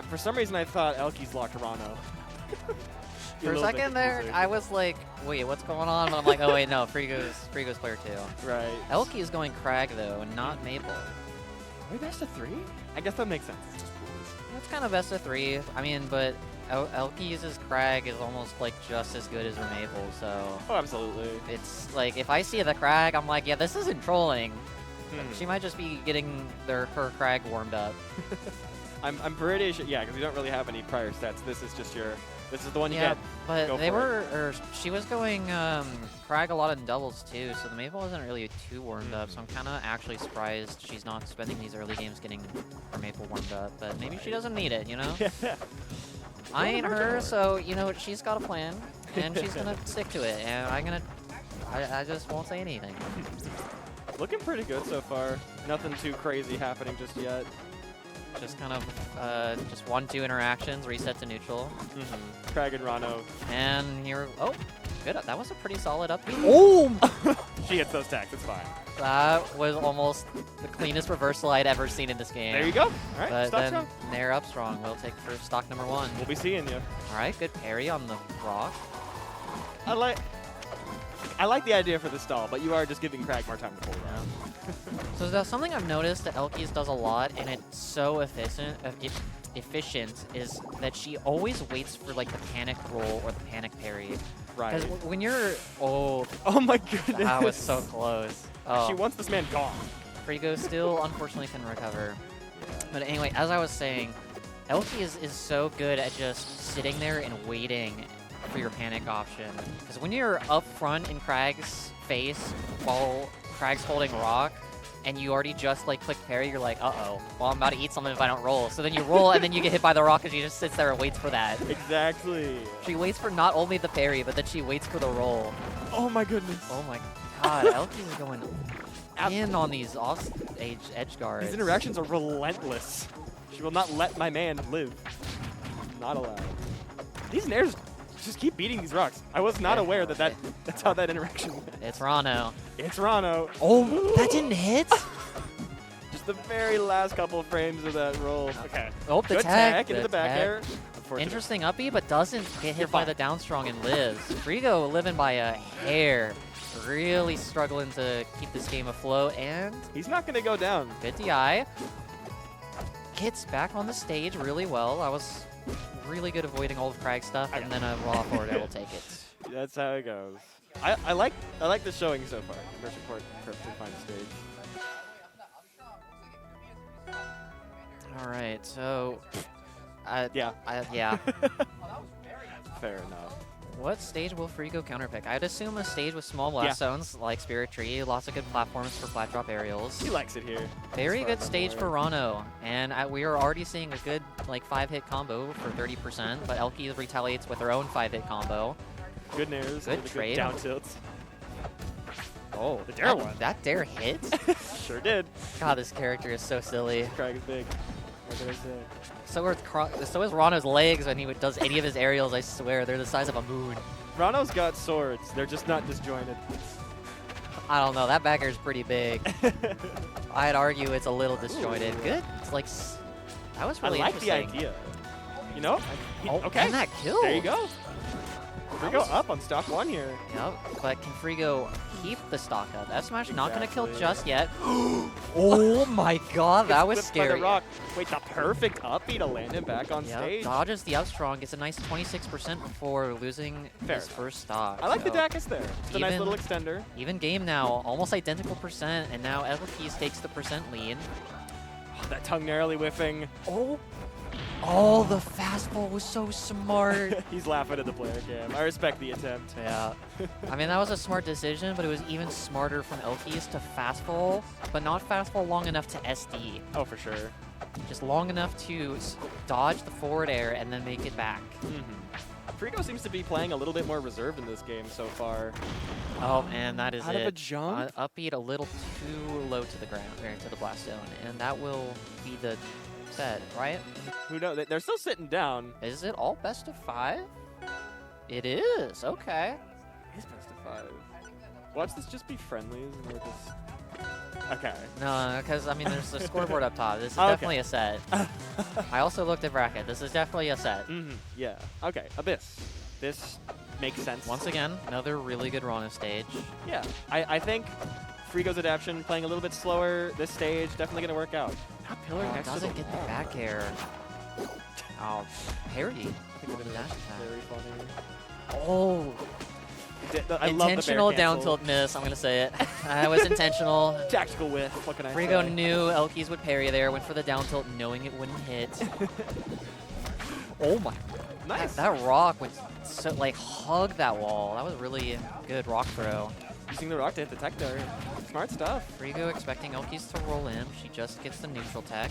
For some reason, I thought elkiies locked Rano. For a second there, I was like, wait, what's going on? But I'm like, oh wait, no, Frigo's player 2. Right. Elkie is going Crag though, and not Maple. Are we best of 3? I guess that makes sense. It's kind of best of 3. I mean, but elkies' Crag is almost like just as good as her Maple, so. Oh, absolutely. It's like, if I see the Crag, I'm like, yeah, this isn't trolling. She might just be getting her Crag warmed up. I'm pretty sure, yeah, because we don't really have any prior stats. This is just this is the one you yeah, get. but she was going Crag a lot in doubles too, so the Maple wasn't really too warmed up, so I'm kind of actually surprised she's not spending these early games getting her Maple warmed up, but maybe she doesn't need it, you know? I ain't her, so, you know, she's got a plan, and she's going to stick to it, and I just won't say anything. Looking pretty good so far. Nothing too crazy happening just yet. Just kind of just 1-2 interactions, reset to neutral. Crag and Rano. And here, oh, good. That was a pretty solid up. Oh! She hits those tacks, it's fine. That was almost the cleanest reversal I'd ever seen in this game. There you go. All right, but stock then strong. they're up strong. We'll take for stock number 1. We'll be seeing you. All right, good parry on the rock. I like the idea for the stall, but you are just giving Crag more time to pull it out. So there's something I've noticed that elkies does a lot, and it's so efficient, is that she always waits for like the panic roll or the panic parry. Right. Because when you're, oh my goodness. That was so close. Oh. She wants this man gone. Frigo still unfortunately can recover. But anyway, as I was saying, Elkie is so good at just sitting there and waiting for your panic option. Because when you're up front in Crag's face while Crag's holding rock, and you already just like click parry, you're like, uh-oh, well, I'm about to eat something if I don't roll. So then you roll, and then you get hit by the rock, and she just sits there and waits for that. Exactly. She waits for not only the parry, but then she waits for the roll. Oh my goodness. Oh my god, Elkie is going in on these off-stage edge guards. These interactions are relentless. She will not let my man live. Not allowed. These nairs just keep beating these rocks. I was not aware that's how that interaction went. It's Rano. It's Rano. Oh, that didn't hit? Just the very last couple of frames of that roll. Okay. Oh, the good tag into the back air. Interesting uppie, but doesn't get hit by the down strong and lives. Frigo living by a hair. Really struggling to keep this game afloat, and he's not going to go down. Good DI. Gets back on the stage really well. I was really good avoiding all the Crag stuff, and then a raw forward air will take it. That's how it goes. I like the showing so far. Immersion Court perfectly fine stage. All right, so yeah. Fair enough. What stage will Frigo counterpick? I'd assume a stage with small blast zones like Spirit Tree, lots of good platforms for flat drop aerials. He likes it here. Very good stage for Rano, and we are already seeing a good like 5-hit combo for 30%, but Elkie retaliates with her own 5-hit combo. Good nairs. Good trade. Good down tilts. Oh, the dare one. That dare hit? Sure did. God, this character is so silly. Crag is big. What did I say? So is Rano's legs when he does any of his aerials, I swear. They're the size of a moon. Rano's got swords. They're just not disjointed. I don't know. That back air is pretty big. I'd argue it's a little disjointed. Ooh. Good. It's like, that was really interesting. I like the idea. You know? Okay. And that kill. There you go. Frigo up on stock 1 here. Yep, but can Frigo keep the stock up? F smash not going to kill just yet. Oh my god, that was scary. By the rock. Wait, the perfect uppie to land him back on stage. Dodges the up strong, gets a nice 26% before losing his first stock. I like the Dacus there. It's a nice little extender. Even game now, almost identical percent, and now elkies takes the percent lead. Oh, that tongue narrowly whiffing. Oh, the fastball was so smart. He's laughing at the player cam. I respect the attempt. Yeah. I mean, that was a smart decision, but it was even smarter from elkies to fastball, but not fastball long enough to SD. Oh, for sure. Just long enough to dodge the forward air and then make it back. Frigo seems to be playing a little bit more reserved in this game so far. Oh, and that is Out of a jump? Upbeat a little too low to the ground, or to the blast zone, and that will be the set, right? Who knows? They're still sitting down. Is it all best of 5? It is. Okay. It is best of 5. Watch this just be friendlies and we're just Okay. No, because I mean, there's the scoreboard up top. This is Okay. definitely a set. I also looked at bracket. This is definitely a set. Yeah. Okay. Abyss. This makes sense. Once again, another really good Rana stage. Yeah. I think Frigo's adaptation playing a little bit slower this stage definitely gonna work out. That pillar Oh, next to doesn't the get the wall. back air. Oh, parry. Very funny. Oh, I love the intentional bear down cancel. tilt miss. I'm gonna say it. That was intentional. Tactical whiff. What can I Frigo say? knew elkiies would parry there. Went for the down tilt, knowing it wouldn't hit. Oh my! Nice. That rock went so like hug that wall. That was really a good rock throw. Using the rock to hit the tech there. Smart stuff. Frigo expecting elkies to roll in. She just gets the neutral tech.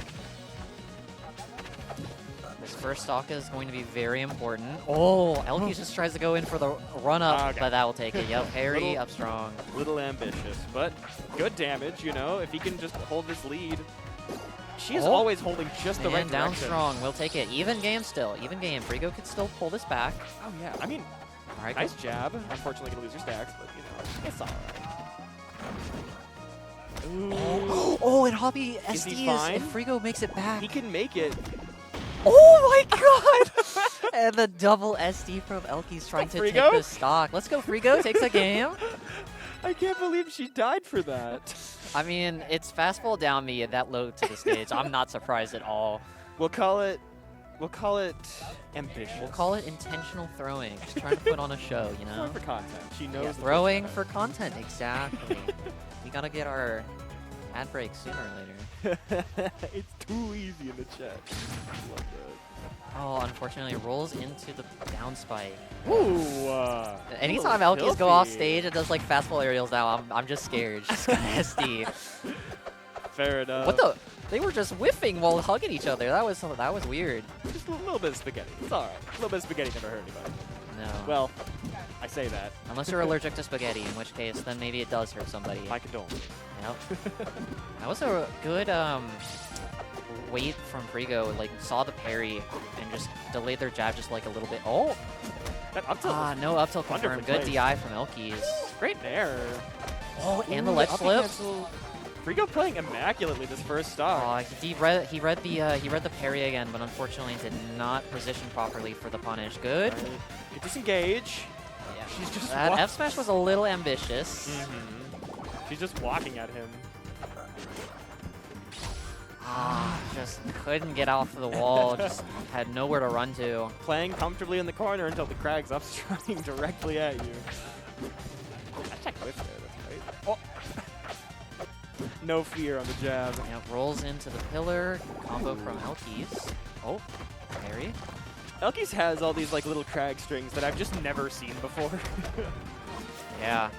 This first stock is going to be very important. Oh, elkies just tries to go in for the run up, Okay. but that will take it. Yep, parry Little- up strong. Little ambitious, but good damage, you know, if he can just hold this lead. She's Oh. always holding just the right And down direction. strong. We'll take it. Even game still. Even game. Frigo could still pull this back. Oh, yeah. I mean, All right, nice jab. Unfortunately, going to lose your stacks, but, you know, it's all right. Ooh. Oh, and Hobby Is he SD fine? if Frigo makes it back. He can make it. Oh my god! And the double SD from Elkies trying to take Frigo? the stock. Let's go, Frigo. Takes a game. I can't believe she died for that. I mean, it's fastball down me that low to the stage. I'm not surprised at all. We'll call it ambitious. We'll call it intentional throwing. Just trying to put on a show, you know? Throwing for content. She knows Yeah, the throwing pushback. for content, exactly. We gotta get our ad break sooner or later. It's too easy in the chat. Love that. Oh, unfortunately, rolls into the down spike. Ooh. Anytime Elkies go off stage and does like fastball aerials now, I'm just scared. Just got SD. Fair enough. What the? They were just whiffing while hugging each other. That was weird. Just a little bit of spaghetti. It's all right. A little bit of spaghetti never hurt anybody. No. Well, I say that. Unless you're allergic to spaghetti, in which case then maybe it does hurt somebody. I condone. Yep. That was a good wait from Frigo. Like saw the parry and just delayed their jab just like a little bit. Oh. That up tilt was No up tilt confirmed. wonderfully Good placed. DI from Elkies. great there. Oh, and the Ooh, ledge uppy flip. cancel. Frigo playing immaculately this first stock. He read the parry again, but unfortunately did not position properly for the punish. Good. All right. Good disengage. Yeah. She's just That wa- F smash was a little ambitious. She's just walking at him. Just couldn't get off the wall. Just had nowhere to run to. Playing comfortably in the corner until the Crag's upstrutting directly at you. I checked whiff there. That's great. Oh. No fear on the jab. Yep, rolls into the pillar. Combo from Elkies. Oh, parry. Elkies has all these like little Crag strings that I've just never seen before. Yeah.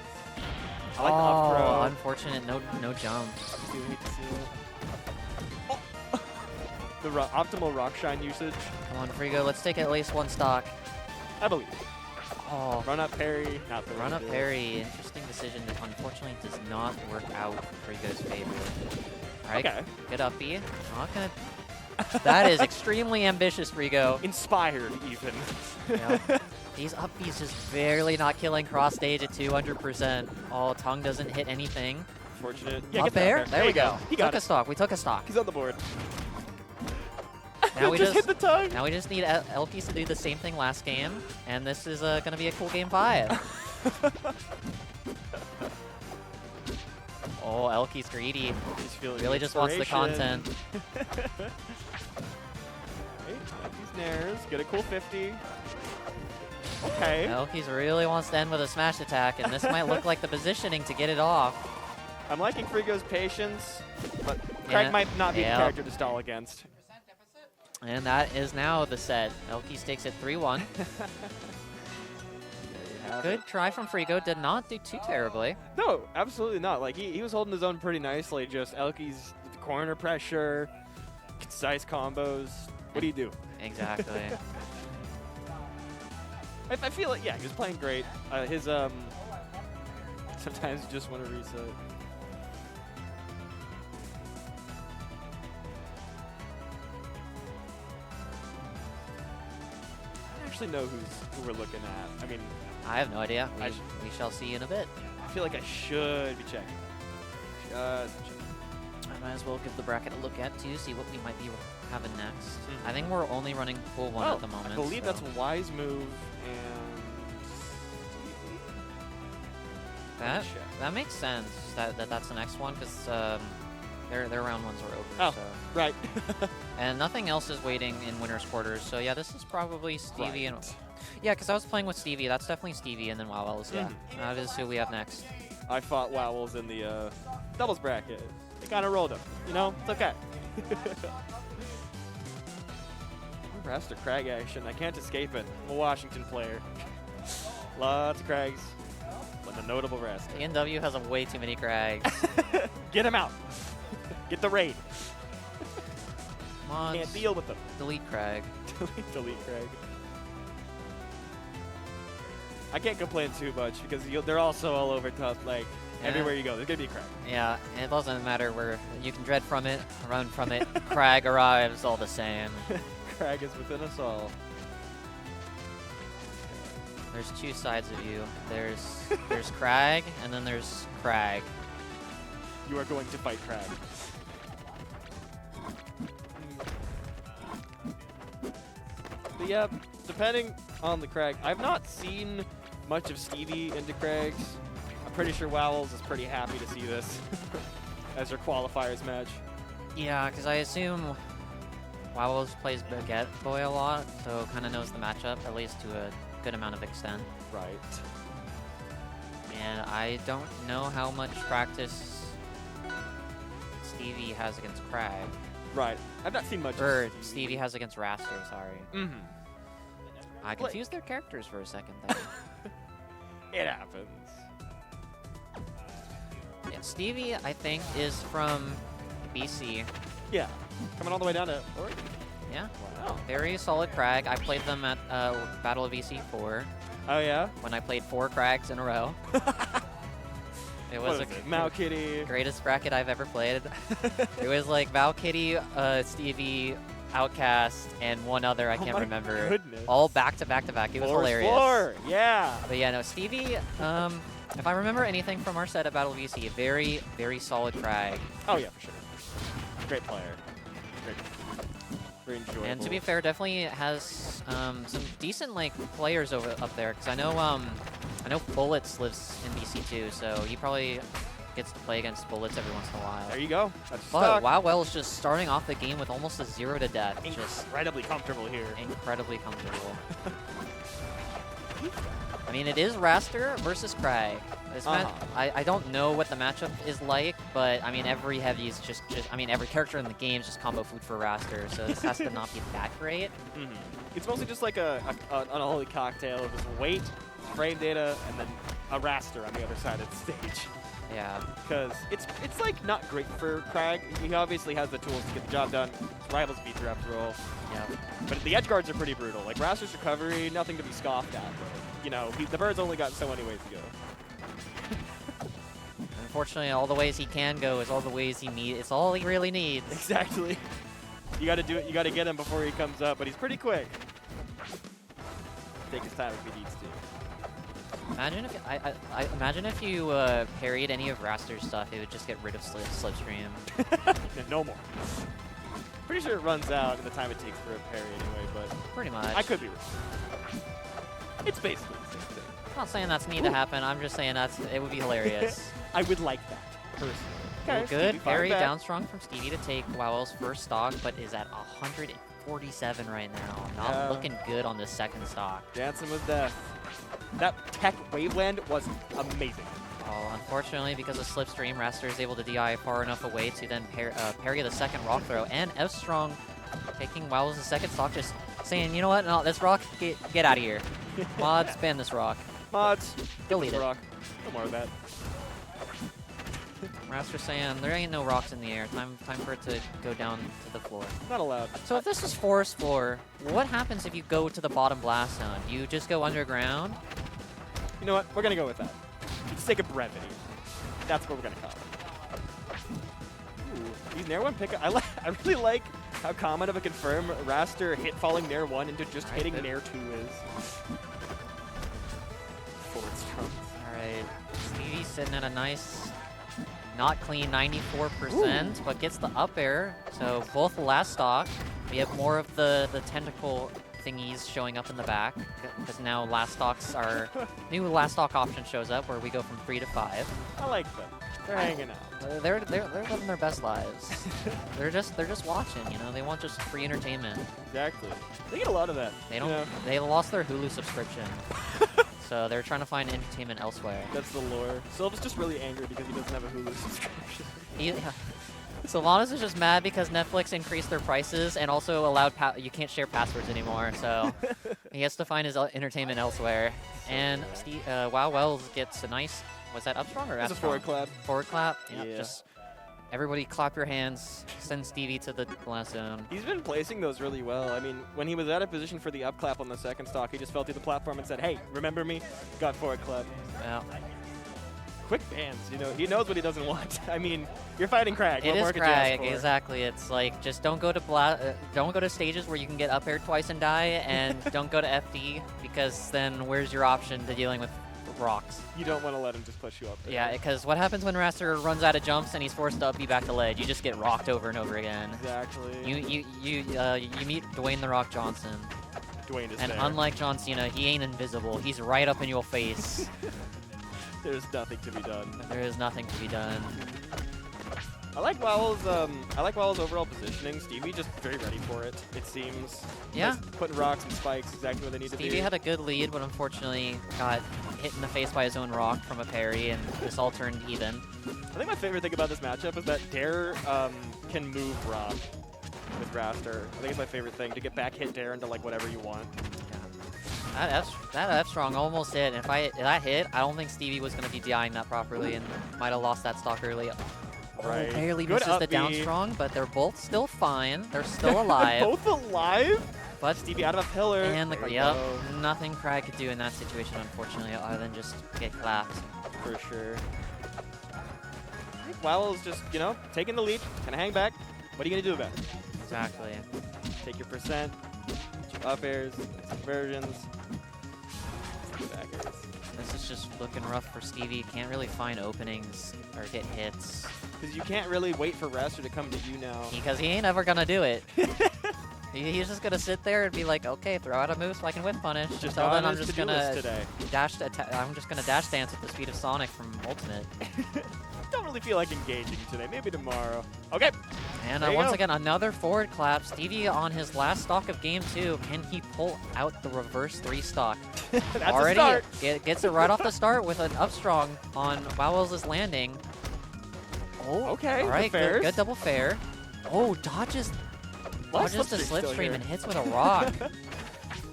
I like the up throw. Unfortunate. No jump. Do hate to see it. Oh. The optimal rock shine usage. Come on, Frigo. Let's take at least one stock. I believe. Oh, Run up parry. Not the run way up to do it. parry. Interesting decision that unfortunately does not work out for Frigo's favor. All right, Okay. good uppy. Not gonna. That is extremely ambitious, Frigo. Inspired even. Yep. These upbeats just barely not killing cross stage at 200%. Oh, tongue doesn't hit anything. Fortunate. Up get that there. up There we you go. He got Took a it. stock. We took a stock. He's on the board. Now we just hit just the tongue. now we just need Elkies to do the same thing last game, and this is gonna be a cool game 5. Oh, Elkies greedy. He's feeling Really just wants the inspiration. content. These nairs. Get a cool 50. Okay. Elkies really wants to end with a smash attack, and this might look like the positioning to get it off. I'm liking Frigo's patience, but Craig Yeah. might not be Yeah. the character to stall against. And that is now the set. Elkies takes it 3-1. Good try from Frigo. Did not do too terribly. No, absolutely not. Like he was holding his own pretty nicely. Just Elkies corner pressure, concise combos. What do you do? Exactly. I feel like, yeah, he was playing great. His sometimes you just want to reset. I don't actually know who we're looking at. I mean, I have no idea. I We shall see in a bit. I feel like I should be checking. Just checking. might as well give the bracket a look at too, see what we might be having next. I think we're only running pool 1 at the moment. I believe so. that's Wise Move and That makes sense. That's the next one because their round ones are over. Oh, so. right. And nothing else is waiting in winners quarters. So yeah, this is probably Stevie and yeah, because I was playing with Stevie. That's definitely Stevie, and then Wowells. Yeah, that is who we have next. I fought Wowells in the doubles bracket. They kind of rolled him. You know, it's okay. Raster Crag action. I can't escape it. I'm a Washington player. Lots of Crags. But a notable Raster. ENW has way too many Crags. Get him out. Get the raid. Come on. Can't deal with them. Delete Crag. Delete Crag. I can't complain too much because they're also all over top. Like, everywhere you go, there's going to be a Crag. Yeah, and it doesn't matter where you can dread from it, run from it. Crag arrives all the same. Crag is within us all. There's two sides of you. There's Crag, and then there's Crag. You are going to fight Crag. But yeah, depending on the Crag, I've not seen much of Stevie into Crags. I'm pretty sure Wowells is pretty happy to see this as their qualifiers match. Yeah, because I assume Wowells plays Baguette Boy a lot, so kind of knows the matchup, at least to a good amount of extent. Right. And I don't know how much practice Stevie has against Crag. Right. I've not seen much Or of Stevie has against Raster, sorry. Mm-hmm. I confused their characters for a second there. It happens. Yeah, Stevie, I think, is from BC. Yeah. Coming all the way down to Oregon. Yeah. Wow. Very solid Crag. I played them at Battle of EC4 Oh, yeah? when I played 4 Crags in a row. It was Mao Kitty. greatest bracket I've ever played. It was like Val Kitty, Stevie, Outcast, and one other I can't remember. Goodness. All back to back to back. It was hilarious. Floor. Yeah. But yeah, no, Stevie, if I remember anything from our set at Battle of EC, very, very solid Crag. Oh, yeah, for sure. Great player. Great. Very enjoyable. And to be fair, definitely has some decent players up there. Because I know Bullets lives in BC too, so he probably gets to play against Bullets every once in a while. There you go. That's But Wowell is just starting off the game with almost a 0 to death. Just incredibly comfortable here. incredibly comfortable. I mean, it is Raster versus Crag. This I don't know what the matchup is like, but I mean, every heavy is just I mean, every character in the game is just combo food for Raster, so this has to not be that great. It's mostly just like an unholy cocktail of just weight, frame data, and then a Raster on the other side of the stage. Yeah. Because it's like not great for Crag. He obviously has the tools to get the job done. Rivals of Aether after all. Yeah. But the edge guards are pretty brutal. Like Raster's recovery, nothing to be scoffed at. But, you know, the bird's only got so many ways to go. Unfortunately, all the ways he can go is all the ways he needs. It's all he really needs. Exactly. You got to do it. You got to get him before he comes up. But he's pretty quick. Take his time if he needs to. Imagine if I imagine if you parried any of Raster's stuff, it would just get rid of Slipstream. No more. Pretty sure it runs out in the time it takes for a parry anyway, but Pretty much. I could be wrong. It's basically the same thing. I'm not saying that's need to happen. I'm just saying it would be hilarious. I would like that, personally. Well, Okay, good Stevie, parry fire back. down strong from Stevie to take Wowell's first stock, but is at 147 right now. Not looking good on this second stock. Dancing with death. That tech waveland was amazing. Oh, unfortunately, because of Slipstream, Raster is able to DI far enough away to then parry the second rock throw. And F Strong taking Wowell's second stock, just saying, you know what? No, this rock, get out of here. Mods, ban this rock. Mods, Delete it. rock. No more of that. Raster saying, there ain't no rocks in the air. Time for it to go down to the floor. Not allowed. So if this is forest floor, what happens if you go to the bottom blast zone? Do you just go underground? You know what? We're going to go with that. For the sake of brevity. That's what we're going to call it. Ooh, these Nair 1 pickup. I really like how common of a confirm Raster hit falling Nair 1 into just hitting Nair 2 is. Forward strong. Alright, Stevie's sitting at a nice Not clean, 94%, but gets the up air. So both last stock. We have more of the tentacle thingies showing up in the back, because now last stocks are new last stock option shows up where we go from 3 to 5. I like them. They're hanging out. They're living their best lives. they're just watching, you know. They want just free entertainment. Exactly. They get a lot of that. They don't. Yeah. They lost their Hulu subscription, so they're trying to find entertainment elsewhere. That's the lore. Sylva's just really angry because he doesn't have a Hulu subscription. Sylvanas is just mad because Netflix increased their prices and also allowed you can't share passwords anymore, so he has to find his entertainment elsewhere. And Wow Wells gets a nice. Was that up strong or It's up a strong? forward clap. Forward clap. Yep, Yeah. just everybody clap your hands. Send Stevie to the blast zone. He's been placing those really well. I mean, when he was out of position for the up clap on the second stock, he just fell through the platform and said, "Hey, remember me?" Got forward clap. Yeah. Quick bands, you know. He knows what he doesn't want. I mean, you're fighting Crag. It What is more could you ask Crag, for? exactly. It's like just don't go to stages where you can get up aired twice and die, and don't go to FD because then where's your option to dealing with rocks? You don't want to let him just push you up there. Yeah, because what happens when Raster runs out of jumps and he's forced to up B back to ledge? You just get rocked over and over again. Exactly. You meet Dwayne the Rock Johnson, Dwayne is and there. unlike John Cena, he ain't invisible. He's right up in your face. There's nothing to be done. There is nothing to be done. I like Wowell's overall positioning. Stevie just very ready for it, it seems. Yeah. Just putting rocks and spikes exactly where they need to be. Stevie had a good lead, but unfortunately got hit in the face by his own rock from a parry, and this all turned even. I think my favorite thing about this matchup is that Dare can move rock with Raster. I think it's my favorite thing, to get back hit Dare into like whatever you want. That F strong almost hit. If that hit, I don't think Stevie was going to be DIing that properly and might have lost that stock early. Right. Oh, barely Good misses the up down B. strong, but they're both still fine. They're still alive. Both alive? But Stevie out of a pillar. and There you yep, go. nothing Crag could do in that situation, unfortunately, other than just get clapped. For sure. I think Wowell's just, you know, taking the lead, gonna hang back. What are you gonna do about it? Exactly. Take your percent, get your up airs, conversions, back airs. This is just looking rough for Stevie. Can't really find openings or get hits. Because you can't really wait for Raster to come to you now. Because he ain't ever gonna do it. He's just gonna sit there and be like, okay, throw out a move so I can whip punish. Just Until then, on I'm his just to-do list gonna today. I'm just gonna dash dance at the speed of Sonic from Ultimate. Don't really feel like engaging today. Maybe tomorrow. Okay. And There you once go. again, another forward clap. Stevie on his last stock of game 2. Can he pull out the reverse 3 stock? That's Already a start. gets it right off the start with an up strong on Wowell's landing. Oh, Okay, all right, the fairs. good double fair. Oh, dodges the Slipstream's still slipstream here. and hits with a rock.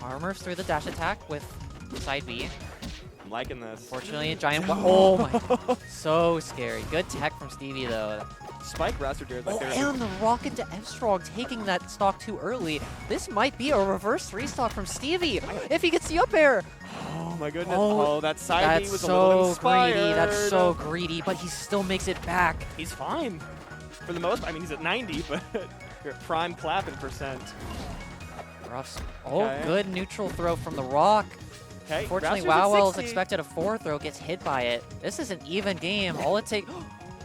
Armors through the dash attack with side B. I'm liking this. Fortunately, a giant. Oh my! So scary. Good tech from Stevie though. Spike Raster Dare is my Oh, favorite. and the rock into F strong, taking that stock too early. This might be a reverse 3 stock from Stevie if he gets the up air. Oh my goodness. Oh, Oh, that side B That's was a little so inspired. greedy. That's so greedy, but he still makes it back. He's fine. For the most, I mean, he's at 90, but you're at prime clapping percent. Rough. Oh, Okay. good neutral throw from the rock. Okay. Fortunately, Raster's at Wowell's 60. expected a 4 throw, gets hit by it. This is an even game. All it takes.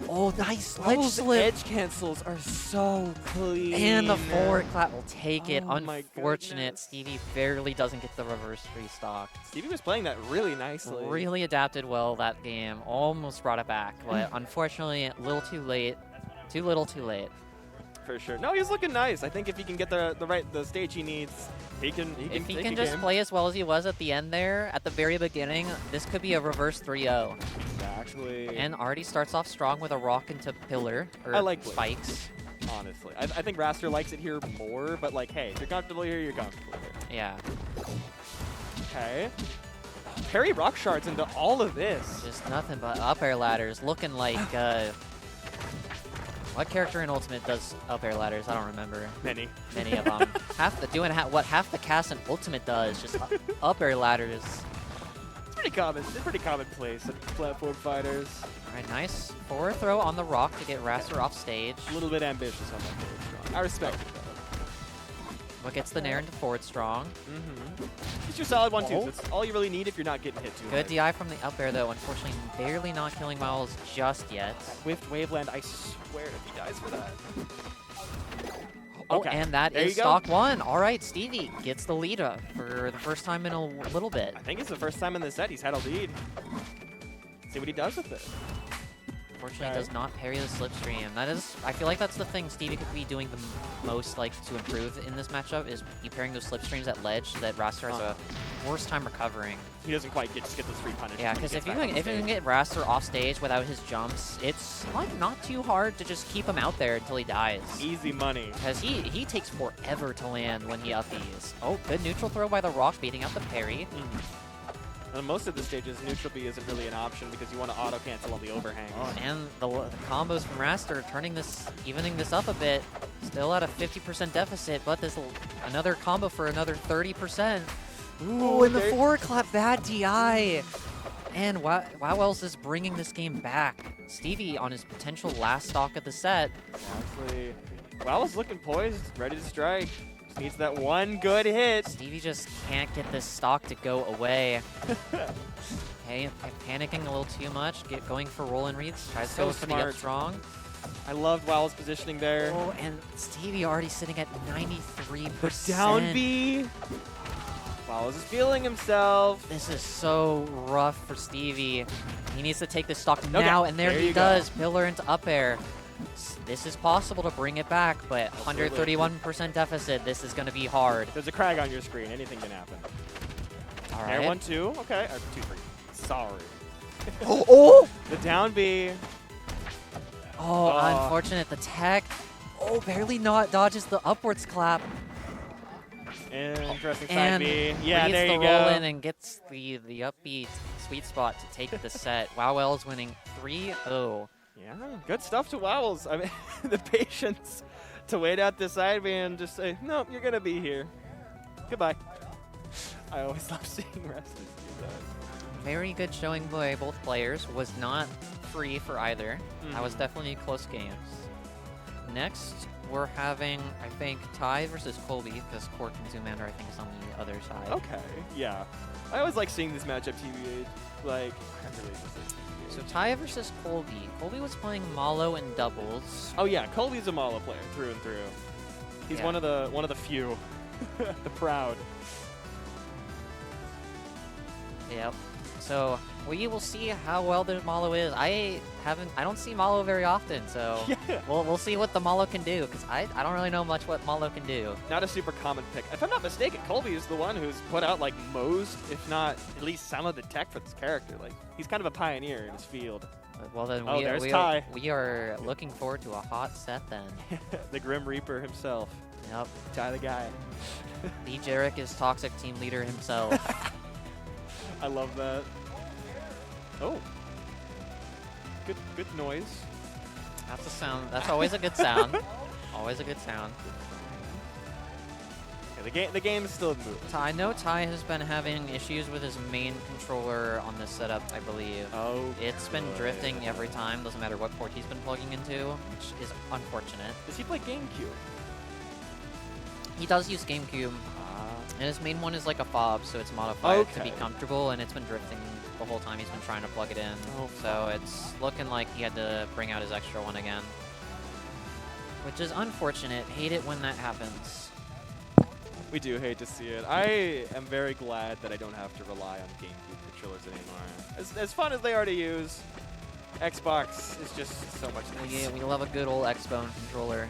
Oh, nice ledge Wowell's slip. edge cancels are so clean. And the forward clap will take it. Oh my Unfortunate. goodness. Stevie barely doesn't get the reverse 3 stock. Stevie was playing that really nicely. Really adapted well that game. Almost brought it back, but unfortunately, a little too late. Too little, too late. For sure. No, he's looking nice. I think if he can get the stage he needs, he can If he take can a just game. play as well as he was at the end there, at the very beginning, this could be a reverse 3-0. Exactly. And already starts off strong with a rock into pillar, or I like Blade. spikes. honestly, I think Raster likes it here more. But like, hey, if you're comfortable here, you're comfortable here. Yeah, Okay. Parry rock shards into all of this. just nothing but up air ladders, looking like, what character in Ultimate does up air ladders? I don't remember. Many. Many of them. What half the cast in Ultimate does, just up air ladders. It's pretty common. It's a pretty commonplace at platform fighters. All right, nice forward throw on the rock to get Raster off stage. A little bit ambitious on that page. I respect it though. What gets the Nair into forward strong. Just your solid 1-2s. That's all you really need if you're not getting hit too Good hard. DI from the up air, though. Unfortunately, barely not killing Miles just yet. Whiffed Waveland, I swear if he dies for that. Oh, and that There is you go. stock 1. All right, Stevie gets the lead up for the first time in a little bit. I think it's the first time in the set he's had a lead. See what he does with it. Unfortunately, does not parry the slipstream. That is, I feel like that's the thing Stevie could be doing the most, like, to improve in this matchup is be parrying those slipstreams at ledge so that Raster has a worse time recovering. He doesn't quite just get those free punishes. Yeah, because if you can get Raster off stage without his jumps, it's like not too hard to just keep him out there until he dies. Easy money. Because he takes forever to land when he upbees. Oh, good neutral throw by the Rock, beating out the parry. On most of the stages, neutral B isn't really an option because you want to auto-cancel on the overhang. Oh, and the combos from Raster evening this up a bit. Still at a 50% deficit, but this another combo for another 30%. Ooh, and the forward clap, bad DI. And Wowells is bringing this game back. Stevie on his potential last stock of the set. Actually, Wowell's looking poised, ready to strike. Just needs that one good hit. Stevie just can't get this stock to go away. Hey, panicking a little too much, going for roll-in reads, tries to go for the up strong. I loved Wowell's positioning there. Oh, and Stevie already sitting at 93%. The down B. Wowell's is feeling himself. This is so rough for Stevie. He needs to take this stock now, and there he does. Pillar into up air. This is possible to bring it back, but 131% deficit. This is going to be hard. There's a crag on your screen. Anything can happen. All right. Air 1-2. Okay. 2-3. Sorry. Oh! The down B. Oh, unfortunate. The tech. Oh, barely not dodges the upwards clap. Interesting side And B. Yeah, there you the go. roll in and gets the upbeat sweet spot to take the set. Wowell's winning 3-0. Yeah, good stuff to Wowells. I mean, the patience to wait out the side B and just say, nope, you're going to be here. Goodbye. I always love seeing wrestlers do that. Very good showing by both players. Was not free for either. That was definitely close games. Next, we're having, I think, Ty versus Colby, because Cork and Zoomander, I think, is on the other side. Okay, yeah. I always like seeing this matchup TBH. Like, so Ty versus Colby. Colby was playing Malo in doubles. Oh yeah, Colby's a Malo player through and through. He's one of the few, the proud. Yep. So we will see how well the Malo is. I don't see Malo very often, so we'll see what the Malo can do, because I don't really know much what Malo can do. Not a super common pick. If I'm not mistaken, Colby is the one who's put out like most, if not at least some of the tech for this character. Like, he's kind of a pioneer in his field. Well then, we are looking forward to a hot set then. The Grim Reaper himself. Yep. Ty the guy. The Jarek is toxic team leader himself. I love that. Oh. Good noise. That's a sound. That's always a good sound. Always a good sound. Okay, the game is still moving. I know Ty has been having issues with his main controller on this setup, I believe. Oh. It's been drifting every time, doesn't matter what port he's been plugging into, which is unfortunate. Does he play GameCube? He does use GameCube, and his main one is like a fob, so it's modified to be comfortable, and it's been drifting the whole time he's been trying to plug it in. So it's looking like he had to bring out his extra one again, which is unfortunate. Hate it when that happens. We do hate to see it. I am very glad that I don't have to rely on GameCube controllers anymore. As fun as they are to use, Xbox is just so much nicer. Yeah, we love a good old Xbone controller.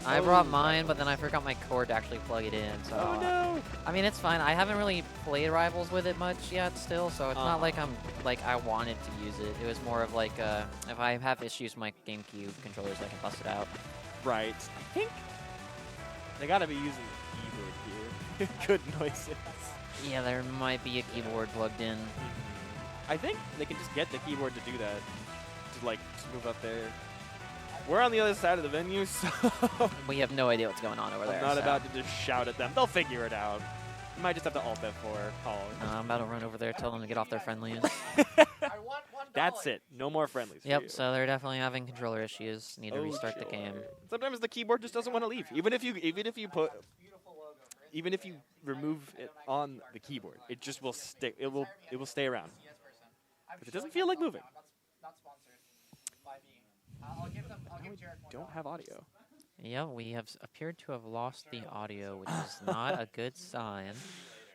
I brought mine, but then I forgot my cord to actually plug it in. So oh no! I mean, it's fine. I haven't really played Rivals with it much yet still, so it's not like I wanted to use it. It was more of like, if I have issues with my GameCube controllers, I can bust it out. Right. I think they gotta be using the keyboard here. Good noises. Yeah, there might be a keyboard plugged in. I think they can just get the keyboard to do that. To like just move up there. We're on the other side of the venue, so we have no idea what's going on over there. I'm not about to just shout at them. They'll figure it out. You might just have to alt F4 call. I'm about to run over there, tell them to get off their friendlies. That's it. No more friendlies. Yep, so they're definitely having controller issues. Need to restart the game. Sometimes the keyboard just doesn't want to leave. Even if you put even if you remove it on the keyboard, it just will stick. It will stay around. But it doesn't feel like moving. Don't have audio. Yeah, we have appeared to have lost the audio, which is not a good sign.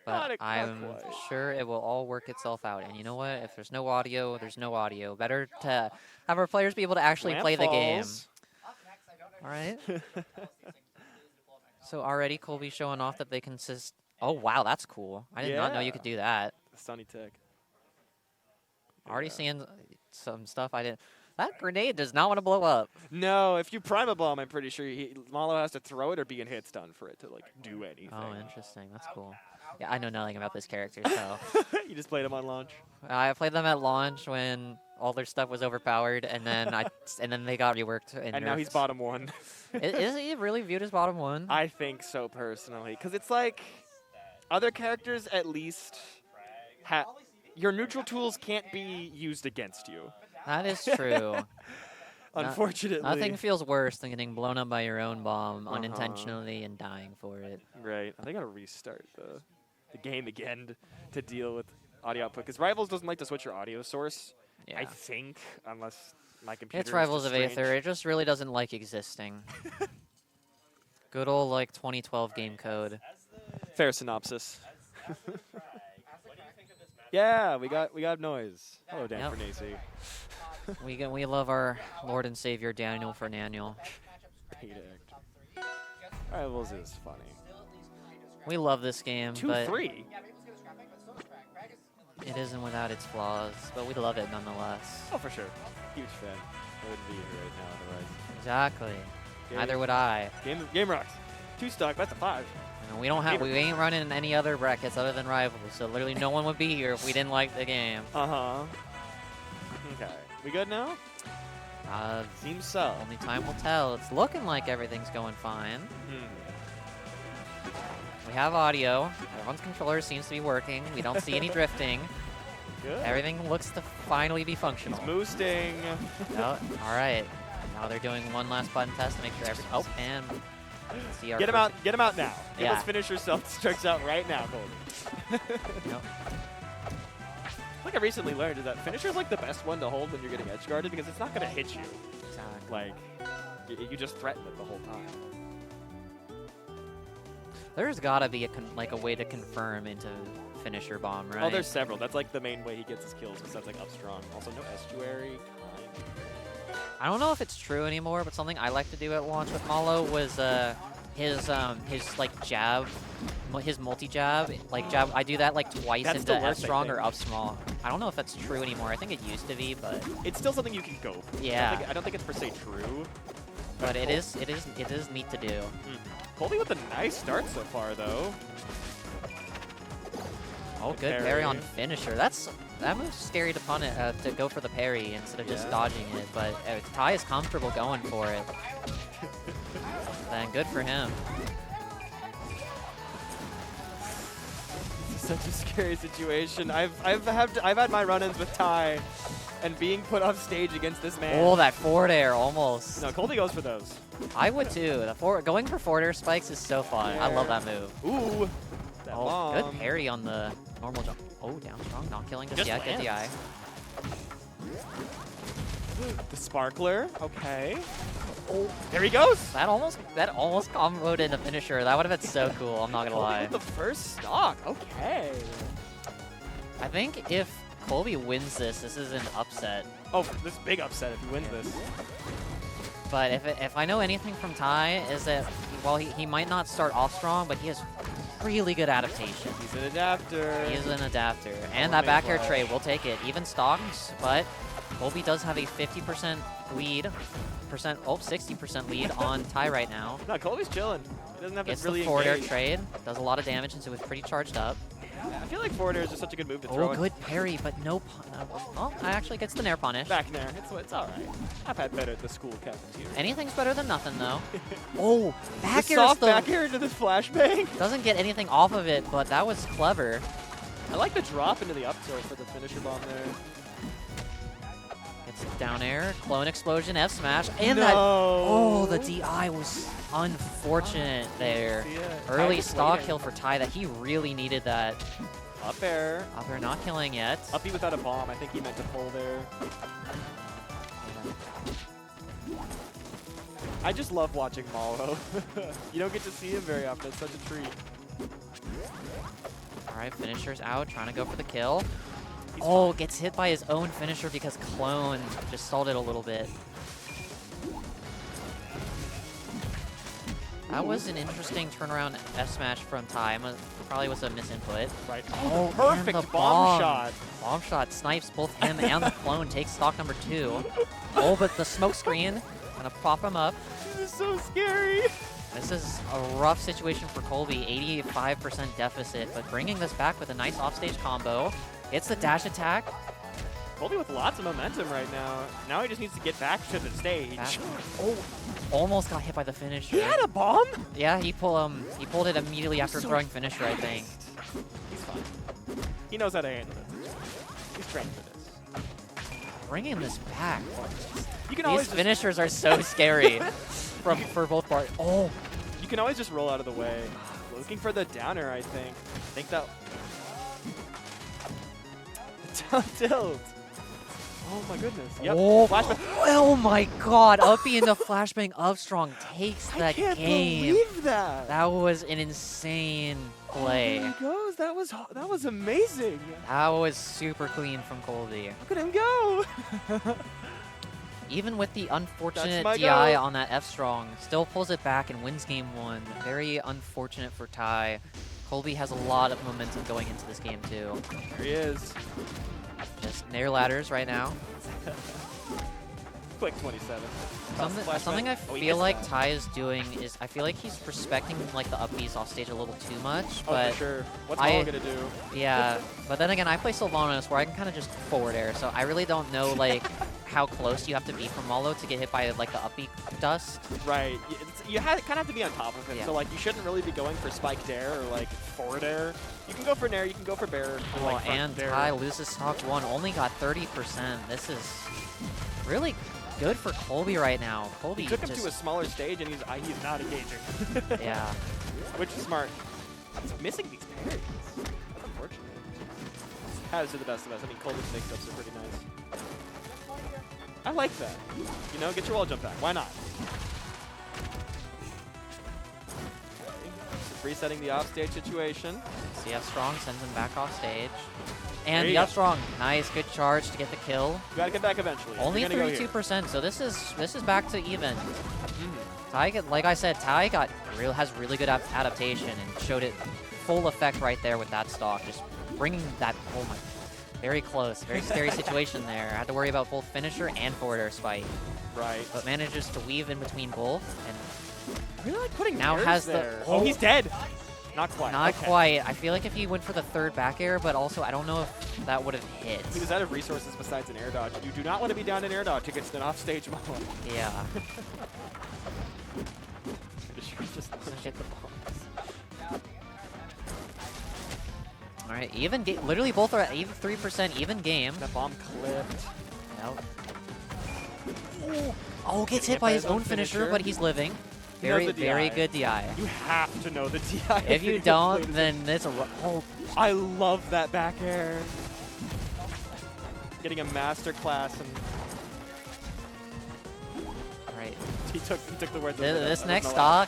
But I'm sure it will all work itself out. And you know what? If there's no audio, there's no audio. Better to have our players be able to actually play the game. All right. So already Colby's showing off that they can Oh, wow, that's cool. I did not know you could do that. Sunny Tech. Already seeing some stuff I didn't. That grenade does not want to blow up. No, if you prime a bomb, I'm pretty sure MOJO has to throw it or be in hit stun for it to like do anything. Oh, interesting. That's cool. Yeah, I know nothing about this character, so. You just played them on launch? I played them at launch when all their stuff was overpowered, and then they got reworked. And now he's bottom 1. Is he really viewed as bottom 1? I think so, personally. Because it's like, other characters at least, your neutral tools can't be used against you. That is true. Unfortunately. Nothing feels worse than getting blown up by your own bomb unintentionally and dying for it. Right. They got to restart the game again to deal with audio output. Because Rivals doesn't like to switch your audio source, Yeah. I think, unless my computer It's Rivals is of just Aether. strange. It just really doesn't like existing. Good old, like, 2012 game code. Fair synopsis. Yeah, we got noise. Hello, Dan Yep. Fernese. We love our Lord and Savior Daniel Fernaniel. Rivals is funny. We love this game, but 2-3. it isn't without its flaws. But we love it nonetheless. Oh, for sure. Huge fan. I wouldn't be here right now otherwise. Exactly. Neither would I. Game rocks. 2 stock. That's a 5. And we ain't running any other brackets other than Rivals, so literally no one would be here if we didn't like the game. Okay. We good now? Seems so. Only time will tell. It's looking like everything's going fine. We have audio. Everyone's controller seems to be working. We don't see any drifting. Good. Everything looks to finally be functional. He's moosting. Oh, all right. Now they're doing one last button test to make sure everything. Oh, and see our Get him out. Get him out now. Give Yeah. us finisher self-destructs out right now, Colby. Nope. Like I recently learned is that finisher's like the best one to hold when you're getting edge guarded because it's not gonna hit you. Exactly. Like you just threaten it the whole time. There's gotta be a way to confirm into finisher bomb, right? Oh, there's several. That's like the main way he gets his kills. Is that's like up strong. Also, no estuary. I don't know if it's true anymore, but something I like to do at launch with MOJO was his like jab, his multi jab, like jab. I do that like twice That's into the F worst, I strong think. or up small. I don't know if that's true anymore. I think it used to be, but It's still something you can go for. Yeah. I don't think it's per se true. but it is neat to do. Colby with a nice start so far, though. Oh, good parry on finisher. That move's scary to punish, to go for the parry instead of just dodging it. But Ty is comfortable going for it. Then good for him. This is such a scary situation. I've had my run-ins with Ty, and being put off stage against this man. Oh, that forward air almost. No, Colby goes for those. I would too. Going for forward air spikes is so fun. I love that move. Ooh. That Oh, bomb. good parry on the normal jump. Oh, down strong, not killing just yet. Good DI. The sparkler. Okay. Oh, there he goes. That almost comboed in the finisher. That would have been so cool. I'm not gonna Colby lie. with the first stock. Okay. I think if Colby wins this is an upset. Oh, this big upset if he wins this. But if I know anything from Ty is that while he might not start off strong, but he has really good adaptation. He's an adapter. He is an adapter. And that back air trade, we'll take it. Even stocks, but Colby does have a 50% lead. 60% lead on Ty right now. No, Colby's chilling. He doesn't have Gets to really the forward air engage. trade. Does a lot of damage since it was pretty charged up. I feel like forward air is just such a good move to throw. Oh, in. good parry, but no oh, actually gets the nair punish. Back nair. It's all right. I've had better at the school cafeteria. Anything's better than nothing, though. Oh, back The air soft back air into this flashbang. doesn't get anything off of it, but that was clever. I like the drop into the up tilt for the finisher bomb there. Gets down air, clone explosion, F smash, and No. that. Oh, the DI was unfortunate there. See ya. Ty Early just stock waiting. kill for Ty that he really needed that. Up air. Up air not killing yet. Uppy without a bomb. I think he meant to pull there. I just love watching MOJO. You don't get to see him very often. It's such a treat. All right, finisher's out, trying to go for the kill. He's Oh, fine. gets hit by his own finisher because Clone just stalled it a little bit. That was an interesting turnaround F smash from Ty. Probably was a misinput. Right. Oh, The perfect and the bomb shot. Bomb shot snipes both him and the Clone. Takes stock number 2. Oh, but the smoke screen gonna pop him up. This is so scary. This is a rough situation for Colby. 85% deficit, but bringing this back with a nice offstage combo. Hits the dash attack. Colby with lots of momentum right now. Now he just needs to get back to the stage. Oh, almost got hit by the finisher. He had a bomb? Yeah, he pulled it immediately after throwing finisher, I think. He's fine. He knows how to handle it. He's trained for this. Bringing this back. You can These always just, finishers are so scary for both parties. Oh, you can always just roll out of the way. Looking for the downer, I think. I think that down tilt. Oh my goodness. Yep. oh, Flashback. oh my God! Uppy into flashbang up strong takes I that can't game. believe that. That was an insane play. Oh, there he goes. That was amazing. That was super clean from Colby. Look at him go. Even with the unfortunate my DI go. on that F strong, still pulls it back and wins game 1. Very unfortunate for Ty. Colby has a lot of momentum going into this game too. There he is. Just nair ladders right now. Quick 27. Something I Oh, he feel missed like that. Ty is doing is I feel like he's respecting like the upbeats off stage a little too much. Oh, But for sure. What's I- Maul gonna do? yeah, but then again, I play Sylvanas where I can kind of just forward air, so I really don't know like how close you have to be from Malo to get hit by like the upbeat dust. Right. You kind of have to be on top of him. Yeah. So like you shouldn't really be going for spiked air or like forward air. You can go for nair. You can go for bear. Or, Oh, like, front and air. Ty loses stock 1, only got 30%. This is really good for Colby right now. Colby He took him just, to a smaller stage and he's not engaging. yeah. Which is smart. He's missing these parries. That's unfortunate. Has are the best of us. I mean, Colby's mix-ups are pretty nice. I like that. You know, get your wall jump back. Why not? Just resetting the offstage situation. CF Strong sends him back off stage. There And you the go. up strong, nice, good charge to get the kill. You gotta get back eventually. Only You're gonna go here. 32%, so this is back to even. Mhm. Ty, like I said, Ty has really good adaptation and showed it full effect right there with that stock. Just bringing that, oh my, very close, very scary situation there. Had to worry about both finisher and forward air spike, Right. but manages to weave in between both and I really like putting now nairs has the- there. oh. Oh, he's dead. Not quite. not okay. quite. I feel like if he went for the third back air, but also I don't know if that would have hit. He was out of resources besides an air dodge. You do not want to be down an air dodge against an offstage model. Yeah. Just hit the bombs. All right, even game. Literally both are at 83% even game. That bomb clipped. Nope. Oh, gets hit by his own finisher, but he's living. He knows Very, the very DI. good DI. You have to know the DI. If you don't, then it's a. Oh, I love that back air. Getting a master class, and all right. he took the words. This next stock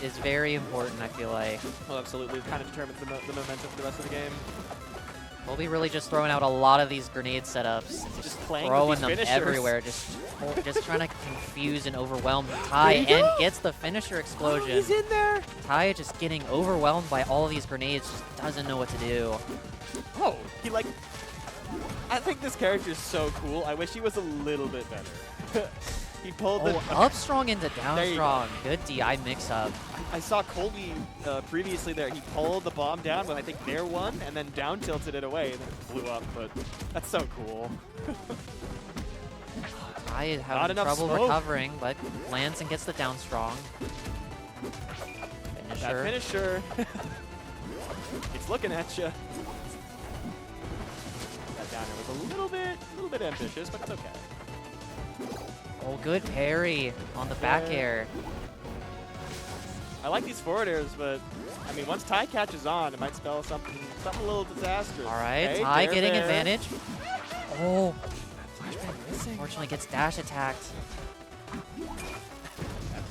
is very important, I feel like. Well, absolutely. It kind of determines the momentum for the rest of the game. We'll be really just throwing out a lot of these grenade setups. Just playing throwing with them these finishers. everywhere. Just trying to confuse and overwhelm Ty, and gets the finisher explosion. He's in there. Ty just getting overwhelmed by all of these grenades, just doesn't know what to do. Oh, he like. I think this character is so cool. I wish he was a little bit better. He pulled the. Oh, up strong into down There you strong. Good DI mix up. I saw Colby previously there. He pulled the bomb down with, I think, nair one, and then down tilted it away, and then it blew up. But that's so cool. Ty is Not having enough trouble smoke. recovering, but lands and gets the down strong. That Finisher. finisher. It's looking at you. That downer was a little bit ambitious, but it's okay. Oh, good parry on the back Yeah. air. I like these forward airs, but I mean, once Ty catches on, it might spell something a little disastrous. All right, Okay, Ty Dare getting Bear. advantage. Oh, Flashbang missing. unfortunately gets dash attacked.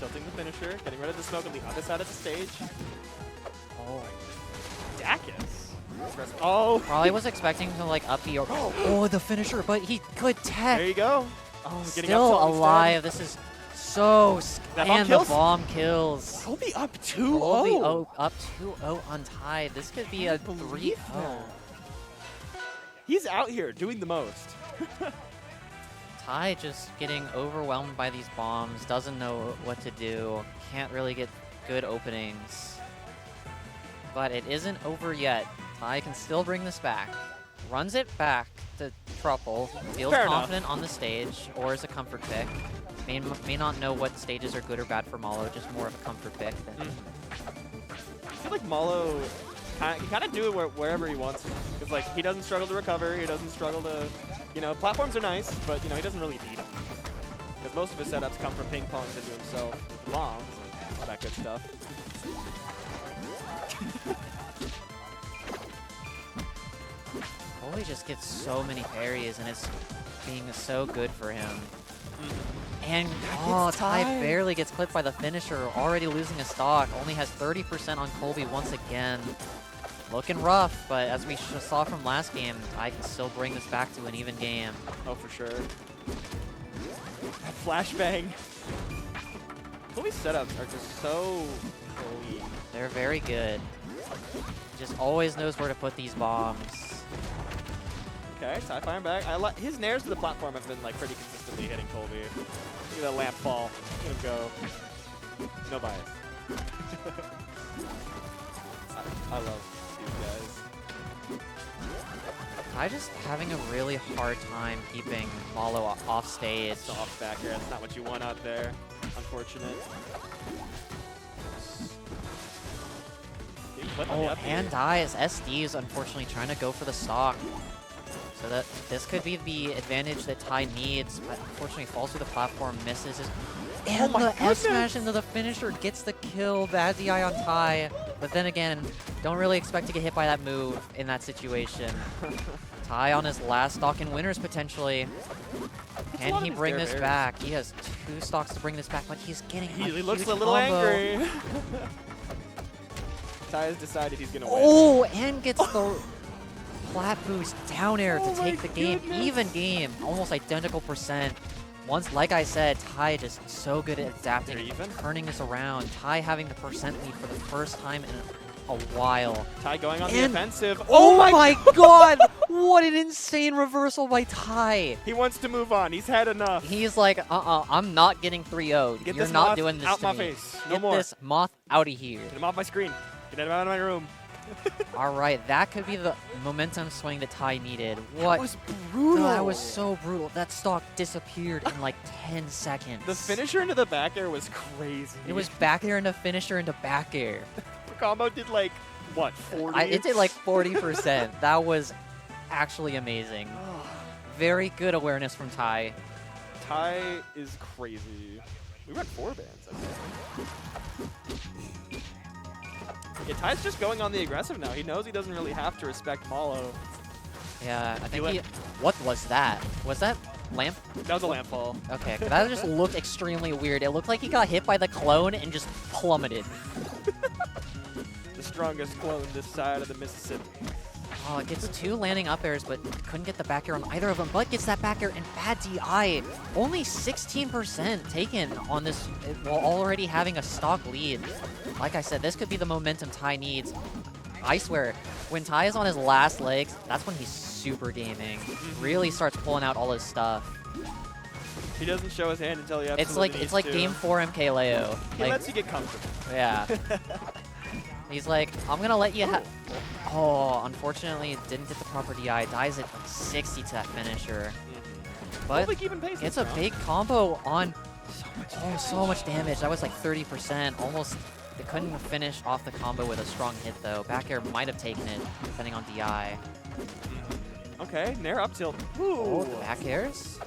Tilting the finisher, getting rid of the smoke on the other side of the stage. Oh, Dacus. Oh, probably was expecting to like up the oh the finisher, but he could tech. there you go. Oh, getting Still up tilt alive. This is so That bomb and kills? the bomb kills. instead. Colby up 2-0. Colby up 2-0 on Ty. This could be a 3-0. He's out here doing the most. Ty just getting overwhelmed by these bombs, doesn't know what to do, can't really get good openings. But it isn't over yet. Ty can still bring this back. Runs it back to Truffle, feels Fair enough. confident on the stage, or is a comfort pick. May not know what stages are good or bad for Malo, just more of a comfort pick. I feel like Malo can kind of do it wherever he wants to. Because like he doesn't struggle to recover, he doesn't struggle to, you know, platforms are nice, but you know he doesn't really need them. Because most of his setups come from ping pongs into himself, with bombs, and all that good stuff. Colby just gets so many parries, and it's being so good for him. And oh, Ty barely gets clipped by the finisher, already losing a stock. Only has 30% on Colby once again. Looking rough, but as we saw from last game, Ty can still bring this back to an even game. Oh, for sure. Flashbang. Colby's setups are just so clean. They're very good. Just always knows where to put these bombs. Okay, Ty firing back. His nairs to the platform have been like pretty consistently hitting Colby. Look at that lamp fall. Look at him go. No bias. I love these guys. Ty just having a really hard time keeping Malo off stage. It's off back here. That's not what you want out there. Unfortunate. Oh, and dies. SD is unfortunately trying to go for the stock. So that this could be the advantage that Ty needs, but unfortunately falls through the platform, misses his... And my the goodness! S smash into the finisher gets the kill. Bad DI on Ty. But then again, don't really expect to get hit by that move in that situation. Ty on his last stock in winners potentially. Can he bring this back? He has 2 stocks to bring this back, but he's getting He looks huge a little combo. angry. Ty has decided he's gonna win. Oh, and gets the flat boost down air Oh to my take the game. goodness. Even game, almost identical percent. Once, like I said, Ty just so good at adapting, They're even? turning this around. Ty having the percent lead for the first time in a while. Ty going on the And- offensive. Oh my god! What an insane reversal by Ty. He wants to move on. He's had enough. He's like, I'm not getting 3-0'd. Get You're this not moth doing this out to my me. face. No Get more. this moth out of here. Get him off my screen. Get him out of my room. All right, that could be the momentum swing that Ty needed. What? That was brutal. That was so brutal. That stock disappeared in like 10 seconds. The finisher into the back air was crazy. It was back air into finisher into back air. The combo did like, what, 40? It did like 40%. That was actually amazing. Very good awareness from Ty. Ty is crazy. We went 4 bands, I think. Yeah, Ty's just going on the aggressive now. He knows he doesn't really have to respect Malo. Yeah, I think let- he... What was that? Was that lamp? That was a lamp fall. Okay, that just looked extremely weird. It looked like he got hit by the clone and just plummeted. The strongest clone this side of the Mississippi. Oh, it gets 2 landing up airs, but couldn't get the back air on either of them, but gets that back air and bad DI. Only 16% taken on this while already having a stock lead. Like I said, this could be the momentum Ty needs. I swear, when Ty is on his last legs, that's when he's super gaming. Really starts pulling out all his stuff. He doesn't show his hand until he absolutely It's like needs to. game 4 MKLeo. He Like, lets you get comfortable. yeah. He's like, I'm gonna let you have. Oh, unfortunately, it didn't get the proper DI. Dies at 60 to that finisher. But Probably keeping pace. it's a big combo on. So much damage. That was like 30%. Almost. They couldn't finish off the combo with a strong hit though. Back air might have taken it, depending on DI. Okay, Nair up tilt. Ooh. Oh, the back airs.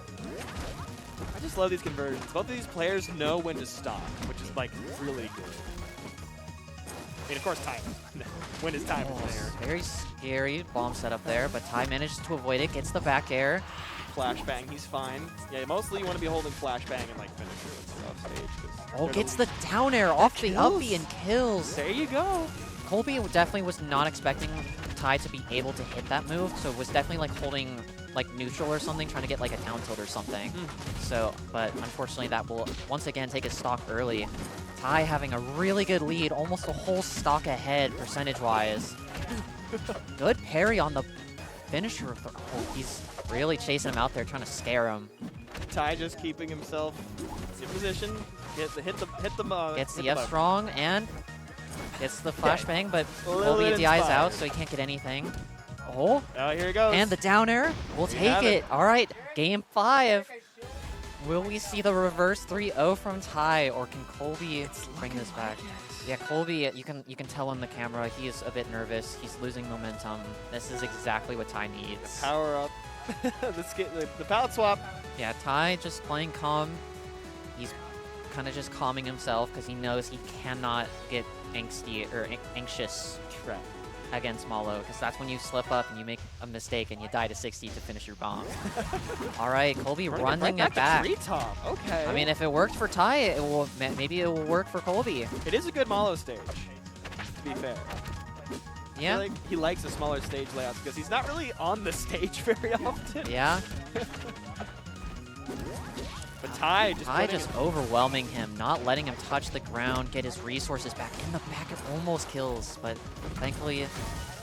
I just love these conversions. Both of these players know when to stop, which is like really good. mean, of course, time. When his time is there. Very scary bomb setup there, but Ty manages to avoid it, gets the back air. Flashbang, he's fine. Yeah, mostly you want to be holding flashbang and like finisher when you're off stage. 'Cause Oh, gets the down air off the uppie and kills. There you go. Colby definitely was not expecting Ty to be able to hit that move, so was definitely like holding like neutral or something, trying to get like a down tilt or something. So, but unfortunately that will once again take his stock early. Ty having a really good lead, almost a whole stock ahead percentage-wise. Good parry on the finisher. Oh, he's really chasing him out there, trying to scare him. Ty just keeping himself in position. Gets the Gets the F button. strong and gets the flashbang, but A little Colby bit DI's out, inspired. so he can't get anything. Oh, Oh, here he goes. and the down air. We'll We take have it. it. All right, game 5. Will we see the reverse 3-0 from Ty, or can Colby bring this back? Yeah, Colby, you can tell on the camera he is a bit nervous. He's losing momentum. This is exactly what Ty needs. Power up. the palette swap. Yeah, Ty just playing calm. He's kind of just calming himself because he knows he cannot get angsty or anxious Trap. against MOJO, because that's when you slip up and you make a mistake and you die to 60 to finish your bomb. All right, Colby running it back. To treetop. Okay. I mean, if it worked for Ty, it will maybe it will work for Colby. it is a good MOJO stage, to be fair. I Yeah, feel like he likes the smaller stage layouts because he's not really on the stage very often. yeah. But Ty just Ty putting just it- overwhelming him, not letting him touch the ground, get his resources back. In the back, it almost kills, but thankfully,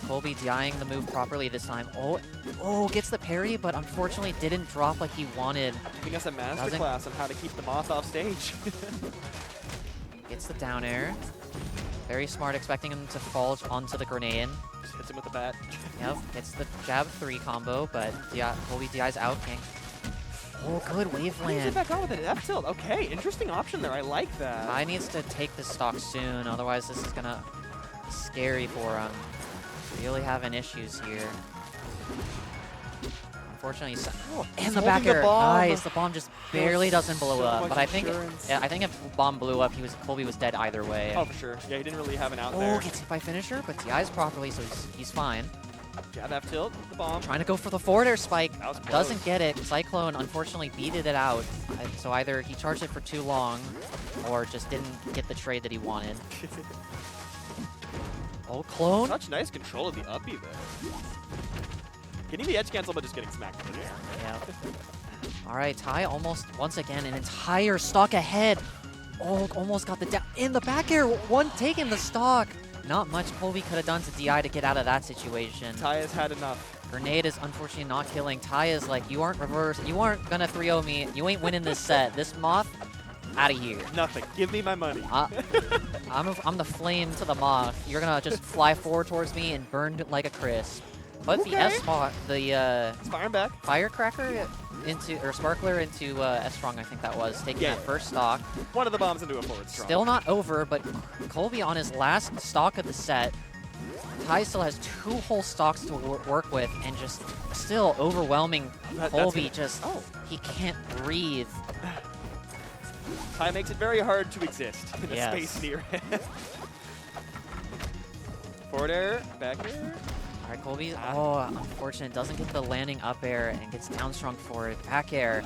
Colby DIing the move properly this time. Oh, gets the parry, but unfortunately didn't drop like he wanted. giving us a Doesn't- masterclass on how to keep the moth off stage. Gets the down air. Very smart, expecting him to fall onto the grenade. Just hits him with the bat. Yep, gets the jab 3 combo, but Colby DI's out. Oh, good wave Brings it land. back on with an F tilt. Okay, interesting option there. I like that. Ty needs to take this stock soon, otherwise this is gonna be scary for him. Really having issues here. Unfortunately, and the holding back the air. bomb. Nice, the bomb just barely doesn't blow so up. much But I think, insurance. yeah, I think if bomb blew up, Colby was dead either way. Oh, for sure. Yeah, he didn't really have an out Oh, there. gets hit by finisher, but DI's properly, so he's fine. Jab F tilt, the bomb. Trying to go for the forward air spike. That was close. Doesn't get it. Cyclone unfortunately beated it out. So either he charged it for too long or just didn't get the trade that he wanted. Oh, clone. Such nice control of the uppie there. Getting the edge cancel, but just getting smacked in the air. Yeah. All right, Ty almost, once again, an entire stock ahead. Oh, almost got the down. In the back air, one taking the stock. Not much Colby could have done to DI to get out of that situation. Ty has had enough. Grenade is unfortunately not killing. Ty is like, you aren't reverse. You aren't going to 3-0 me. You ain't winning this set. This moth, out of here. Nothing. Give me my money. I'm the flame to the moth. You're going to just fly forward towards me and burn like a crisp. But the Okay. S-Spot, the It's firing back. firecracker into, or sparkler into S-Strong, I think that was, taking Yeah. that first stock. One of the bombs into a forward strong. Still not over, but Colby on his last stock of the set. Ty still has 2 whole stocks to work with, and just still overwhelming That's Colby. gonna- oh. He can't breathe. Ty makes it very hard to exist in Yes. a space near him. Forward air, back air. All right, Colby. Oh, unfortunate. Doesn't get the landing up air and gets down strong forward. Back air.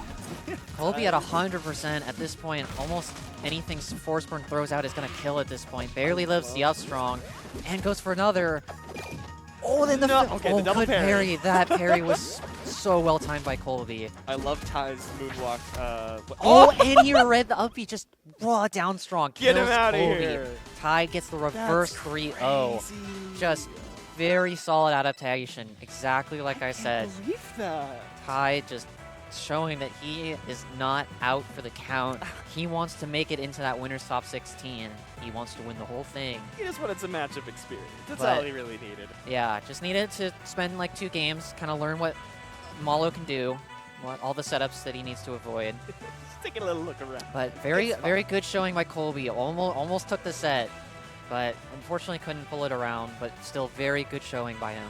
Colby at 100% at this point. Almost anything Forceburn throws out is going to kill at this point. Barely lives the up strong and goes for another. Oh, then the, No, okay, the double good parry. That parry was so well timed by Colby. I love Ty's moonwalk. Oh, and he read the uppie just raw down strong. Get him kills outta Colby. here. Ty gets the reverse 3-0. Just very solid adaptation, exactly like I said. I believe that. Ty just showing that he is not out for the count. He wants to make it into that winner's top 16. He wants to win the whole thing. He just wanted some matchup experience. That's But- all he really needed. Yeah, just needed to spend like 2 games, kind of learn what MOJO can do, what all the setups that he needs to avoid. Just taking a little look around. But very, It's very good showing by Colby. Almost took the set, but unfortunately couldn't pull it around. But still, very good showing by him.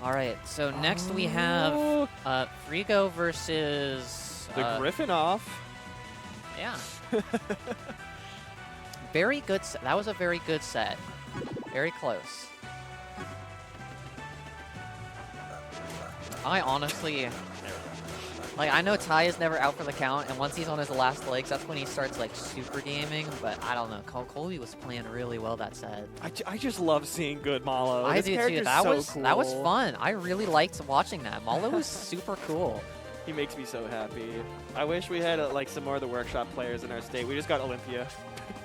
All right, so next we have Frigo versus The Griffin off. Yeah, very good set. That was a very good set. Very close. I honestly, like, I know Ty is never out for the count, and once he's on his last legs, that's when he starts, like, super gaming, but I don't know. Colby was playing really well that set. I just love seeing good Malo. I This do too. character's That so was cool. that was fun. I really liked watching that. Malo was super cool. He makes me so happy. I wish we had like some more of the workshop players in our state. We just got Olympia.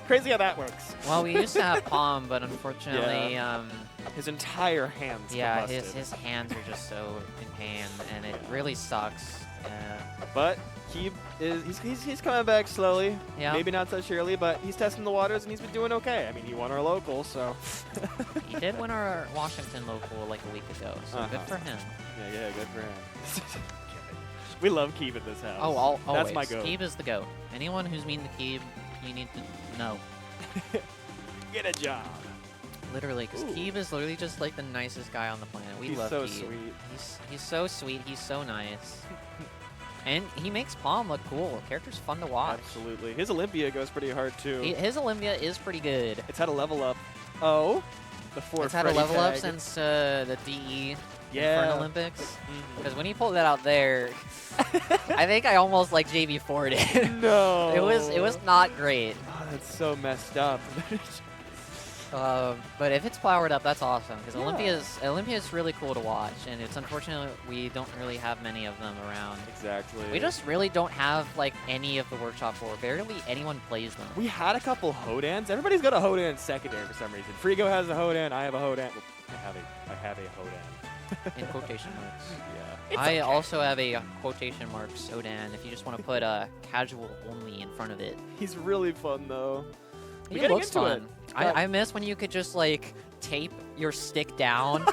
Crazy how that works. Well, we used to have Palm, but unfortunately, His entire hands. yeah, combusted. his hands are just so in pain, and it really sucks. But Keeb is he's coming back slowly. Yeah. Maybe not so surely, but he's testing the waters and he's been doing okay. I mean, he won our local, so. He did win our Washington local like a week ago, so good for him. Yeah, good for him. We love Keeb at this house. Oh, always. That's my goat. Keeb is the goat. Anyone who's mean to Keeb, you need to know. Get a job. Literally, because Keeb is literally just like the nicest guy on the planet. We He's love so Keeb. sweet. He's so sweet. He's so nice. And he makes Palm look cool. Character's fun to watch. Absolutely. His Olympia goes pretty hard, too. His Olympia is pretty good. It's had a level up. Oh. The 4 It's had a Freddy level up tag. since the DE Yeah. Inferno Olympics. Because when he pulled that out there, I think I almost like JV4'd it. No. It was not great. Oh, that's so messed up. But if it's powered up, that's awesome. Because Yeah. Olympia's really cool to watch, and it's unfortunate we don't really have many of them around. Exactly. We just really don't have like any of the Workshop 4. Barely anyone plays them. We had a couple Hodans. Everybody's got a Hodan secondary for some reason. Frigo has a Hodan. I have a Hodan. Well, I have a Hodan. In quotation marks. Yeah. I also have a quotation marks Sodan if you just want to put a casual only in front of it. He's really fun though. He getting looks into fun. it. I miss when you could just like tape your stick down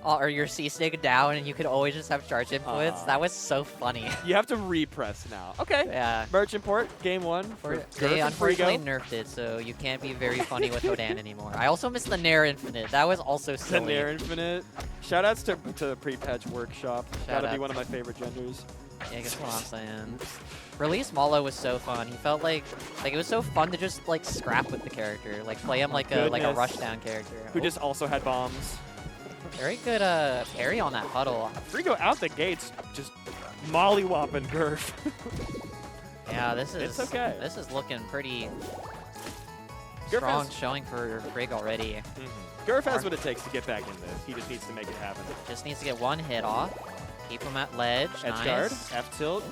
or your C stick down and you could always just have charge inputs. That was so funny. You have to repress now. Okay. Yeah. Merchant port, game 1 for They Gurf and unfortunately Frigo. nerfed it, so you can't be very funny with Hodan anymore. I also miss the Nair Infinite. That was also silly. The Nair Infinite. Shoutouts to pre-patch workshop. Gotta be out. one of my favorite genders. Yeah, guess what I'm saying. Release Malo was so fun. He felt like it was so fun to just like scrap with the character, like play him like a Goodness. rushdown character. Who just also had bombs. Very good parry on that huddle. Frigo out the gates, just molly-whopping Gurf. Yeah, this is It's okay. This is looking pretty Gurf strong has- showing for Greg already. Gurf has what it takes to get back in this. He just needs to make it happen. Just needs to get one hit off. Keep him at ledge. Edge guard, Nice. F-tilt.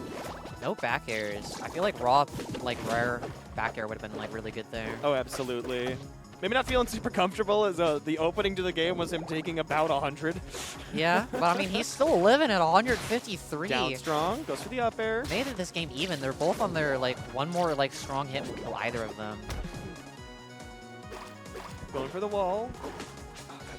No back airs. I feel like rare back air would have been like really good there. Oh, absolutely. Maybe not feeling super comfortable as the opening to the game was him taking about 100. Yeah, but I mean he's still living at 153. Down strong, goes for the up air. Made it this game even. They're both on their like one more like strong hit will kill either of them. Going for the wall.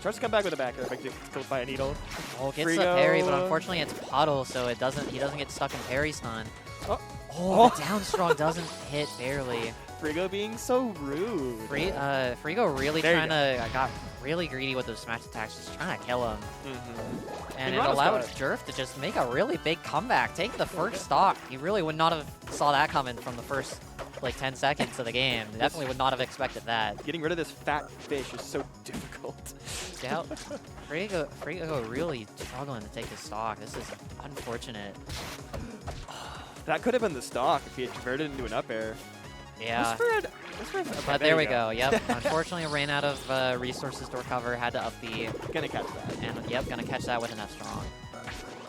Tries to come back with a back air, but gets killed by a needle. Oh, gets the Frigo. parry, but unfortunately it's puddle, so he doesn't get stuck in parry stun. Oh. Oh, the down strong doesn't hit barely. Frigo being so rude. Frigo really There you got really greedy with those smash attacks, just trying to kill him. And And it Rana's allowed got it. Jerf to just make a really big comeback, take the first stock. He really would not have saw that coming from the first like 10 seconds of the game. Definitely would not have expected that. Getting rid of this fat fish is so difficult. Yeah, Frigo really struggling to take the stock. This is unfortunate. That could have been the stock if he had converted into an up air. Yeah. Okay, But there we go. Yep. Unfortunately, ran out of resources to recover. Had to up B. Gonna catch that. And yep, gonna catch that with an F strong.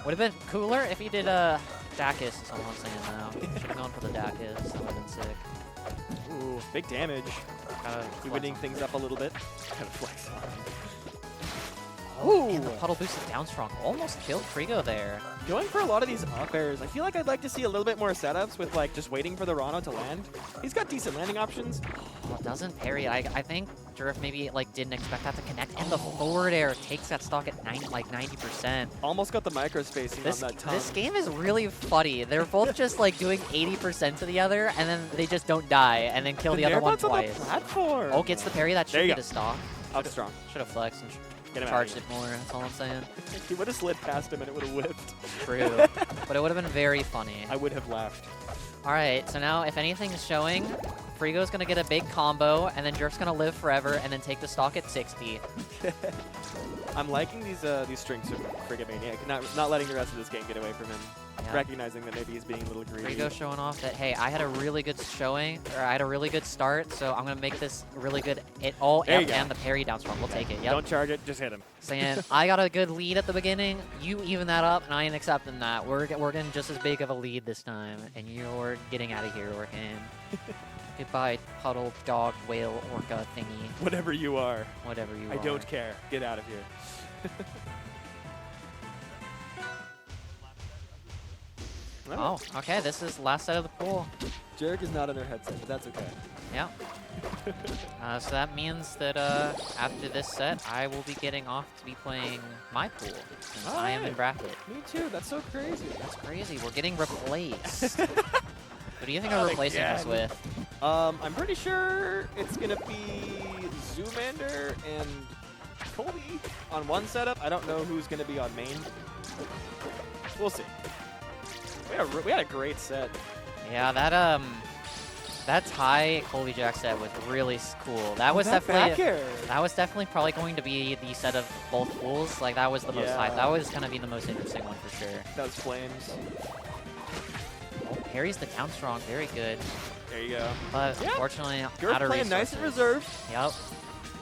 Would have been cooler if he did Dacus. Is all I'm saying now. Should have gone for the Dacus. That would have been sick. Ooh, big damage. Gotta Evening things up a little bit. Kind of flex on. Oh, and the puddle boosted down strong. Almost killed Frigo there. Going for a lot of these up airs, I feel like I'd like to see a little bit more setups with like just waiting for the Rano to land. He's got decent landing options. Oh, doesn't parry. I think Jerf maybe like didn't expect that to connect. And the forward air takes that stock at 90%. Almost got the micro spacing on that tongue. This game is really funny. They're both just like doing 80% to the other, and then they just don't die, and then kill the other one Nairbott's on the twice. platform. Oh, gets the parry. That There should you be go. the stock. Up strong. Should have flexed and Get him out of charged here. it more. That's all I'm saying. He would have slid past him and it would have whipped. True. But it would have been very funny. I would have laughed. All right, so now if anything's showing, Frigo's gonna get a big combo, and then Jerf's gonna live forever, and then take the stock at 60. I'm liking these strings from Frigamaniac, not letting the rest of this game get away from him. Yeah. Recognizing that maybe he's being a little greedy. Frigo showing off that, hey, I had a really good showing, or I had a really good start, so I'm gonna make this really good. And the parry down strong. We'll take it. Yep. Don't charge it, just hit him. Saying, I got a good lead at the beginning, you even that up, and I ain't accepting that. We're getting just as big of a lead this time, and you're getting out of here, Orcan. Goodbye, puddle, dog, whale, orca thingy. Whatever you are. Whatever you are. I don't care. Get out of here. Oh, okay, this is last set of the pool. Jarek is not in her headset, but that's okay. Yeah. So that means that after this set, I will be getting off to be playing my pool, since I am in bracket. Me too, that's so crazy. That's crazy, we're getting replaced. What do you think I'm replacing us with? I'm pretty sure it's going to be Zoomander and Colby on one setup. I don't know who's going to be on main. We'll see. We had a great set. Yeah, that tie Colby Jack set was really cool. That was definitely probably going to be the set of both pools. Like that was the most hype. That was gonna be the most interesting one for sure. That was flames. Oh, parries the down strong, very good. There you go. But unfortunately, You're out of playing resources. nice and reserved. Yep.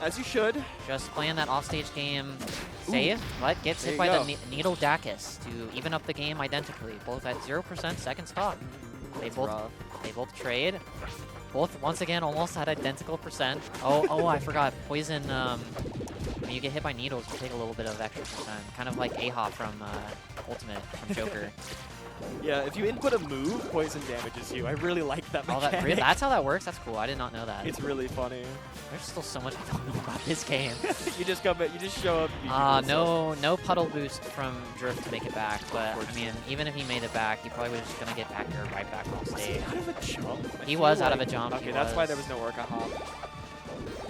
As you should. Just playing that offstage game safe, but gets hit by the Needle Dacus to even up the game identically. Both at 0% second stock. They both trade. Both, once again, almost at identical percent. Oh, I forgot. Poison, when you get hit by needles, you take a little bit of extra percent. Kind of like A-Hop from Ultimate, from Joker. Yeah, if you input a move, poison damages you. I really like that mechanic. That's how that works? That's cool. I did not know that. It's really funny. There's still so much I don't know about this game. You just show up. No puddle boost from Jerf to make it back, but I mean, even if he made it back, he probably was just gonna get back there right back on stage. Was he out of a jump? He was out of a jump. Okay, that's why there was no Orca Hop.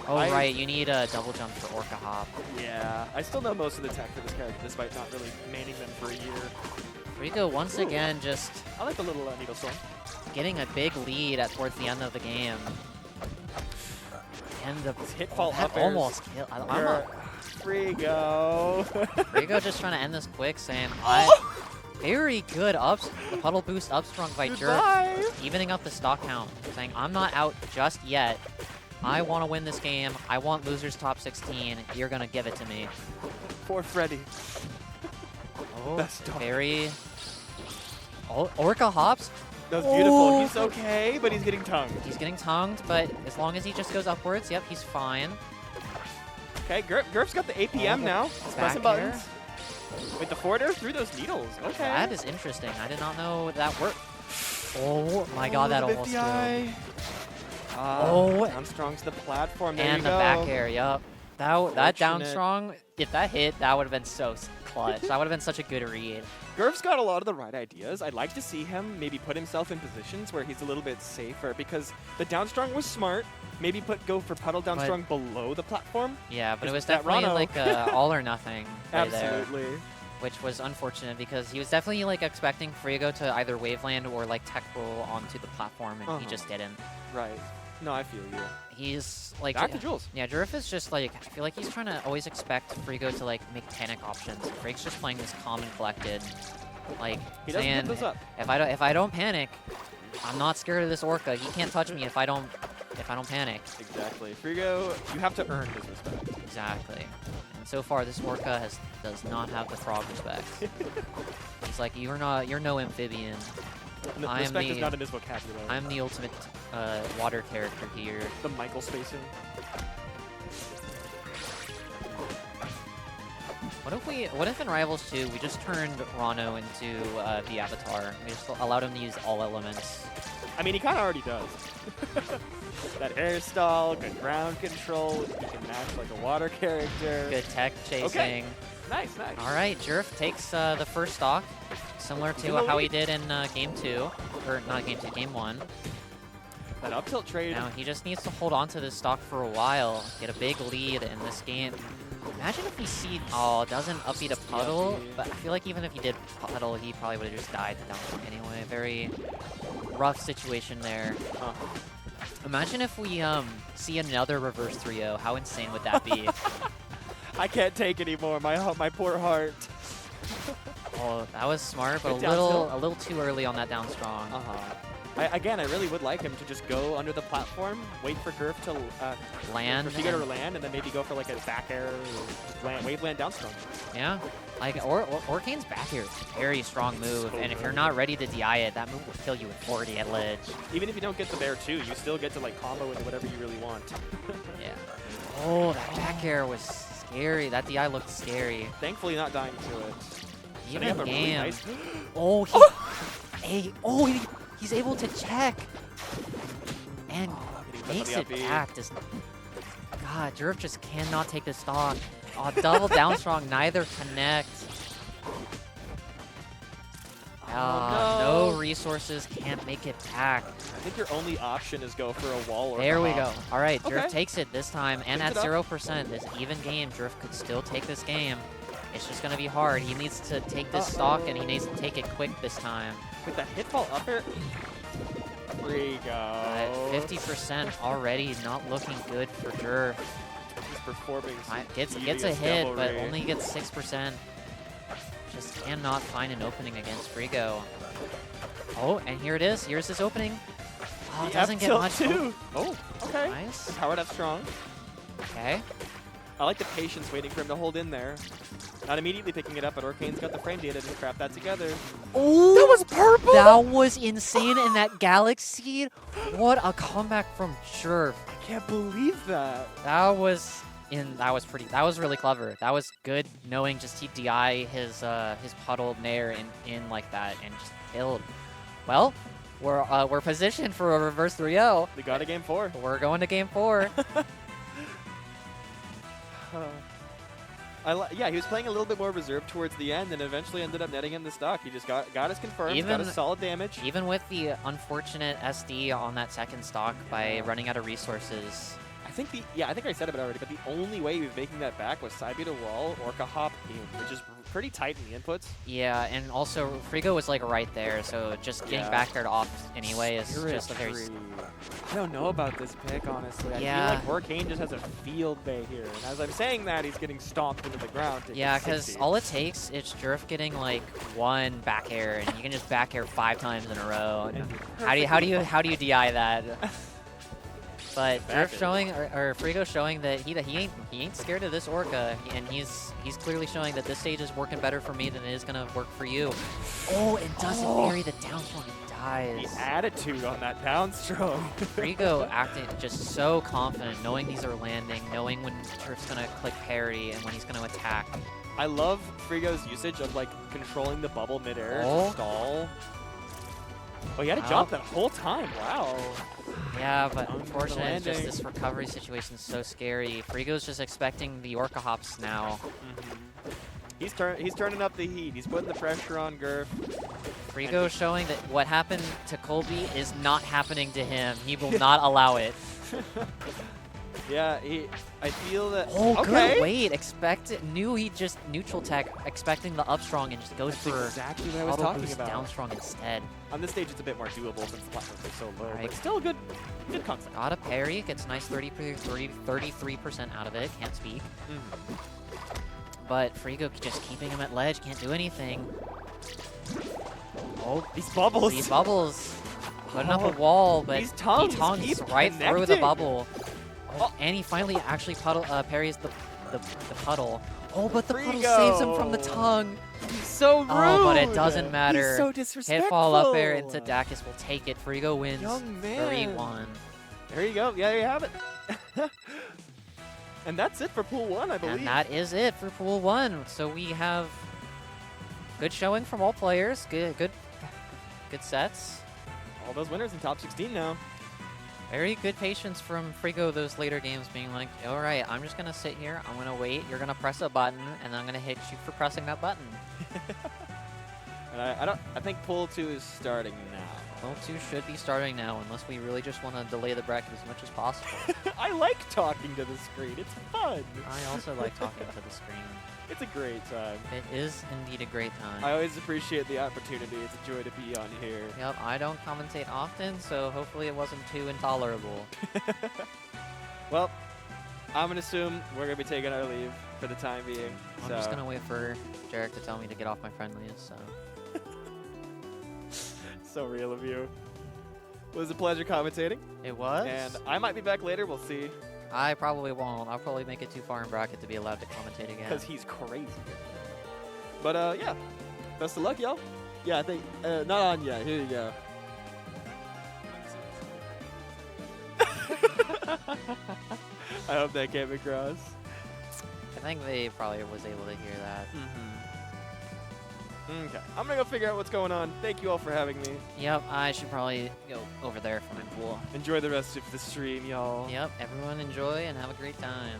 Oh, right, you need a double jump for Orca Hop. Yeah, I still know most of the tech for this character, despite not really maining them for a year. Rico once again just... I like the little needle storm. Getting a big lead towards the end of the game. And the hitfall that up airs. almost killed. Frigo. Frigo just trying to end this quick, saying, very good ups. The puddle boost upsprung by Jerk, evening up the stock count, saying, I'm not out just yet. I want to win this game. I want losers top 16. You're going to give it to me. Poor Freddy. Oh, very... Oh, Orca hops. That was beautiful. He's okay, but he's getting tongued. He's getting tongued, but as long as he just goes upwards, yep, he's fine. Okay, Gurf's got the APM now. He's pressing buttons. Wait, the forward air through those needles. Okay. That is interesting. I did not know that worked. Oh my god, that almost killed. Down strong to the platform. There and you the go. back air, yep. That down strong, if that hit, that would have been so clutch. That would have been such a good read. Gurf's got a lot of the right ideas. I'd like to see him maybe put himself in positions where he's a little bit safer, because the down strong was smart. Maybe go for puddle down strong below the platform. Yeah, but it was definitely like all or nothing right Absolutely. There, which was unfortunate because he was definitely like expecting Frigo to either waveland or like tech roll onto the platform, and he just didn't. Right. No, I feel you. He's like back to Jules. Yeah, Jerf is just like, I feel like he's trying to always expect Frigo to like make panic options. Frake's just playing this calm and collected, like he doesn't saying, put those up. if I don't panic, I'm not scared of this Orca. He can't touch me if I don't panic. Exactly. Frigo, you have to earn his respect. Exactly. And so far, this Orca does not have the frog respect. He's like, you're no amphibian. No, respect is not in his vocabulary. I'm the ultimate water character here. The Michael spacing. What if in Rivals 2 we just turned Rano into the Avatar? We just allowed him to use all elements. I mean, he kind of already does. That hairstyle, good ground control. He can match like a water character. Good tech chasing. Okay. Nice, nice. All right, Jerf takes the first stock, similar to how he did in Game 2, or not Game 2, Game 1. That up tilt trade. Now he just needs to hold on to this stock for a while, get a big lead in this game. Imagine if he doesn't upbeat a puddle, but I feel like even if he did puddle, he probably would have just died to down anyway. Very rough situation there. Imagine if we see another reverse 3-0. How insane would that be? I can't take anymore. My poor heart. Oh, that was smart, but Good a down little too early on that down strong. Again, I really would like him to just go under the platform, wait for Gurf to Land. for Figo to land, and then maybe go for like a back air or just wave land down strong. Yeah, like Orcane's back here is a very strong move, and if you're not ready to DI it, that move will kill you with 40 at ledge. Even if you don't get the bear too, you still get to like combo into whatever you really want. Yeah. Oh, that back air was scary. That DI looked scary. Thankfully, not dying to it. Even Setting up a really game. nice- Oh, he's able to check and makes it back. God, Jerv just cannot take the stock. Oh, double down strong, neither connect. no. No resources, can't make it back. I think your only option is go for a wall or There a we hop. go. All right, Okay. Jerv takes it this time, and Brings at it up. 0%, this even game, Jerv could still take this game. It's just gonna be hard. He needs to take this stock, and he needs to take it quick this time. With the hitfall up air. Frigo. But 50% already not looking good for Jerv. He's performing. some Gets a devious hit, but devilry. only gets 6%. Just cannot find an opening against Frigo. Oh, and here it is. Here's his opening. Oh, The doesn't get F-tilt much. too. Oh, okay. Nice. Powered up strong. Okay. I like the patience waiting for him to hold in there. Not immediately picking it up, but Orcane's got the frame data to crap that together. Oh, That was purple! that was insane. And that Galaxy, what a comeback from Jerv. I can't believe that. That was really clever. That was good knowing just he DI his puddled Nair in like that and just killed. Well, we're positioned for a reverse 3-0. We got a game 4. We're going to game 4. Yeah, he was playing a little bit more reserved towards the end and eventually ended up netting in the stock. He just got us confirmed, got us solid damage. Even with the unfortunate SD on that second stock by running out of resources. I think I said it already, but the only way he was making that back was side B to wall, Orca hop in, which is pretty tight in the inputs. Yeah, and also Frigo was like right there, so just getting back aired off anyway is just a very... I don't know about this pick, honestly. I Yeah. feel like Orcane just has a field day here. And as I'm saying that, he's getting stomped into the ground. Yeah, because all it takes is Jerf getting like one back air, and you can just back air 5 times in a row. And how do you DI that? But Jerf showing, or Frigo showing that he ain't scared of this Orca, and he's clearly showing that this stage is working better for me than it is gonna work for you. Oh, it doesn't bury the down throw, and dies. The attitude on that down stroke. Frigo acting just so confident, knowing these are landing, knowing when Jerf's gonna click parry and when he's gonna attack. I love Frigo's usage of like controlling the bubble midair to stall. Oh, he had a jump that whole time. Wow. Yeah, but unfortunately, it's just landing. this recovery situation is so scary. Frigo's just expecting the Orca hops now. He's turning up the heat. He's putting the pressure on Gurf. Frigo showing that what happened to Colby is not happening to him. He will not allow it. Yeah, I feel that. Oh, okay. good wait. Knew he just neutral tech, expecting the up strong and just goes That's for exactly what I was auto talking boost about. down strong instead. On this stage, it's a bit more doable since the platforms are so low. Alright. But still a good concept. Got a parry, gets nice 33% out of it. Can't speak. But Frigo just keeping him at ledge, can't do anything. Oh, These bubbles. these bubbles. Putting up a wall, but these tongues he tongues keep right through the connecting. bubble. Oh, and he finally actually parries the puddle. Oh, but the puddle saves him from the tongue. He's so rude. Oh, but it doesn't matter. He's so disrespectful. Hit fall up air into Dacus will take it. Frigo wins Young man. 3-1. There you go. Yeah, there you have it. And that's it for Pool 1, I believe. And that is it for Pool 1. So we have good showing from all players. Good sets. All those winners in top 16 now. Very good patience from Frigo those later games being like, all right, I'm just going to sit here. I'm going to wait. You're going to press a button, and I'm going to hit you for pressing that button. And I think Pool 2 is starting now. Well, 2 should be starting now, unless we really just want to delay the bracket as much as possible. I like talking to the screen. It's fun. I also like talking to the screen. It's a great time. It is indeed a great time. I always appreciate the opportunity. It's a joy to be on here. Yep, I don't commentate often, so hopefully it wasn't too intolerable. Well, I'm going to assume we're going to be taking our leave for the time being. I'm just going to wait for Jarek to tell me to get off my friendlies, so. So real of you. It was a pleasure commentating. It was? And I might be back later. We'll see. I probably won't. I'll probably make it too far in bracket to be allowed to commentate again. Because he's crazy. But, yeah. Best of luck, y'all. Yeah, I think, not on yet. Here you go. I hope that came across. I think they probably was able to hear that. Okay. I'm going to go figure out what's going on. Thank you all for having me. Yep, I should probably go over there for my pool. Enjoy the rest of the stream, y'all. Yep, everyone enjoy and have a great time.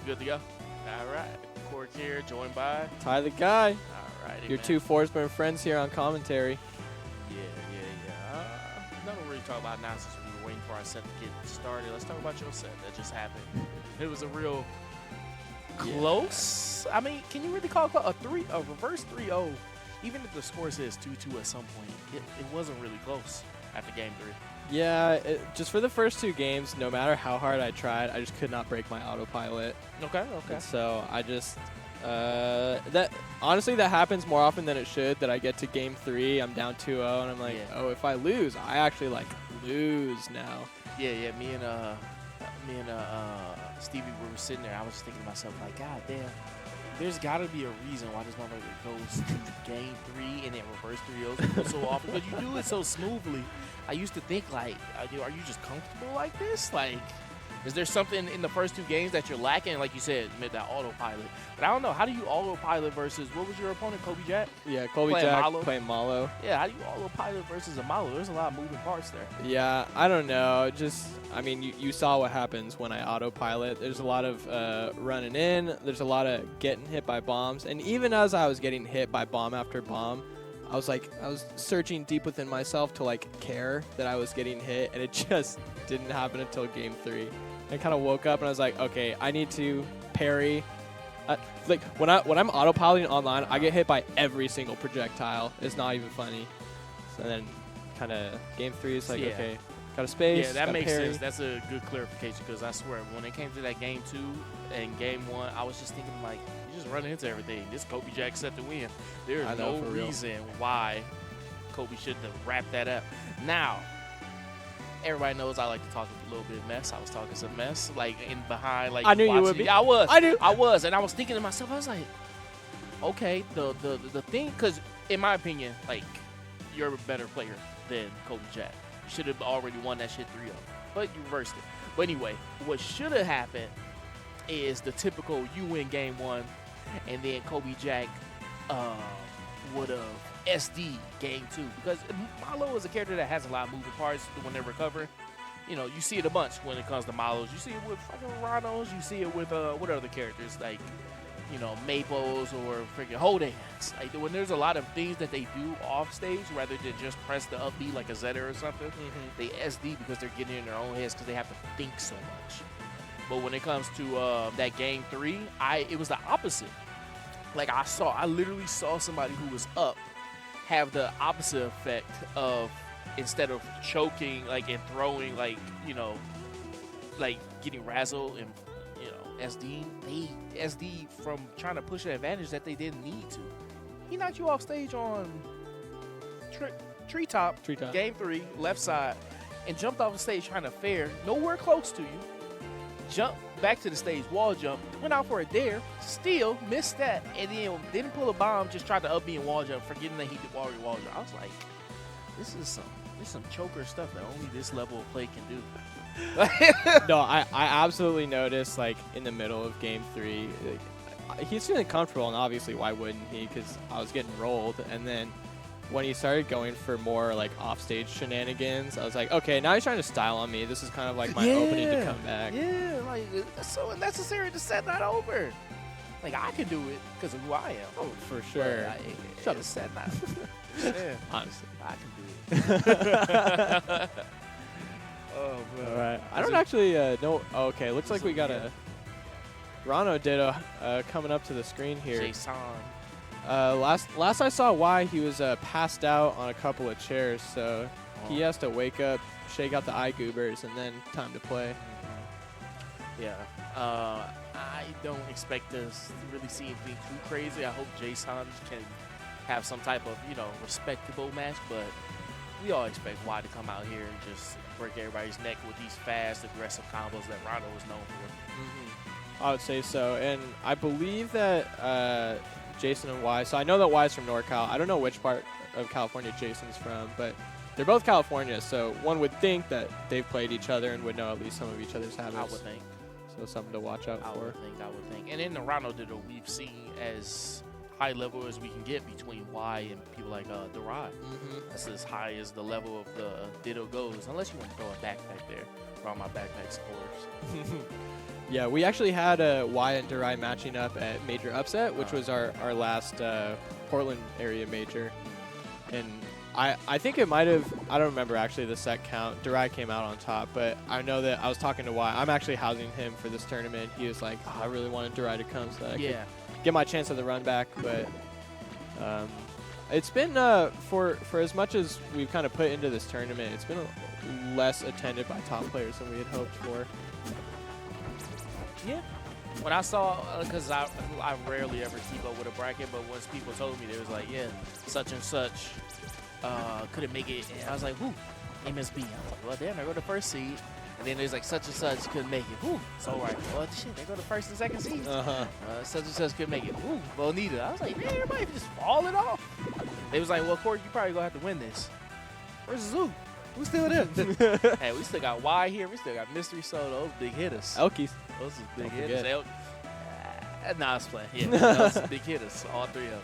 Good to go. All right. Cork here, joined by. Ty the guy. All righty. Your two Forsberg friends here on commentary. Yeah. Not really talk about now since we were waiting for our set to get started. Let's talk about your set that just happened. It was a real close. I mean, can you really call it a reverse 3-0? Even if the score says 2-2 at some point, it wasn't really close after game 3. Yeah, just for the first 2 games, no matter how hard I tried, I just could not break my autopilot. Okay. And so I just that honestly that happens more often than it should. That I get to game 3, I'm down 2-0, and I'm like, oh, if I lose, I actually like lose now. Yeah. Me and Stevie were sitting there. I was just thinking to myself, like, God damn, there's got to be a reason why this motherfucker goes to game 3 and then reverse 3-0s so often, because you do it so smoothly. I used to think, like, are you just comfortable like this? Like, is there something in the first 2 games that you're lacking? Like you said, that autopilot. But I don't know. How do you autopilot versus, what was your opponent, Kobe Jack? Yeah, Kobe Playing Jack Malo? playing Malo. Yeah, how do you autopilot versus a Malo? There's a lot of moving parts there. Yeah, I don't know. Just, I mean, you saw what happens when I autopilot. There's a lot of running in. There's a lot of getting hit by bombs. And even as I was getting hit by bomb after bomb, I was searching deep within myself to like care that I was getting hit, and it just didn't happen until game 3. I kind of woke up and I was like, okay, I need to parry. Like when I'm autopiloting online, I get hit by every single projectile. It's not even funny. So then, kind of game 3 is like, okay, got a space. Yeah, that got makes parry. sense. That's a good clarification, because I swear when it came to that game 2 and game 1, I was just thinking, like, you're just running into everything. This Kobe Jack set to win. There's I know, no for real. reason why Kobe shouldn't have wrapped that up. Now, everybody knows I like to talk a little bit of mess. I was talking some mess, like in behind, like I knew you watching. would be. I was. I knew. I was, and I was thinking to myself, I was like, okay, the thing, because in my opinion, like, you're a better player than Kobe Jack. You should have already won that shit 3-0, but you reversed it. But anyway, what should have happened is the typical you win game 1, and then Kobe Jack would have SD game 2, because Malo is a character that has a lot of moving parts when they're recovering. You know, you see it a bunch when it comes to Malos. You see it with fucking Rhinos. You see it with what other characters, like, you know, Maples or freaking Hodans. Like, when there's a lot of things that they do off stage rather than just press the up B like a Zeta or something, they SD because they're getting in their own heads because they have to think so much. But when it comes to that game 3, it was the opposite. Like, I literally saw somebody who was up have the opposite effect of, instead of choking, like, and throwing, like, you know, like getting razzled and, you know, SD, they SD from trying to push an advantage that they didn't need to. He knocked you off stage on treetop, game 3, left side, and jumped off the stage trying to fair, nowhere close to you. Jump back to the stage, wall jump, went out for a dare, still missed that, and then didn't pull a bomb, just tried to up B and wall jump, forgetting that he did wall jump. I was like, this is some choker stuff that only this level of play can do. No, I absolutely noticed, like, in the middle of game 3, like, he's feeling comfortable, and obviously why wouldn't he, because I was getting rolled, and then when he started going for more, like, off-stage shenanigans, I was like, okay, now he's trying to style on me. This is kind of like my opening to come back. Yeah, like, it's so unnecessary to set that over. Like, I can do it because of who I am. Oh, for sure. Shut up. Set that. Yeah, Honestly. I can do it. Oh, man. All right. I don't actually know. Oh, okay, looks like we got a Rano Ditto coming up to the screen here. Jason. Last I saw why he was passed out on a couple of chairs, so he has to wake up, shake out the eye goobers, and then time to play. Yeah. I don't expect us to really see anything too crazy. I hope Jason can have some type of, you know, respectable match, but we all expect Y to come out here and just break everybody's neck with these fast, aggressive combos that Rhino was known for. I would say so, and I believe that Jason and Y, so I know that Y's from NorCal. I don't know which part of California Jason's from, but they're both California, so one would think that they've played each other and would know at least some of each other's habits. I would think. So something to watch out for. I would think. And in the Rhino Ditto, we've seen as high level as we can get between Y and people like Durai. That's as high as the level of the Ditto goes, unless you want to throw a backpack there for all my backpack supporters. Yeah, we actually had Y and Durai matching up at Major Upset, which was our last Portland area major. And I think it might have, I don't remember actually the set count. Durai came out on top, but I know that I was talking to Y. I'm actually housing him for this tournament. He was like, oh, I really wanted Durai to come so that I could get my chance at the run back, but It's been for as much as we've kind of put into this tournament, it's been less attended by top players than we had hoped for. Yeah. When I saw, because I rarely ever keep up with a bracket, but once people told me, they was like, yeah, such and such couldn't make it. And I was like, who? MSB. I was like, well, damn, they go to first seed. And then there's like such and such couldn't make it. Whew. So right, well, shit, they go to first and second seed. Such and such couldn't make it. Whew. Well, neither. I was like, man, everybody just falling off. They was like, well, Corey, you probably gonna have to win this. Where's Zoo? Who's still in it? Hey, we still got Y here. We still got Mystery Soul. Those big hitters. Elkies. Those is big Don't hitters. Nah, I was playing. Yeah, those is big hitters. All three of them.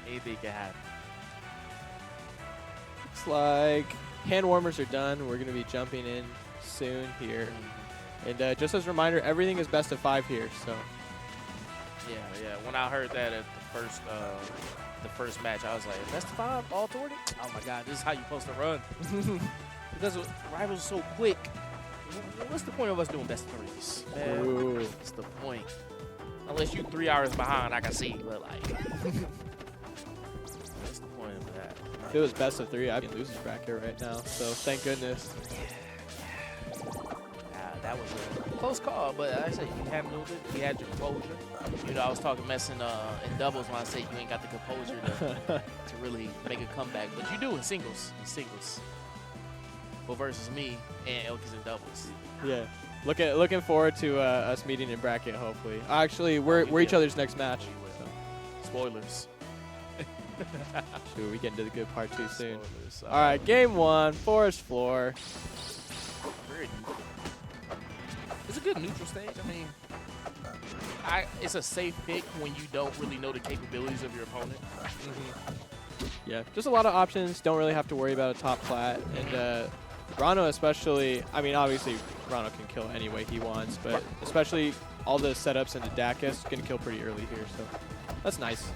Anything can happen. Looks like hand warmers are done. We're going to be jumping in soon here. And just as a reminder, everything is best of 5 here. So Yeah. When I heard that at the first match, I was like, best of 5, all 40? Oh my God, this is how you're supposed to run. Because Rivals are so quick. What's the point of us doing best of 3s? Man, what's the point? Unless you 3 hours behind, I can see. But like, what's the point of that? if it was best of 3, I'd be in losers bracket right now. So thank goodness. That was a close call, but like I said, you handled it. You had your composure. You know, I was talking mess in doubles when I said you ain't got the composure to really make a comeback, but you do in singles. Well, versus me and elkies in doubles. Yeah. Looking forward to us meeting in bracket, hopefully. Actually, we're each other's next match. So. Spoilers. Shoot, we get into the good part too soon. Spoilers. All right, game 1, forest floor. Very neutral. It's a good neutral stage. I mean, it's a safe pick when you don't really know the capabilities of your opponent. Yeah, just a lot of options. Don't really have to worry about a top plat. And Rano especially, I mean, obviously Rano can kill any way he wants, but especially all the setups into Dacus can kill pretty early here, so that's nice.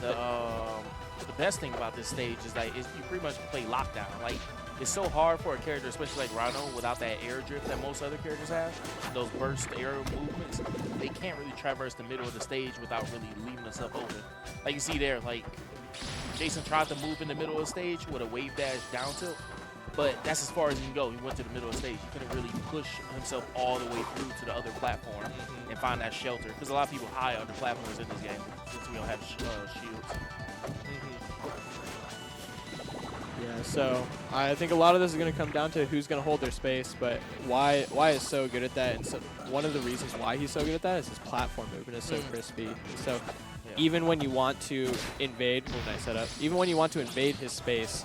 The best thing about this stage is that you pretty much play lockdown. Like, it's so hard for a character, especially like Rano, without that air drift that most other characters have, those burst air movements. They can't really traverse the middle of the stage without really leaving themselves open. Like you see there, like Jason tried to move in the middle of the stage with a wave dash down tilt, but that's as far as he can go. He went to the middle of the stage. He couldn't really push himself all the way through to the other platform and find that shelter, because a lot of people hide under platforms in this game since we don't have shields. Yeah, so I think a lot of this is going to come down to who's going to hold their space, but Y is so good at that, and so one of the reasons why he's so good at that is his platform movement is so crispy. So even when you want to invade, nice setup, even when you want to invade his space,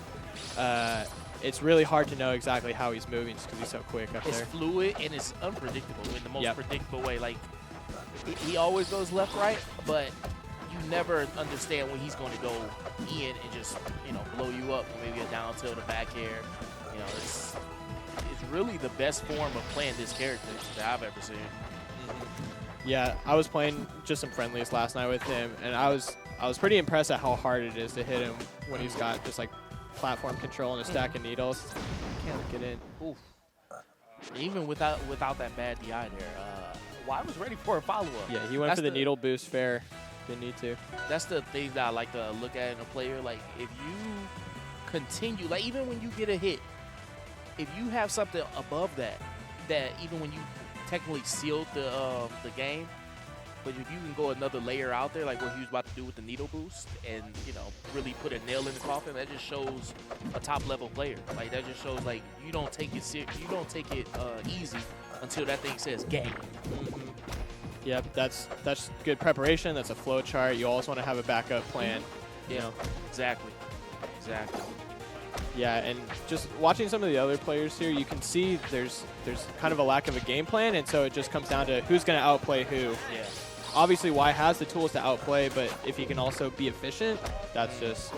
it's really hard to know exactly how he's moving just because he's so quick up It's there. fluid and it's unpredictable in the most predictable way. Like, he always goes left, right, but you never understand when he's going to go in and just, blow you up, maybe a down tilt, a back air. It's really the best form of playing this character that I've ever seen. Yeah, I was playing just some friendlies last night with him, and I was pretty impressed at how hard it is to hit him when he's got just like platform control and a stack of needles. Can't get in. Oof. Even without that bad DI there, I was ready for a follow-up. Yeah, he went for the needle boost fair. Didn't need to. That's the thing that I like to look at in a player. Like, if you continue, like even when you get a hit, if you have something above that even when you technically sealed the game, but if you can go another layer out there, like what he was about to do with the needle boost, and really put a nail in the coffin, that just shows a top level player. Like, that just shows like you don't take it easy until that thing says game. Yep, that's good preparation. That's a flow chart. You always want to have a backup plan. Yeah, exactly. Yeah, and just watching some of the other players here, you can see there's kind of a lack of a game plan, and so it just comes down to who's going to outplay who. Yeah. Obviously, Y has the tools to outplay, but if he can also be efficient, that's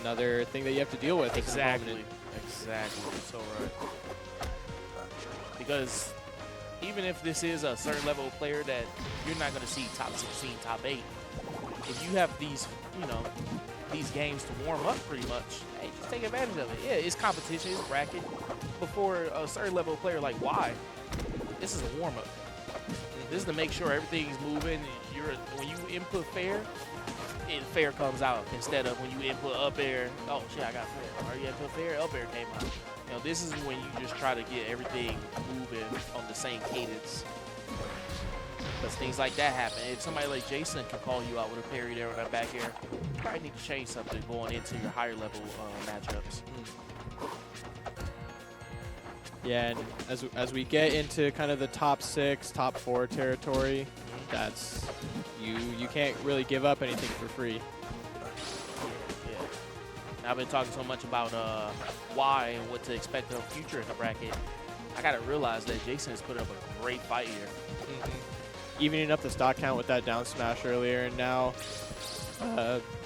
another thing that you have to deal with. Exactly. So right. Because even if this is a certain level of player that you're not going to see top 16, top 8, if you have these, these games to warm up pretty much, hey, just take advantage of it. Yeah, it's competition, it's bracket. But for a certain level of player like Y, this is a warm-up. This is to make sure everything's moving. When you input fair, and fair comes out instead of when you input up air. Oh shit, I got fair. Or you input fair, up air came out. You know, this is when you just try to get everything moving on the same cadence. Because things like that happen. If somebody like Jason can call you out with a parry there on that back air, you probably need to change something going into your higher level matchups. Yeah, and as we get into kind of the top 6, top 4 territory, that's you can't really give up anything for free. Yeah. I've been talking so much about why and what to expect in the future in the bracket. I gotta realize that Jason has put up a great fight here. Evening up the stock count with that down smash earlier, and now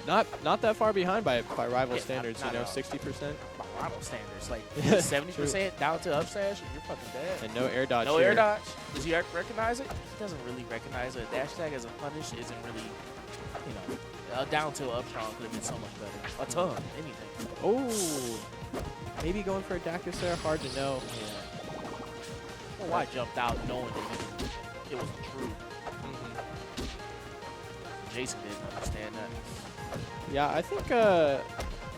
not that far behind by rival standards. not you know, at all. 60%. By rival standards, like 70% down to up smash, and you're fucking dead. And no air dodge. No here. air dodge. Does he recognize it? He doesn't really recognize it. Dash tag as a punish isn't really, you know, down to up strong could have been so much better. A ton, anything. Oh, maybe going for a Dacus there. Hard to know. Yeah. Well, why jumped out knowing that it was true? Jason didn't understand that. Yeah, I think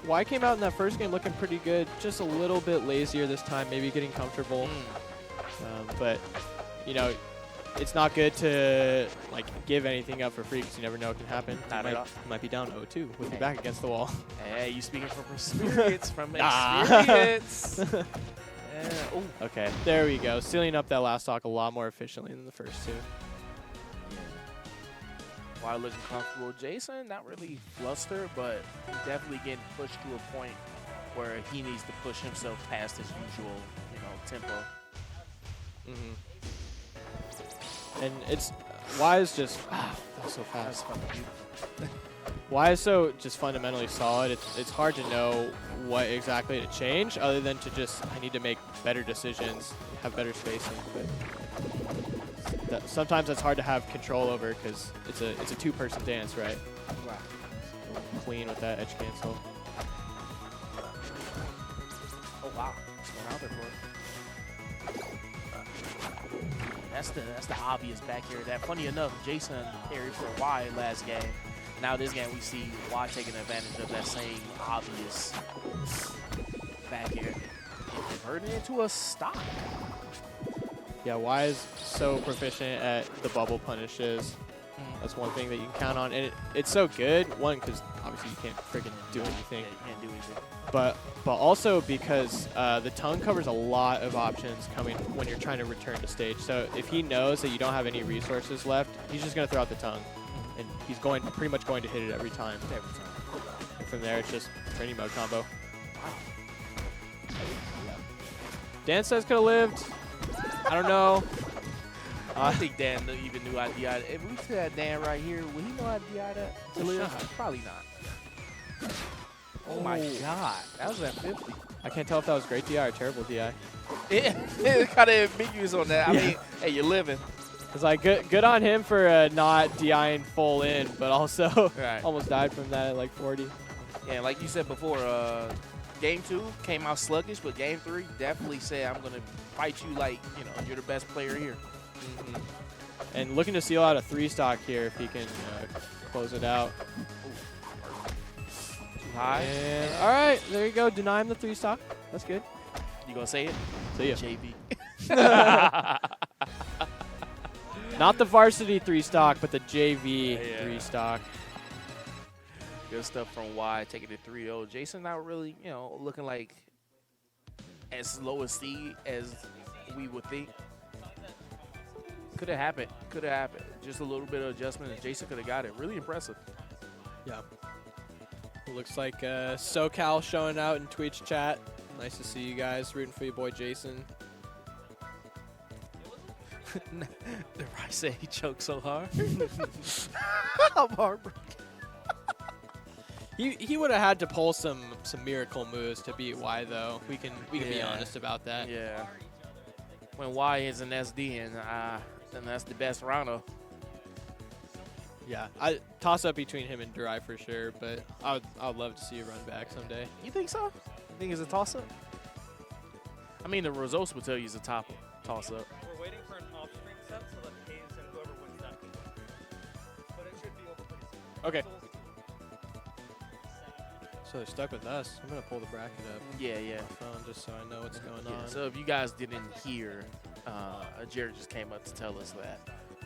Y came out in that first game looking pretty good. Just a little bit lazier this time, maybe getting comfortable. But, you know, it's not good to like give anything up for free because you never know what can happen. Not at all. You might be down 0-2 with your back against the wall. Hey, you speaking from experience, from experience. Yeah. Ooh. Okay, there we go. Sealing up that last stock a lot more efficiently than the first two. While looking comfortable, Jason, not really flustered, but definitely getting pushed to a point where he needs to push himself past his usual, you know, tempo. And it's Y is just that's so That's fast. fucking beautiful. Y is so just fundamentally solid. It's hard to know what exactly to change other than to just I need to make better decisions, have better spacing. But sometimes that's hard to have control over because it's a two-person dance, right? Wow. Clean with that edge cancel. Oh wow, what's going out there for it? That's the obvious back here. That funny enough, Jason carried for Y last game. Now this game we see Y taking advantage of that same obvious back here and converting it into a stock. Yeah, Y is so proficient at the bubble punishes. That's one thing that you can count on, and it's so good. One, because obviously you can't freaking do anything. Yeah, you can't do anything. But also because the tongue covers a lot of options coming when you're trying to return to stage. So if he knows that you don't have any resources left, he's just going to throw out the tongue. And he's pretty much going to hit it every time. And from there, it's just training mode combo. Dan says could have lived. I don't know. I don't think Dan even knew I DI'd. If we had Dan right here, would he know I DI'd that to live? Probably not. Oh my god, that was at 50. I can't tell if that was great DI or terrible DI. It's kind of ambiguous on that. I mean, hey, you're living. It's like good on him for not DIing full in, but also Right. almost died from that at like 40. Yeah, like you said before, game 2 came out sluggish, but game 3 definitely said, I'm going to fight you like, you know, you're the best player here. And looking to seal out a 3-stock here if he can close it out. Too high. And all right, there you go. Deny him the 3-stock. That's good. You going to say it? See ya. JV. Not the varsity 3-stock, but the JV Yeah. 3-stock. Good stuff from Y, taking it 3-0. Jason not really, you know, looking like as low a seed as we would think. Could have happened. Could have happened. Just a little bit of adjustment, and Jason could have got it. Really impressive. Yeah. Looks like SoCal showing out in Twitch chat. Nice to see you guys rooting for your boy Jason. The Rice said he choked so hard. I'm heartbroken. He would have had to pull some miracle moves to beat Y though. We can be Yeah. honest about that. Yeah. When Y is an SD, and that's the best rounder. Yeah. I toss up between him and Durai for sure, but I would love to see you run back someday. You think it's a toss-up? I mean, the results will tell you it's a toss-up. We're waiting for an off-screen set so that Hayes and whoever wins that can win. But it should be over pretty soon. Okay. So we'll see. So they're stuck with us. I'm gonna pull the bracket up Yeah. on my phone just so I know what's going Yeah, on. so if you guys didn't hear, Jared just came up to tell us that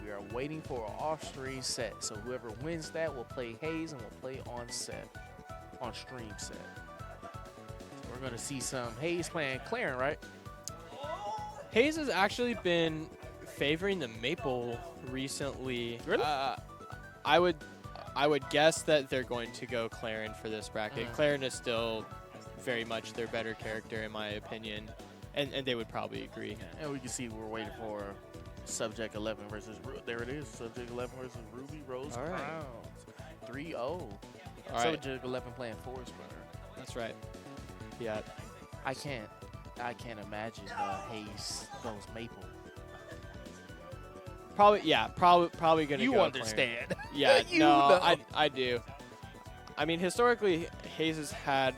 we are waiting for an off-stream set. So whoever wins that will play Hayes and will play on set, on stream set. So we're gonna see some Hayes playing Claren, right? Hayes has actually been favoring the Maple recently. Really? I would guess that they're going to go Claren for this bracket. Claren is still very much their better character in my opinion, and they would probably agree. And we can see we're waiting for Subject 11 versus there it is. Subject 11 versus Ruby Rose All right. Crowns. 3-0. All right, Subject 11 playing Forest Burner. that's right. Yeah, I can't imagine Hayes goes Maple. probably gonna You go Claren. understand. Yeah, You no, know. I do. I mean, historically, Hayes has had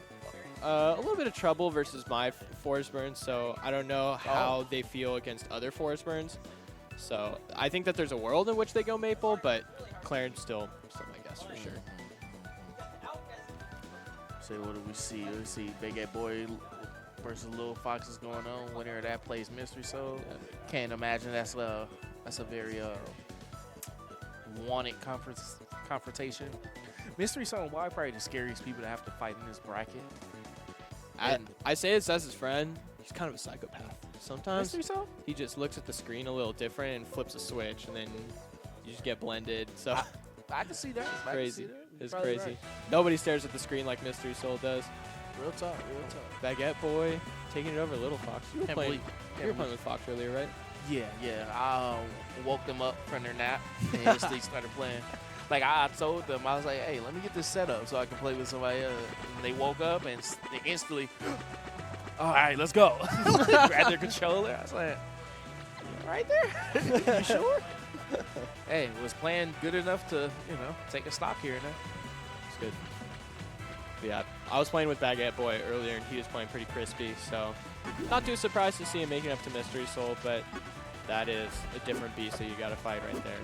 a little bit of trouble versus my Forest Burns, so I don't know how they feel against other Forest Burns. So I think that there's a world in which they go Maple, but Claren's still my guess for sure. So what do we see? We see Big Ed Boy versus Lil Fox is going on. Winner of that plays Mystery Soul. Can't imagine that's a very wanted confrontation. Mystery Soul, why probably the scariest people to have to fight in this bracket. I say this as his friend. He's kind of a psychopath. Sometimes Mystery Soul? he just looks at the screen a little different and flips a switch, and then you just get blended. So I can see that. I can crazy. see that. You're It's probably crazy. right. Nobody stares at the screen like Mystery Soul does. Real talk, real talk. Baguette Boy taking it over Little Fox. You were Can't playing, believe- you can't were playing with Fox earlier, right? Yeah. I woke them up from their nap and instantly started playing. Like I told them, I was like, "Hey, let me get this set up so I can play with somebody else." And they woke up and they instantly, "All right, let's go." Grab their controller. I was like, "Right there, you sure?" Hey, was playing good enough to take a stock here and there. It's good. But yeah, I was playing with Baguette Boy earlier, and he was playing pretty crispy, so not too surprised to see him making up to Mystery Soul, but that is a different beast that you got to fight right there.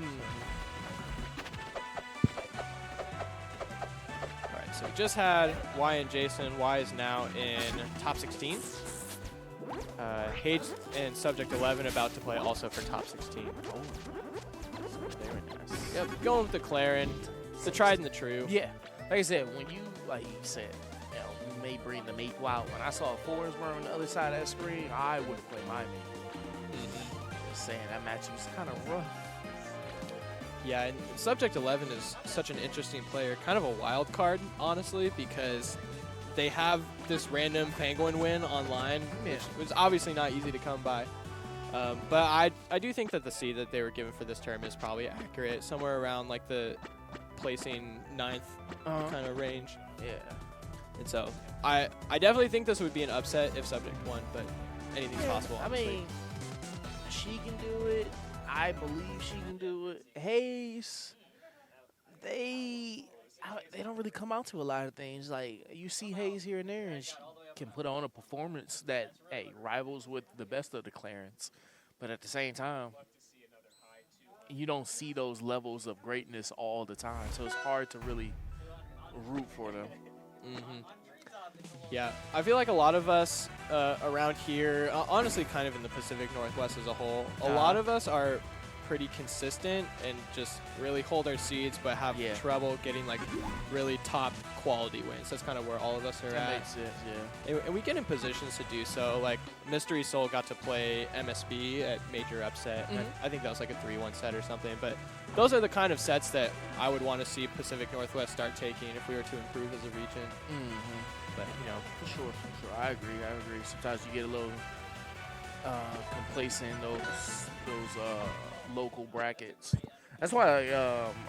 All right, so we just had Y and Jason. Y is now in top 16. Hage and Subject 11 about to play also for top 16. Very nice. Yep, going with the Claren, the tried and the true. Yeah, like I said, when you said, you may bring the Maple out. When I saw Forest Burn on the other side of that screen, I would play my Maple. Just saying, that match was kind of rough. Yeah, and Subject 11 is such an interesting player, kind of a wild card, honestly, because they have this random Penguin win online, Yeah. which was obviously not easy to come by. But I do think that the seed that they were given for this term is probably accurate, somewhere around like the placing 9th kind of range. Yeah. And so I definitely think this would be an upset if Subject won, but anything's possible. I honestly. mean, she can do it. I believe she can do it. Hayes, they don't really come out to a lot of things. Like, you see Hayes here and there, and she can put on a performance that, rivals with the best of the Clarence. But at the same time, you don't see those levels of greatness all the time. So it's hard to really root for them. Yeah, I feel like a lot of us around here, honestly kind of in the Pacific Northwest as a whole, a lot of us are pretty consistent and just really hold our seeds but have trouble getting like really top quality wins. That's kind of where all of us are That at. makes sense, yeah. And we get in positions to do so. Like Mystery Soul got to play MSB at Major Upset. And I think that was like a 3-1 set or something. But those are the kind of sets that I would want to see Pacific Northwest start taking if we were to improve as a region. But, For sure. I agree. Sometimes you get a little complacent in those local brackets. That's why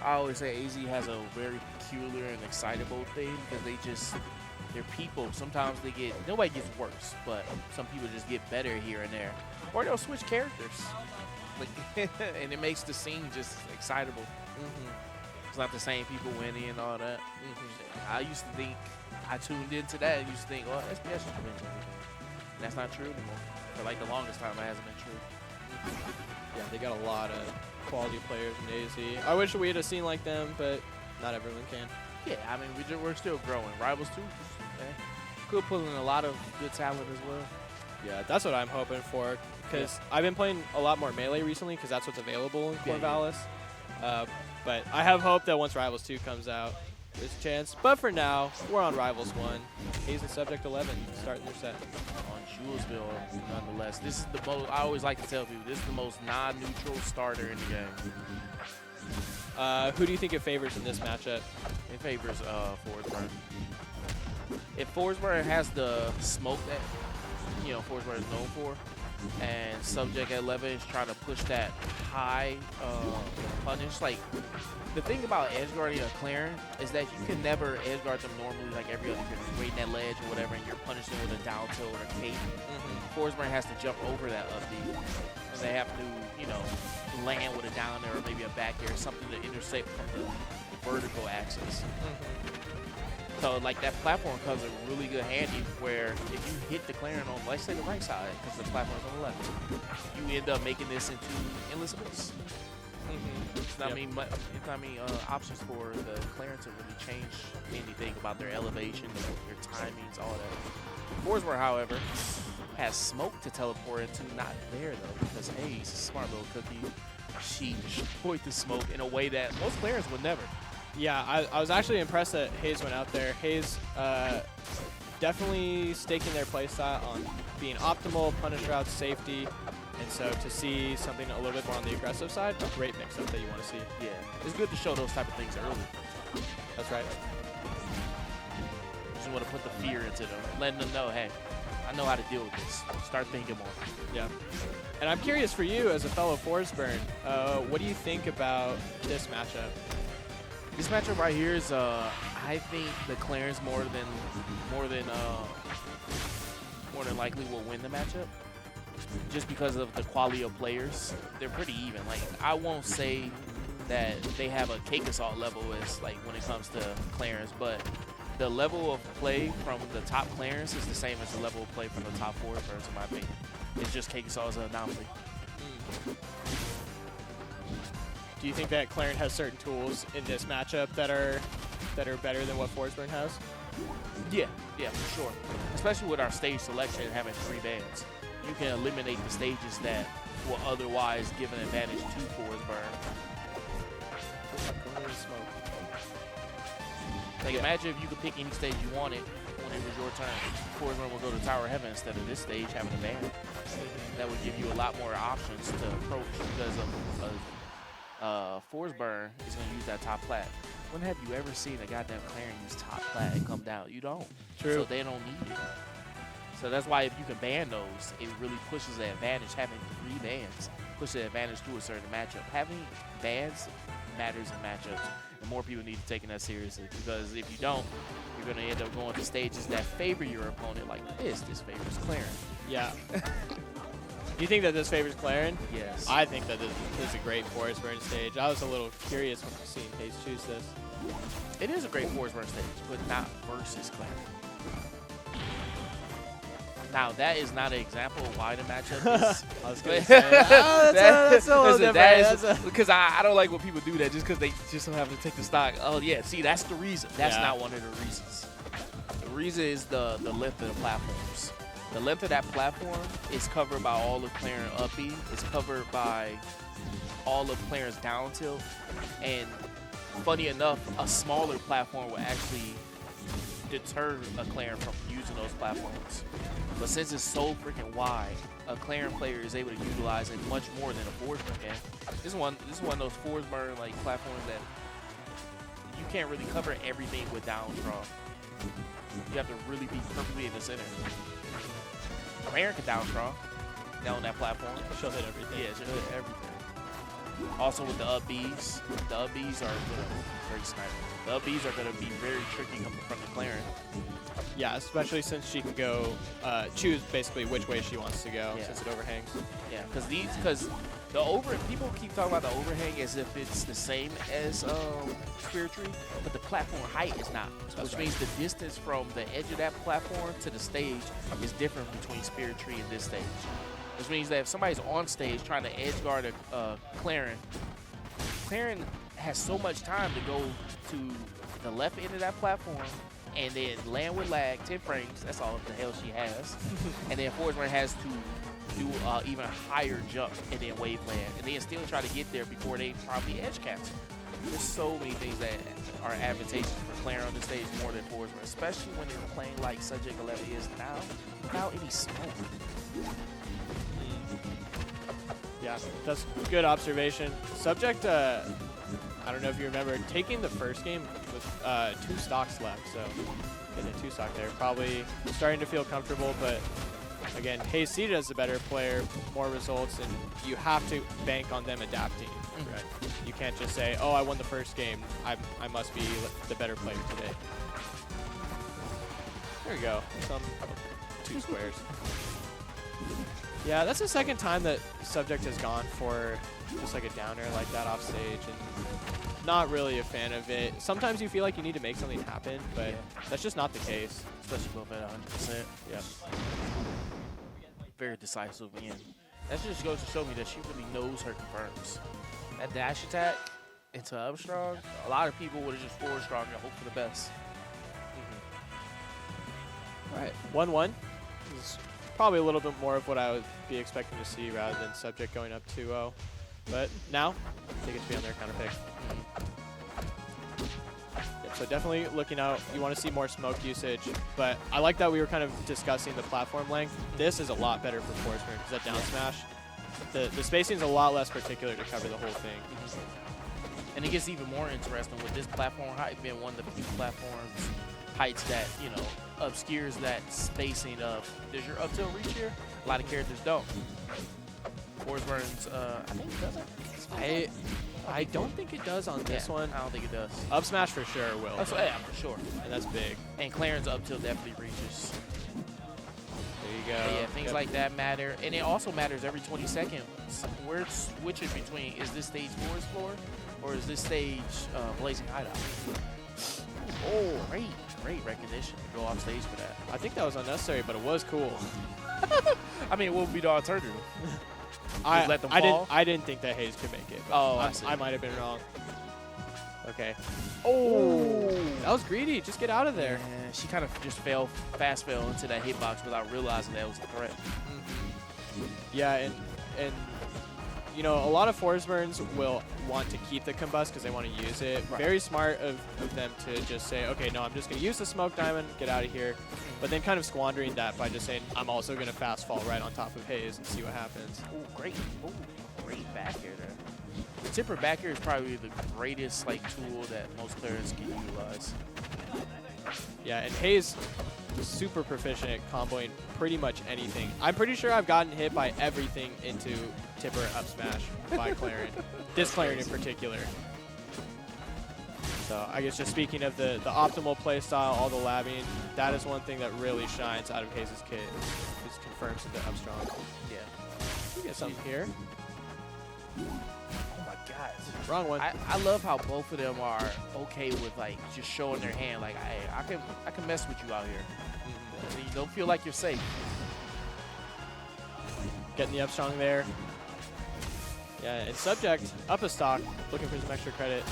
I always say AZ has a very peculiar and excitable thing because they're people. Sometimes nobody gets worse, but some people just get better here and there. Or they'll switch characters. And it makes the scene just excitable. It's not the same people winning and all that. I used to think, I tuned into that and used to think, well, SPS just wins everything. And that's not true anymore. For like the longest time, it hasn't been true. yeah, they got a lot of quality players in AZ. I wish we had a scene like them, but not everyone can. Yeah, I mean, we're still growing. Rivals 2, Could pull in a lot of good talent as well. Yeah, that's what I'm hoping for. Because I've been playing a lot more melee recently because that's what's available in Corvallis. But I have hope that once Rivals 2 comes out, there's a chance. But for now, we're on Rivals 1. Hayes and Subject 11 starting their set. On Julesville, nonetheless. This is the most, I always like to tell people, this is the most non-neutral starter in the game. Who do you think it favors in this matchup? It favors Forsberg. If Forsberg has the smoke that, Forsberg is known for, and Subject 11 is trying to push that high punish, like, the thing about edgeguarding a Claren is that you can never edgeguard them normally like every other character. You're waiting that ledge or whatever, and you're punishing with a down tilt or a cape. Forsberg has to jump over that up B, and they have to, land with a down there or maybe a back air, something to intercept from the vertical axis. So, like, that platform comes in really good handy where if you hit the Claren on, let's say, the right side, because the platform's on the left, you end up making this into endless abyss. It's not many options for the Claren to really change anything about their elevation, their timings, all that. Forsberg, however, has smoke to teleport into. Not there, though, because Hayes, a smart little cookie, she destroyed the smoke in a way that most Clarens would never. Yeah, I was actually impressed that Hayes went out there. Hayes definitely staking their playstyle on being optimal, punish routes, safety. And so to see something a little bit more on the aggressive side, a great mix-up that you want to see. Yeah, it's good to show those type of things early. That's right. Just want to put the fear into them, letting them know, hey, I know how to deal with this. Start thinking more. Yeah. And I'm curious for you as a fellow Forsburn, what do you think about this matchup? This matchup right here is, I think the Clarence more than likely will win the matchup, just because of the quality of players. They're pretty even. Like, I won't say that they have a cake assault level as like when it comes to Clarence, but the level of play from the top Clarence is the same as the level of play from the top Forsburns, in my opinion. It's just cake assault as an anomaly. Do you think that Clarence has certain tools in this matchup that are better than what Forsburn has? Yeah, for sure. Especially with our stage selection and having 3 bands. You can eliminate the stages that will otherwise give an advantage to Forsburn. Like, imagine if you could pick any stage you wanted when it was your turn. Forsburn will go to Tower of Heaven instead of this stage having a band. That would give you a lot more options to approach because of Forsburn is going to use that top plat. When have you ever seen a goddamn Claren use top plat and come down? You don't. True. So they don't need it. So that's why if you can ban those, it really pushes the advantage. Having 3 bans pushes the advantage to a certain matchup. Having bans matters in matchups, and more people need to take that seriously, because if you don't, you're going to end up going to stages that favor your opponent like this. This favors Claren. Yeah. Do you think that this favors Claren? Yes. I think that this is a great Forsburn stage. I was a little curious when seeing Hayes choose this. It is a great Forsburn stage, but not versus Claren. Now, that is not an example of why the matchup is. I was going to say, that's a little different. Because I don't like when people do that just because they just don't have to take the stock. Oh, yeah, see, that's the reason. That's not one of the reasons. The reason is the length of the platforms. The length of that platform is covered by all of Claren up B. It's covered by all of Claren's down tilt. And funny enough, a smaller platform will actually deter a Claren from using those platforms. But since it's so freaking wide, a Claren player is able to utilize it much more than a Forsburn can. This is one of those Forsburn like platforms that you can't really cover everything with down draw. You have to really be perfectly in the center. Claren can down draw down on that platform. She'll hit everything. Yeah, she'll hit everything. Also with the up Bs, the up Bs are very sniper. The up Bs are going to be very tricky coming from the Claren. Yeah, especially since she can go choose basically which way she wants to go Yeah. since it overhangs. Yeah, because people keep talking about the overhang as if it's the same as Spirit Tree, but the platform height is not. Which means the distance from the edge of that platform to the stage is different between Spirit Tree and this stage. Which means that if somebody's on stage trying to edge guard a Claren has so much time to go to the left end of that platform and then land with lag, 10 frames. That's all the hell she has. And then Forsberg has to do even a higher jump and then wave land, and then still try to get there before they probably edge cancel. There's so many things that are advantageous for Claire on the stage more than Forsberg, especially when they're playing like Subject 11 is now, without any smoke. Yeah, that's good observation. Subject, I don't know if you remember, taking the first game with 2 stocks left, so getting a 2 stock there. Probably starting to feel comfortable, but again, Hayes seated as the better player, more results, and you have to bank on them adapting. Right? You can't just say, oh, I won the first game, I must be the better player today. There we go, some 2 squares. Yeah, that's the second time that Subject has gone for just like a downer like that off stage, and not really a fan of it. Sometimes you feel like you need to make something happen, but that's just not the case. Especially both at 100%. Yeah. Very decisive win. That just goes to show me that she really knows her confirms. That dash attack into up strong, a lot of people would have just forward strong and hope for the best. All right, 1-1. This is probably a little bit more of what I would be expecting to see rather than Subject going up 2-0. But now, they get to be on their counter pick. Yeah, so definitely looking out. You want to see more smoke usage, but I like that we were kind of discussing the platform length. This is a lot better for Forsberg because that down smash, the spacing is a lot less particular to cover the whole thing. And it gets even more interesting with this platform height being one of the few platforms heights that, you know, obscures that spacing of, does your up tilt reach here? A lot of characters don't. Forsberg's, I think it doesn't. I don't think it does on this one. I don't think it does. Up smash for sure will. Yeah, for sure. And that's big. And Clarence up tilt definitely reaches. There you go. But yeah, things like that matter. And it also matters every 20 seconds. We're switching between, is this stage Forest Floor or is this stage Blazing Hideout? Oh, great recognition to go off stage for that. I think that was unnecessary, but it was cool. I mean, what would be the alternative? I let them fall? I didn't think that Hayes could make it. Oh, I see. I might have been wrong. Okay. Oh, that was greedy. Just get out of there. Yeah, she kind of just fast fell into that hitbox without realizing that was a threat. Yeah, and you know, a lot of Forsbergs will want to keep the combust because they want to use it. Right. Very smart of them to just say, okay, no, I'm just going to use the smoke diamond, get out of here. But then kind of squandering that by just saying, I'm also going to fast fall right on top of Hayes and see what happens. Oh, great back air there. The tipper back air is probably the greatest tool that most players can utilize. Yeah, and Hayes is super proficient at comboing pretty much anything. I'm pretty sure I've gotten hit by everything into tipper up smash by Claren. This Claren in particular. So I guess just speaking of the optimal play style, all the labbing, that is one thing that really shines out of Hayes' kit. Is confirms the up strong. Yeah. We get something here. Oh my God. Wrong one. I love how both of them are okay with just showing their hand. Like, hey, I can mess with you out here. And you don't feel like you're safe. Getting the up strong there. Yeah, and Subject up a stock, looking for some extra credit.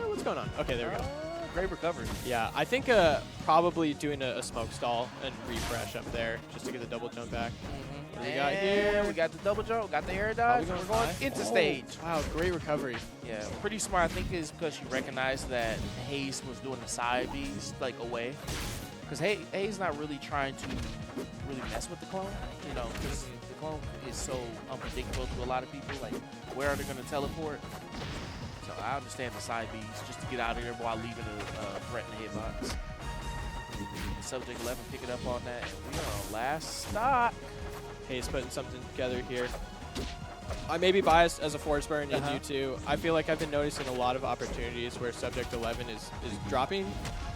What's going on? Okay, there we go. Great recovery. Yeah, I think probably doing a smoke stall and refresh up there just to get the double jump back. What do we got here? We got the double jump, got the air dodge, and we're going into stage. Wow, great recovery. Yeah, pretty smart. I think it's because she recognized that Hayes was doing the side Bs away. Because Hayes not really trying to really mess with the clone, you know, because the clone is so unpredictable to a lot of people. Like, where are they going to teleport? So I understand the side Bs just to get out of there while leaving a threat in the hitbox. Subject 11 picking up on that, and we are on last stop. Hayes putting something together here. I may be biased as a Forsberg and you too. I feel like I've been noticing a lot of opportunities where Subject 11 is dropping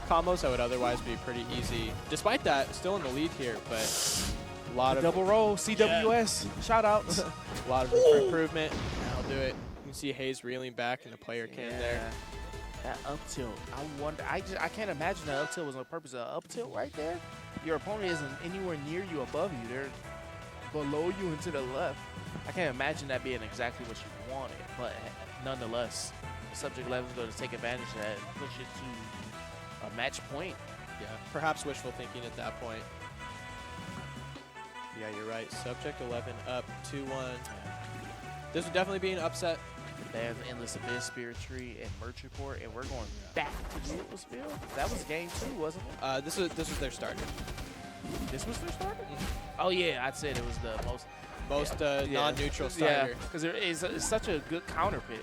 combos that would otherwise be pretty easy. Despite that, still in the lead here, but a lot of double roll, CWS, shout outs. A lot of improvement. I'll do it. You can see Hayes reeling back in the player can there. That up tilt, I wonder, I can't imagine that up tilt was on purpose. An up tilt right there, your opponent isn't anywhere near you, above you. They're below you and to the left. I can't imagine that being exactly what you wanted, but nonetheless, Subject 11 is going to take advantage of that and push it to a match point. Yeah, perhaps wishful thinking at that point. Yeah, you're right. Subject 11 up 2-1. This would definitely be an upset. They have Endless Abyss, Spirit Tree, and Merchant Port, and we're going back to Louisville. That was game 2, wasn't it? This was their starter. This was their starter? Oh yeah, I'd say it was the most non-neutral starter. Yeah, because it's such a good counter pick.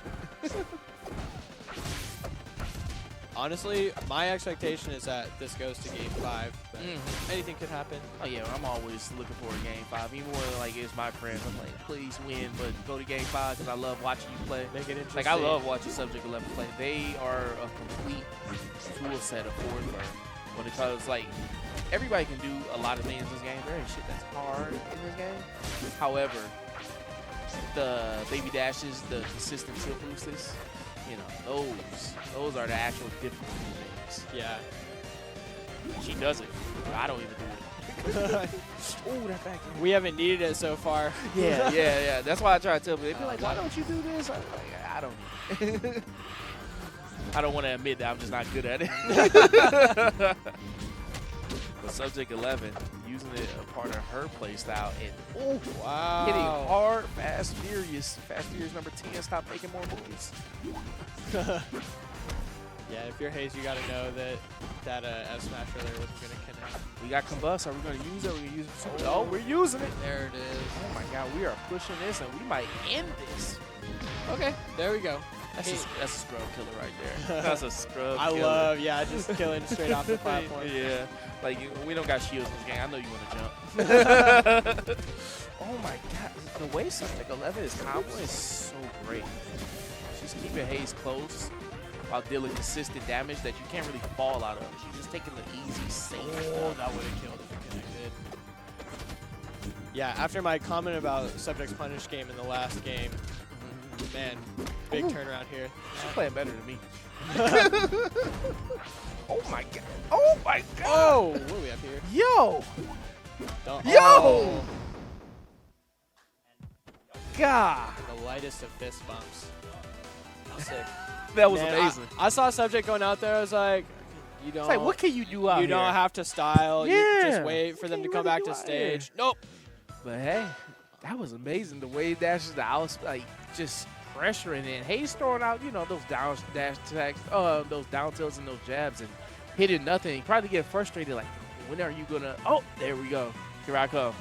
Honestly, my expectation is that this goes to game 5, but anything could happen. Oh yeah, I'm always looking for a game 5. Even more like it's my friends. I'm like, please win, but go to game 5 because I love watching you play. Make it interesting. Like I love watching Subject 11 play. They are a complete tool set of forward burn. When it comes like everybody can do a lot of things in this game. There ain't shit that's hard in this game. However, the baby dashes, the consistent tilt boosters, you know, those are the actual difficult things. Yeah. She does it. I don't even do it. Oh, that back end. We haven't needed it so far. Yeah. That's why I try to tell people. They be like, why don't you do this? I'm like, I don't need it. I don't want to admit that I'm just not good at it. But Subject 11, using it a part of her play style, and Wow. hitting hard, fast, furious. Fast, furious number 10. Stop making more moves. Yeah, if you're Hayes, you got to know that F smash earlier wasn't going to connect. We got Combust. Are we going to use it? Are we going to use it? Oh, we're using it. There it is. Oh my God, we are pushing this, and we might end this. Okay, there we go. That's a scrub killer right there. That's a scrub I killer. love, just killing straight off the platform. Yeah, like we don't got shields in this game. I know you want to jump. Oh my God, the way Subject 11 is combo is so great. She's keeping Hayes close while dealing consistent damage that you can't really fall out of. She's just taking the easy, safe stuff. That would have killed if it connected. Yeah, after my comment about Subject's punish game in the last game, man, big turnaround here. She's playing better than me. Oh my God. Oh my God. Oh, what do we have here? Yo. Yo! Yo! God. The lightest of fist bumps. Sick. That was Man, amazing. I saw Subject going out there. I was like, you don't. It's like, what can you do out you here? don't have to style. You Yeah. just wait for them to come back to stage. Nope. But hey, that was amazing. The wave dashes, the out, like just pressuring in. Hayes throwing out, you know, those down dash attacks, those down tilts and those jabs, and hitting nothing. He probably get frustrated. Like, when are you gonna? Oh, there we go. Here I come.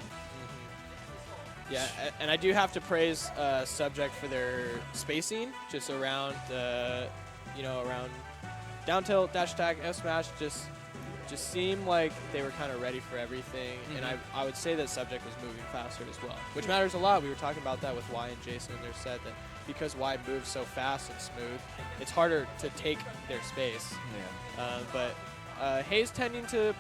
Yeah, and I do have to praise Subject for their spacing, just around, around down tilt, dash attack, F smash, just seemed like they were kind of ready for everything. And I would say that Subject was moving faster as well, which matters a lot. We were talking about that with Y and Jason in their set, that because Y moves so fast and smooth, it's harder to take their space. Yeah. But Hayes tending to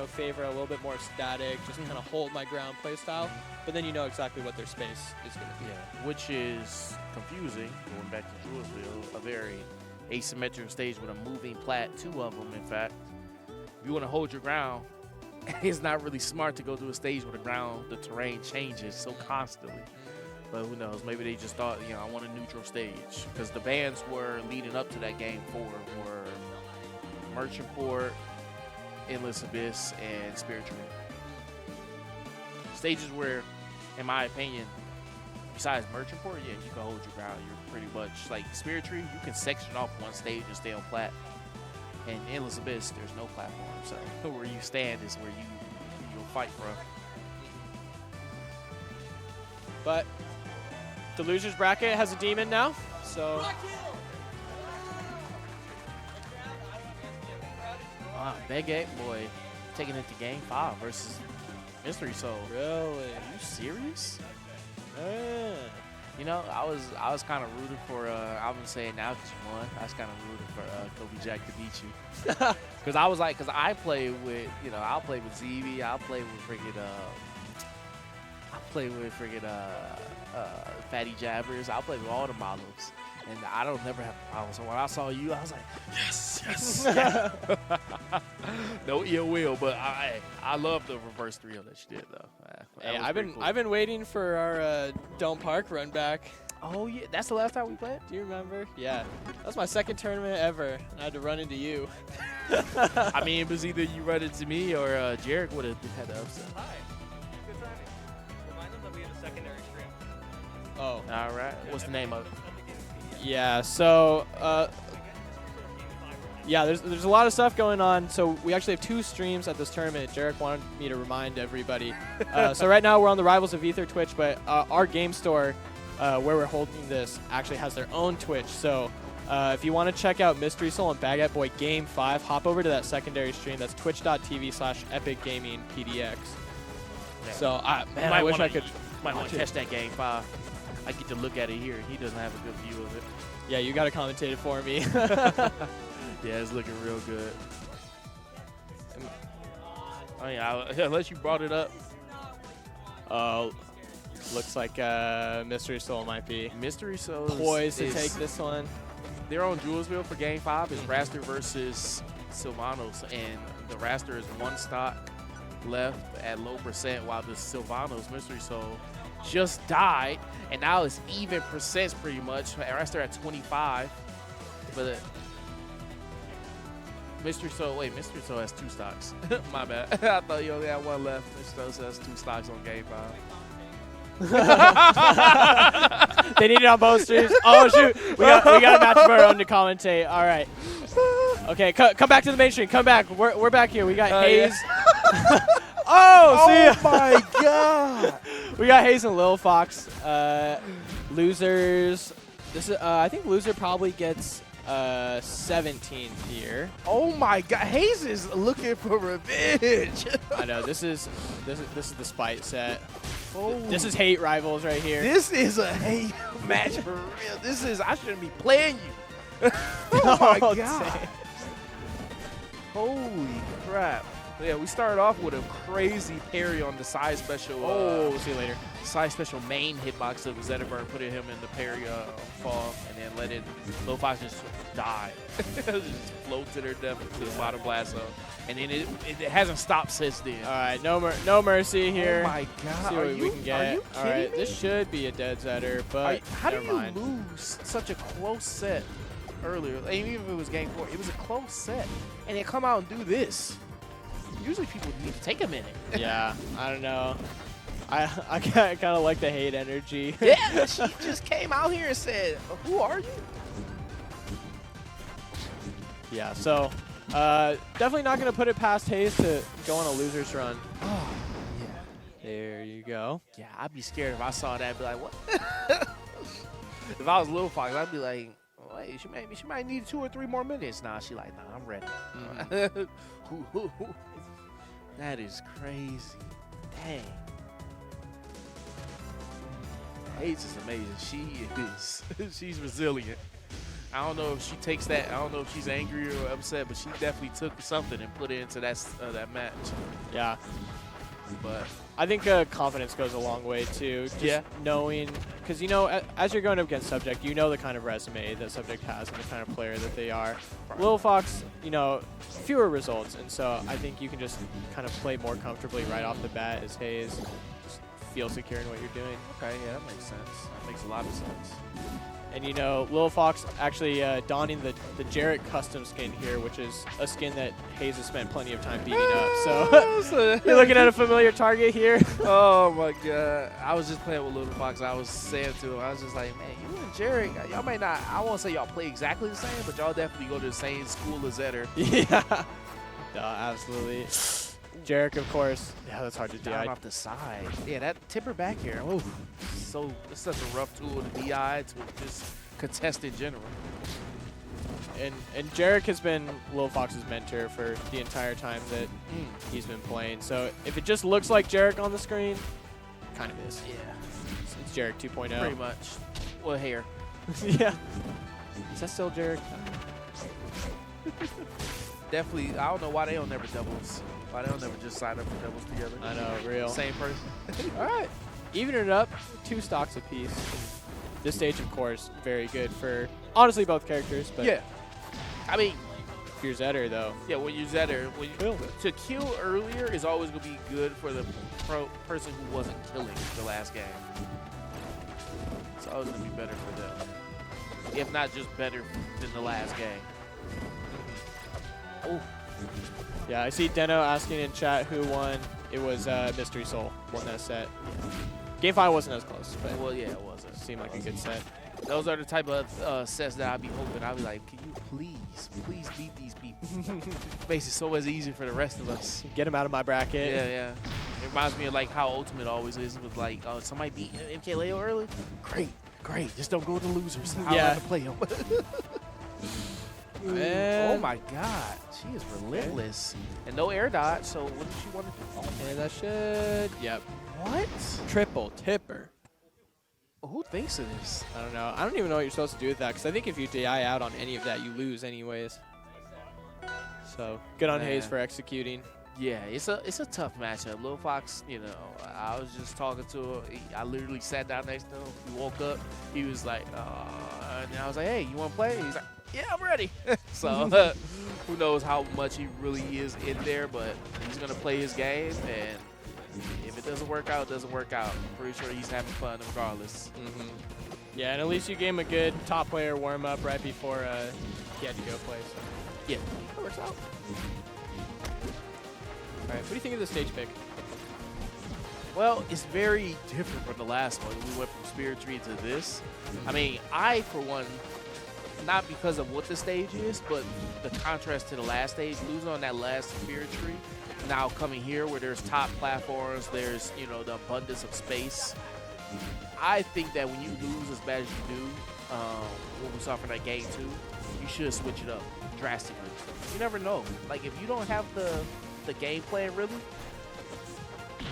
favor a little bit more static, just kind of hold my ground play style, but then you know exactly what their space is going to be. Yeah, which is confusing, going back to Louisville, a very asymmetric stage with a moving plat, 2 of them, in fact. If you want to hold your ground, it's not really smart to go to a stage where the terrain changes so constantly. But who knows, maybe they just thought, I want a neutral stage. Because the bands were leading up to that game 4 were Merchant Port, Endless Abyss, and Spirit Tree. Stages where, in my opinion, besides Merchant Port, yeah, you can hold your ground. You're pretty much like Spirit Tree, you can section off one stage and stay on plat. And Endless Abyss, there's no platform, so where you stand is where you'll fight from. But the losers bracket has a demon now, so Wow, Big 8 boy taking it to game 5 versus Mystery Soul. really, Are you serious? I was kind of rooting for. I'm gonna say it now because you won. I was kind of rooting for Kobe Jack to beat you. Because I was like, because I play with, I'll play with ZB. I'll play with Fatty Jabbers. I'll play with all the models, and I don't never have a problem. So when I saw you, I was like, yes. No ill will, but I love the reverse 3-0 that you did though. Hey, I've been waiting for our Dome Park run back. Oh yeah, that's the last time we played. Do you remember? Yeah. That was my second tournament ever. And I had to run into you. I mean, it was either you run into me or Jarek would have had the upset. Hi. Good timing. Remind them that we have a secondary stream. Oh. All right. What's the name of it? Yeah, so yeah, there's a lot of stuff going on. So we actually have 2 streams at this tournament. Jarek wanted me to remind everybody. So right now we're on the Rivals of Aether Twitch, but our game store where we're holding this actually has their own Twitch. So if you want to check out Mystery Soul and Baguette Boy Game 5, hop over to that secondary stream. That's twitch.tv/epicgamingpdx. Yeah. So man, I wish I could. Might want to catch that game 5. I get to look at it here. He doesn't have a good view of it. Yeah, you got to commentate it for me. Yeah, it's looking real good. I mean, unless you brought it up. Looks like Mystery Soul might be Mystery Soul poised to take this one. They're on Jewelsville for Game 5. It's Raster versus Sylvanos, and the Raster is 1 stock left at low percent, while the Sylvanos Mystery Soul just died, and now it's even percents pretty much. Raster at 25, but Mystery Soul has 2 stocks. My bad. I thought you only had 1 left. Mystery Soul has 2 stocks on Game 5. They need it on both streams. Oh shoot, we got a match of our own to commentate. All right. Okay, come back to the mainstream. Come back. We're back here. We got Hayes. Yeah. Oh, see ya. My God. We got Hayes and Lil Fox. Losers. This is I think loser probably gets 17th here. Oh my God, Hayes is looking for revenge. I know this is the spite set. Oh. This is hate rivals right here. This is a hate match for real. I shouldn't be playing you. Oh my God. Dang. Holy crap. Yeah, we started off with a crazy parry on the side special. Oh, see you later. Side special main hitbox of Zetaburn, putting him in the parry fall, and then letting Lil Fox just die. Just float to their death to the bottom blast zone. And then it hasn't stopped since then. All right, no mercy here. Oh my God. See what we can get. Are you All right, kidding me? this should be a dead Zetter, but How do never you mind. lose such a close set earlier? Even if it was game 4, it was a close set, and they come out and do this. Usually people need to take a minute. Yeah, I don't know. I kind of like the hate energy. Yeah, she just came out here and said, "Who are you?" Yeah, so definitely not going to put it past Hayes to go on a loser's run. Oh, yeah. There you go. Yeah, I'd be scared if I saw that. I'd be like, what? If I was Lil Fox, I'd be like, wait, she might need 2 or 3 more minutes. Nah, she like, nah, I'm ready. That is crazy. Dang. Hayes is amazing. She's resilient. I don't know if she takes that. I don't know if she's angry or upset, but she definitely took something and put it into that match. Yeah. But I think confidence goes a long way, too. Just Yeah. knowing, because, you know, as you're going up against Subject, you know the kind of resume that Subject has and the kind of player that they are. Right. Lil Fox, you know, fewer results, and so I think you can just kind of play more comfortably right off the bat as Hayes. Just feel secure in what you're doing. okay, yeah, that makes sense. That makes a lot of sense. And, you know, Lil Fox actually donning the Jarrett custom skin here, which is a skin that Hayes has spent plenty of time beating up. So you're looking at a familiar target here. Oh my God! I was just playing with Lil Fox. I was saying to him, I was just like, man, you and Jarek, y'all may not. I won't say y'all play exactly the same, but y'all definitely go to the same school as Zetter. Yeah. No, absolutely. Jarek, of course. Yeah, that's hard to Down DI. off the side. Yeah, that tipper back here. Oh, it's such a rough tool to DI to just contest in general. And Jarek has been Lil Fox's mentor for the entire time that he's been playing. So if it just looks like Jarek on the screen, kind of is. Yeah, It's Jarek 2.0. pretty much. Well, hair. Yeah. Is that still Jarek? Definitely. I don't know why they don't never doubles. Why they don't never just sign up for doubles together. I know, real. Same person. All right. Even it up, 2 stocks apiece. This stage, of course, very good for honestly both characters. But Yeah. I mean, if you're Zetter, though, yeah, when you Zetter, to kill earlier is always going to be good for the person who wasn't killing the last game. It's always going to be better for them. If not just better than the last game. Oh, Yeah, I see Deno asking in chat who won. It was Mystery Soul won that set. Game 5 wasn't as close, but well, yeah, it wasn't. seemed like a good set. Those are the type of sets that I'd be hoping. I'd be like, can you please beat these people? Makes it so much easier for the rest of us. Get him out of my bracket. Yeah, yeah. It reminds me of like how Ultimate always is with like, somebody beat MK Leo early. Great. Just don't go with the losers. I'll Yeah. have to play them. Man. Oh my God, she is relentless. And no air dodge. So what does she want to do? And that should. Yep. What? Triple tipper. Who thinks of this? I don't know. I don't even know what you're supposed to do with that because I think if you DI out on any of that, you lose anyways. So good on Hayes Man. for executing. Yeah, it's a tough matchup. Lil Fox, you know, I was just talking to him. I literally sat down next to him. He woke up. He was like, and I was like, hey, you want to play? He's like, yeah, I'm ready. So who knows how much he really is in there, but he's going to play his game. And if it doesn't work out, it doesn't work out. I'm pretty sure he's having fun regardless. Yeah, and at least you gave him a good top player warm up right before he had to go play. So. Yeah, that works out. All right, what do you think of the stage pick? Well, it's very different from the last one. We went from Spirit Tree to this. I mean, I, for one, not because of what the stage is, but the contrast to the last stage, losing on that last Spirit Tree, now coming here where there's top platforms, there's, you know, the abundance of space. I think that when you lose as bad as you do, what we saw from that game 2, you should switch it up drastically. You never know. Like, if you don't have the game plan really,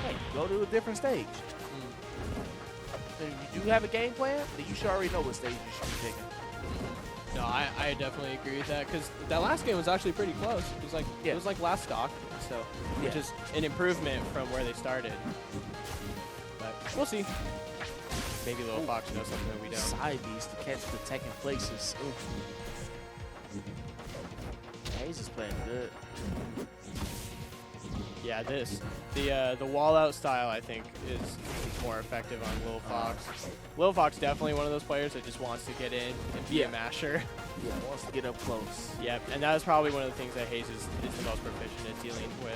hey, go to a different stage. If you do have a game plan, then you should already know what stage you should be picking. No, I definitely agree with that because that last game was actually pretty close. It was like last stock, so which is an improvement from where they started. But we'll see. Maybe Lil Fox knows something that we don't. Side beast to catch the second places. Yeah, he's just playing good. Yeah, the wall out style I think is more effective on Lil Fox. Lil Fox definitely one of those players that just wants to get in and be a masher. Yeah, wants to get up close. Yep, and that is probably one of the things that Hayes is the most proficient at dealing with.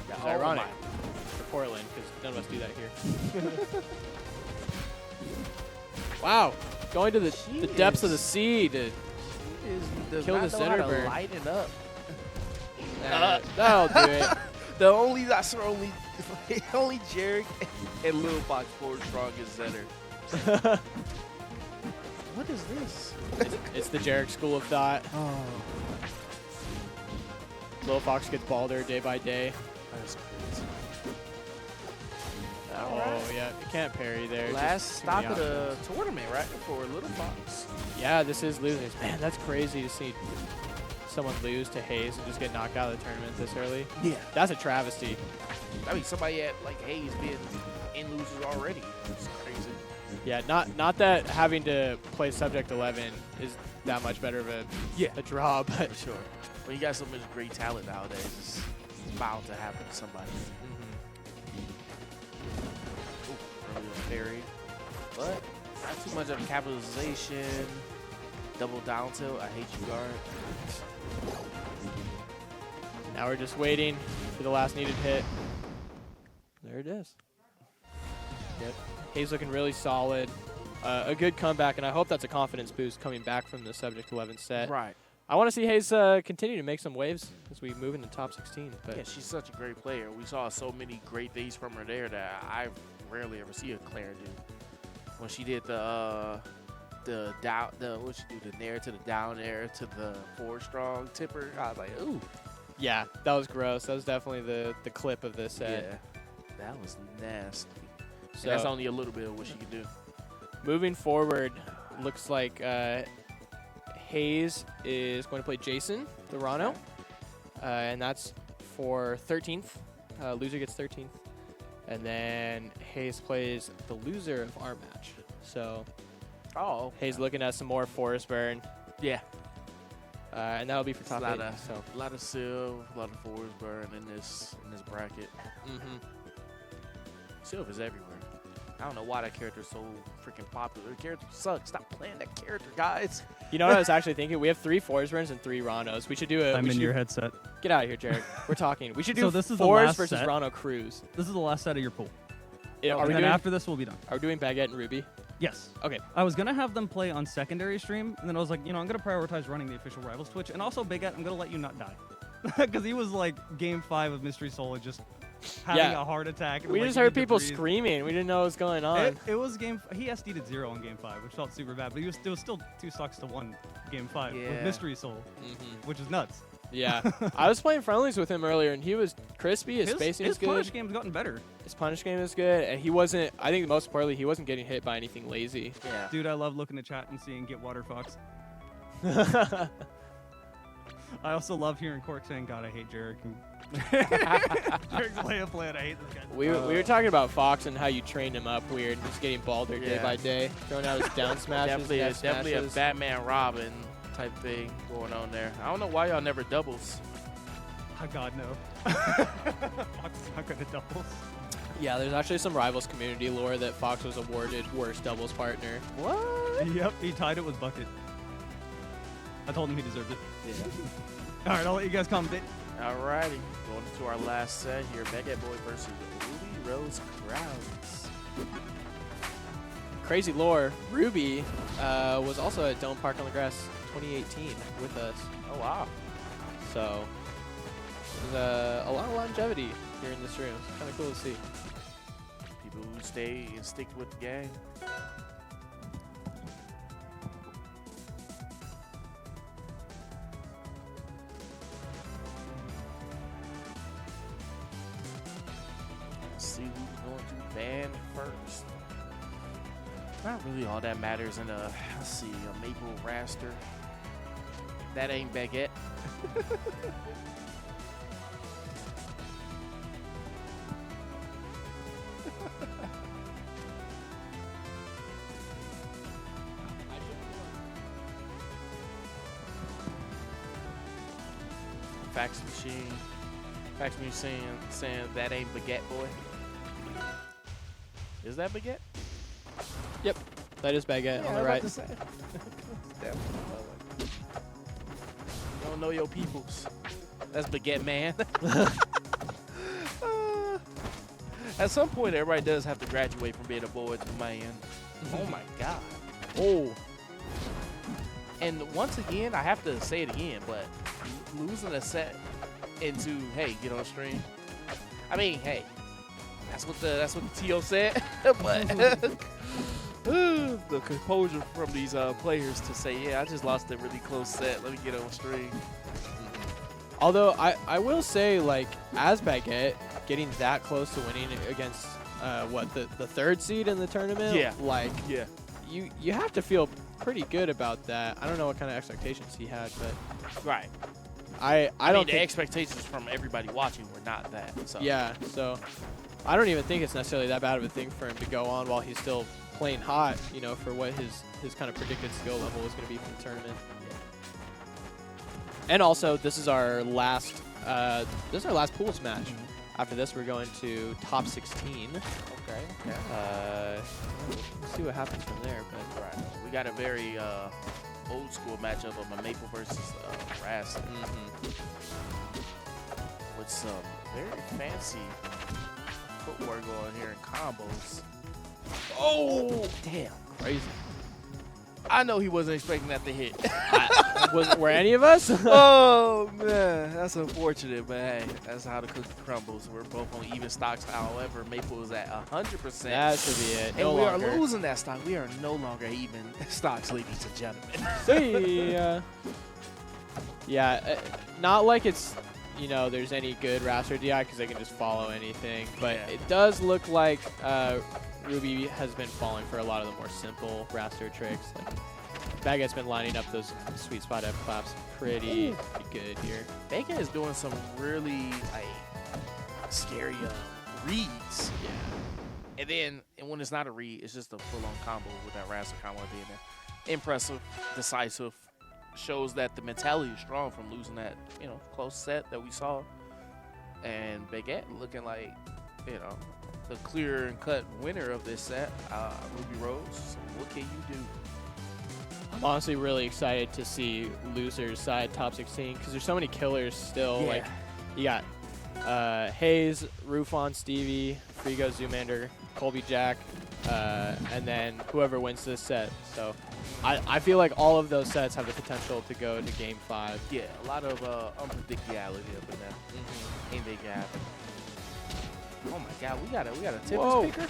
Which is ironic for Portland because none of us do that here. Wow, going to the depths of the sea to kill the center bird. Light it up. That'll do it. Only Jarek and Lil Fox forward strong is center. What is this? It's the Jarek school of thought. Oh, Lil Fox gets balder day by day. that's crazy. Oh, yeah, you can't parry there. Last Just too many stop of the options. tournament, right? For Little Fox. Yeah, this is losers. Man, that's crazy to see someone lose to Hayes and just get knocked out of the tournament this early. Yeah. That's a travesty. I mean, somebody at like Hayes being in losers already. It's crazy. Yeah, not that having to play Subject 11 is that much better of a draw, but For sure. When you got so much great talent nowadays, it's bound to happen to somebody. Early parry. But not too much of a capitalization. Double down tilt. I hate you, guard. now we're just waiting for the last needed hit. There it is. Yep. Hayes looking really solid. A good comeback, and I hope that's a confidence boost coming back from the Subject 11 set. Right. I want to see Hayes continue to make some waves as we move into top 16. But Yeah, she's such a great player. We saw so many great things from her there that I rarely ever see a Claire do. When she did the nair to the down air to the forward strong tipper, I was like, ooh. yeah, that was gross. That was definitely the clip of this set. Yeah, that was nasty. So And that's only a little bit of what she can do. moving forward, looks like Hayes is going to play Jason Thorano, and that's for 13th. Loser gets 13th. And then Hayes plays the loser of our match. So Hayes looking at some more Forest Burn. Yeah. And that'll be for top 8. So. A lot of Sylve, a lot of Forest Burn in this bracket. Sylve is everywhere. I don't know why that character is so freaking popular. The character sucks. Stop playing that character, guys. You know what I was actually thinking? We have 3 Forsburns and 3 Ranos. We should do a. I'm we in should your do- headset. Get out of here, Jared. We're talking. We should do So this is the Force last versus set? Rano Cruz. This is the last set of your pool. Yeah, are, And we then doing, after this, we'll be done. are we doing Baguette and Ruby? Yes. Okay. I was going to have them play on secondary stream, and then I was like, you know, I'm going to prioritize running the official Rivals Twitch. And also, Big Ed, I'm going to let you not die. Because he was like game 5 of Mystery Soul and just having Yeah. a heart attack. And, We like, just you heard need to people breathe. screaming. We didn't know what was going on. It was game. He SD'd 0 on game 5, which felt super bad. But it was still 2 stocks to 1 game 5 with Yeah. Mystery Soul, Mhm. which is nuts. Yeah. I was playing friendlies with him earlier, and he was crispy. His spacing his is good. punish game's gotten better. His punish game is good, and he wasn't. I think most importantly, he wasn't getting hit by anything lazy. Yeah. Dude, I love looking at chat and seeing Get Water Fox. I also love hearing Cork saying, God, I hate Jarek. Jarek's layup plan, I hate this guy. We were talking about Fox and how you trained him up weird, just getting balder day Yeah. by day, throwing out his down smashes, Definitely a smashes. Batman Robin type thing going on there. I don't know why y'all never doubles. Oh, God, no. Fox is not good at doubles. Yeah, there's actually some Rivals community lore that Fox was awarded worst doubles partner. What? Yep, he tied it with Bucket. I told him he deserved it. Yeah. All right, I'll let you guys commentate. Alrighty, going into our last set here, Baguette Boy versus Ruby Rose Crowds. Crazy lore. Ruby was also at Dome Park on the Grass 2018 with us. Oh wow. So there's a lot of longevity here in this room. It's kind of cool to see. People who stay and stick with the game. Let's see who's going to ban first. Not really all that matters in a, let's see, a Maple Raster. That ain't Baguette. Fax machine saying that ain't Baguette Boy. Is that Baguette? That is Baguette on the right. Don't know your peoples. That's Baguette Man. At some point, everybody does have to graduate from being a boy to a man. Oh my God. Oh, And once again, I have to say it again, but losing a set into, hey, get on stream. I mean, hey, that's what the TO said. But the composure from these players to say, yeah, I just lost a really close set. Let me get on stream. although I will say, like, as Baguette, getting that close to winning against the 3rd seed in the tournament, Yeah. like Yeah. you have to feel pretty good about that. I don't know what kind of expectations he had, but Right. I I don't mean, the think expectations from everybody watching were not that. So. yeah. So I don't even think it's necessarily that bad of a thing for him to go on while he's still playing hot. You know, for what his kind of predicted skill level is going to be for the tournament. And also, this is our last pools match. After this, we're going to top 16. Okay. Okay. We'll see what happens from there. But Right. We got a very old school matchup of a Maple versus Rast with some very fancy footwork going here in combos. Oh, damn. crazy. I know he wasn't expecting that to hit. Were any of us? Oh, man. That's unfortunate, but hey, that's how the cookie crumbles. We're both on even stocks. However, Maple is at 100%. That should be it. And No we longer. are losing that stock. We are no longer even stocks, ladies and gentlemen. See ya. Yeah, not like it's, you know, there's any good Raster DI because they can just follow anything. But Yeah. it does look like Ruby has been falling for a lot of the more simple Raster tricks. Like, Baguette's been lining up those sweet spot F claps pretty good here. Bacon is doing some really like scary reads. Yeah. And then when it's not a read, it's just a full-on combo with that Raster combo being there. Impressive, decisive, shows that the mentality is strong from losing that, you know, close set that we saw. And Baguette looking like, you know, the clear and cut winner of this set, Ruby Rose. So what can you do? I'm honestly really excited to see losers side top 16 because there's so many killers still. Yeah. Like you got Hayes, Rufon, Stevie, Frigo, Zoomander, Colby Jack, and then whoever wins this set. So I feel like all of those sets have the potential to go to Game 5. Yeah, a lot of unpredictability up in there. Anything can happen. Oh my God, we got a Whoa. Tempest speaker.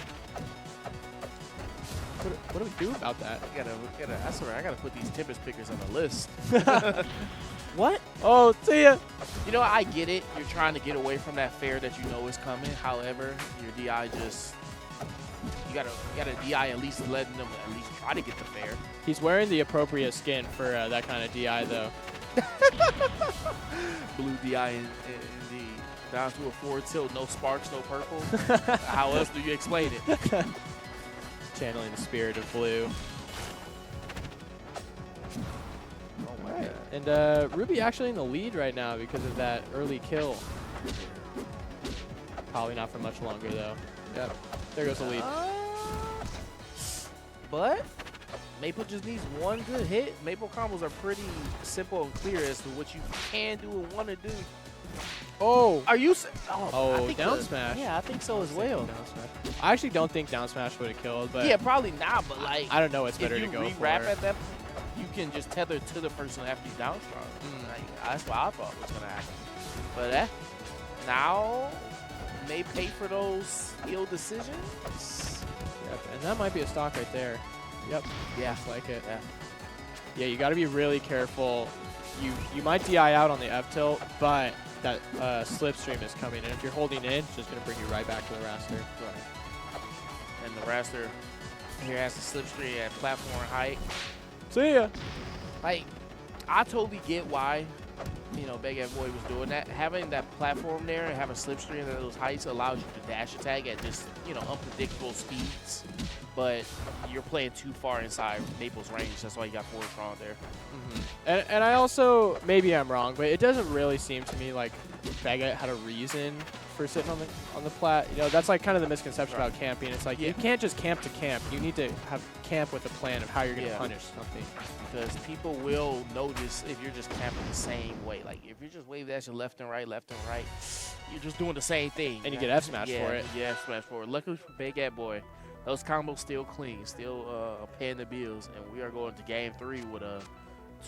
What do we do about that? I swear, I gotta put these Tempest pickers on the list. What? Oh, see ya. You know, I get it. You're trying to get away from that fair that you know is coming. However, your DI just you gotta DI at least letting them at least try to get the fair. He's wearing the appropriate skin for that kind of DI though. Blue DI in the down to a forward tilt, no sparks, no purple. How else do you explain it? Channeling the spirit of blue. Oh my Right. God. And Ruby actually in the lead right now because of that early kill. Probably not for much longer though. Yep. There goes the lead. But Maple just needs one good hit. Maple combos are pretty simple and clear as to what you can do and want to do. Oh. Are you? Oh, I think down smash. Yeah, I think so as well. Down smash. I actually don't think down smash would have killed, but Yeah, probably not. But like, I don't know what's if better you to go re-wrap for. at that, you can just tether to the person after you down strong. Like, that's what I thought was gonna happen. But now may pay for those ill decisions. Yep. And that might be a stock right there. Yep. Yeah, Just like it. Yeah. Yeah, you got to be really careful. You might DI out on the F tilt, but that slipstream is coming, and if you're holding in, it's just going to bring you right back to the raster. Right. And the raster here has the slipstream at platform height. See ya. Like, I totally get why, you know, Big Boy was doing that. Having that platform there and having slipstream at those heights allows you to dash attack at just, you know, unpredictable speeds. But you're playing too far inside Maple's range. That's why you got forward strong there. And I also, maybe I'm wrong, but it doesn't really seem to me like Baguette had a reason for sitting on the plat. You know, that's like kind of the misconception about camping. It's like you can't just camp to camp. You need to have camp with a plan of how you're going to punish something. Because people will notice if you're just camping the same way. Like, if you're just wave dashing left and right, you're just doing the same thing. And you get F smashed for it. Yeah, F smash for it. Luckily for Big Ed Boy, those combos still clean, still paying the bills. And we are going to game 3 with a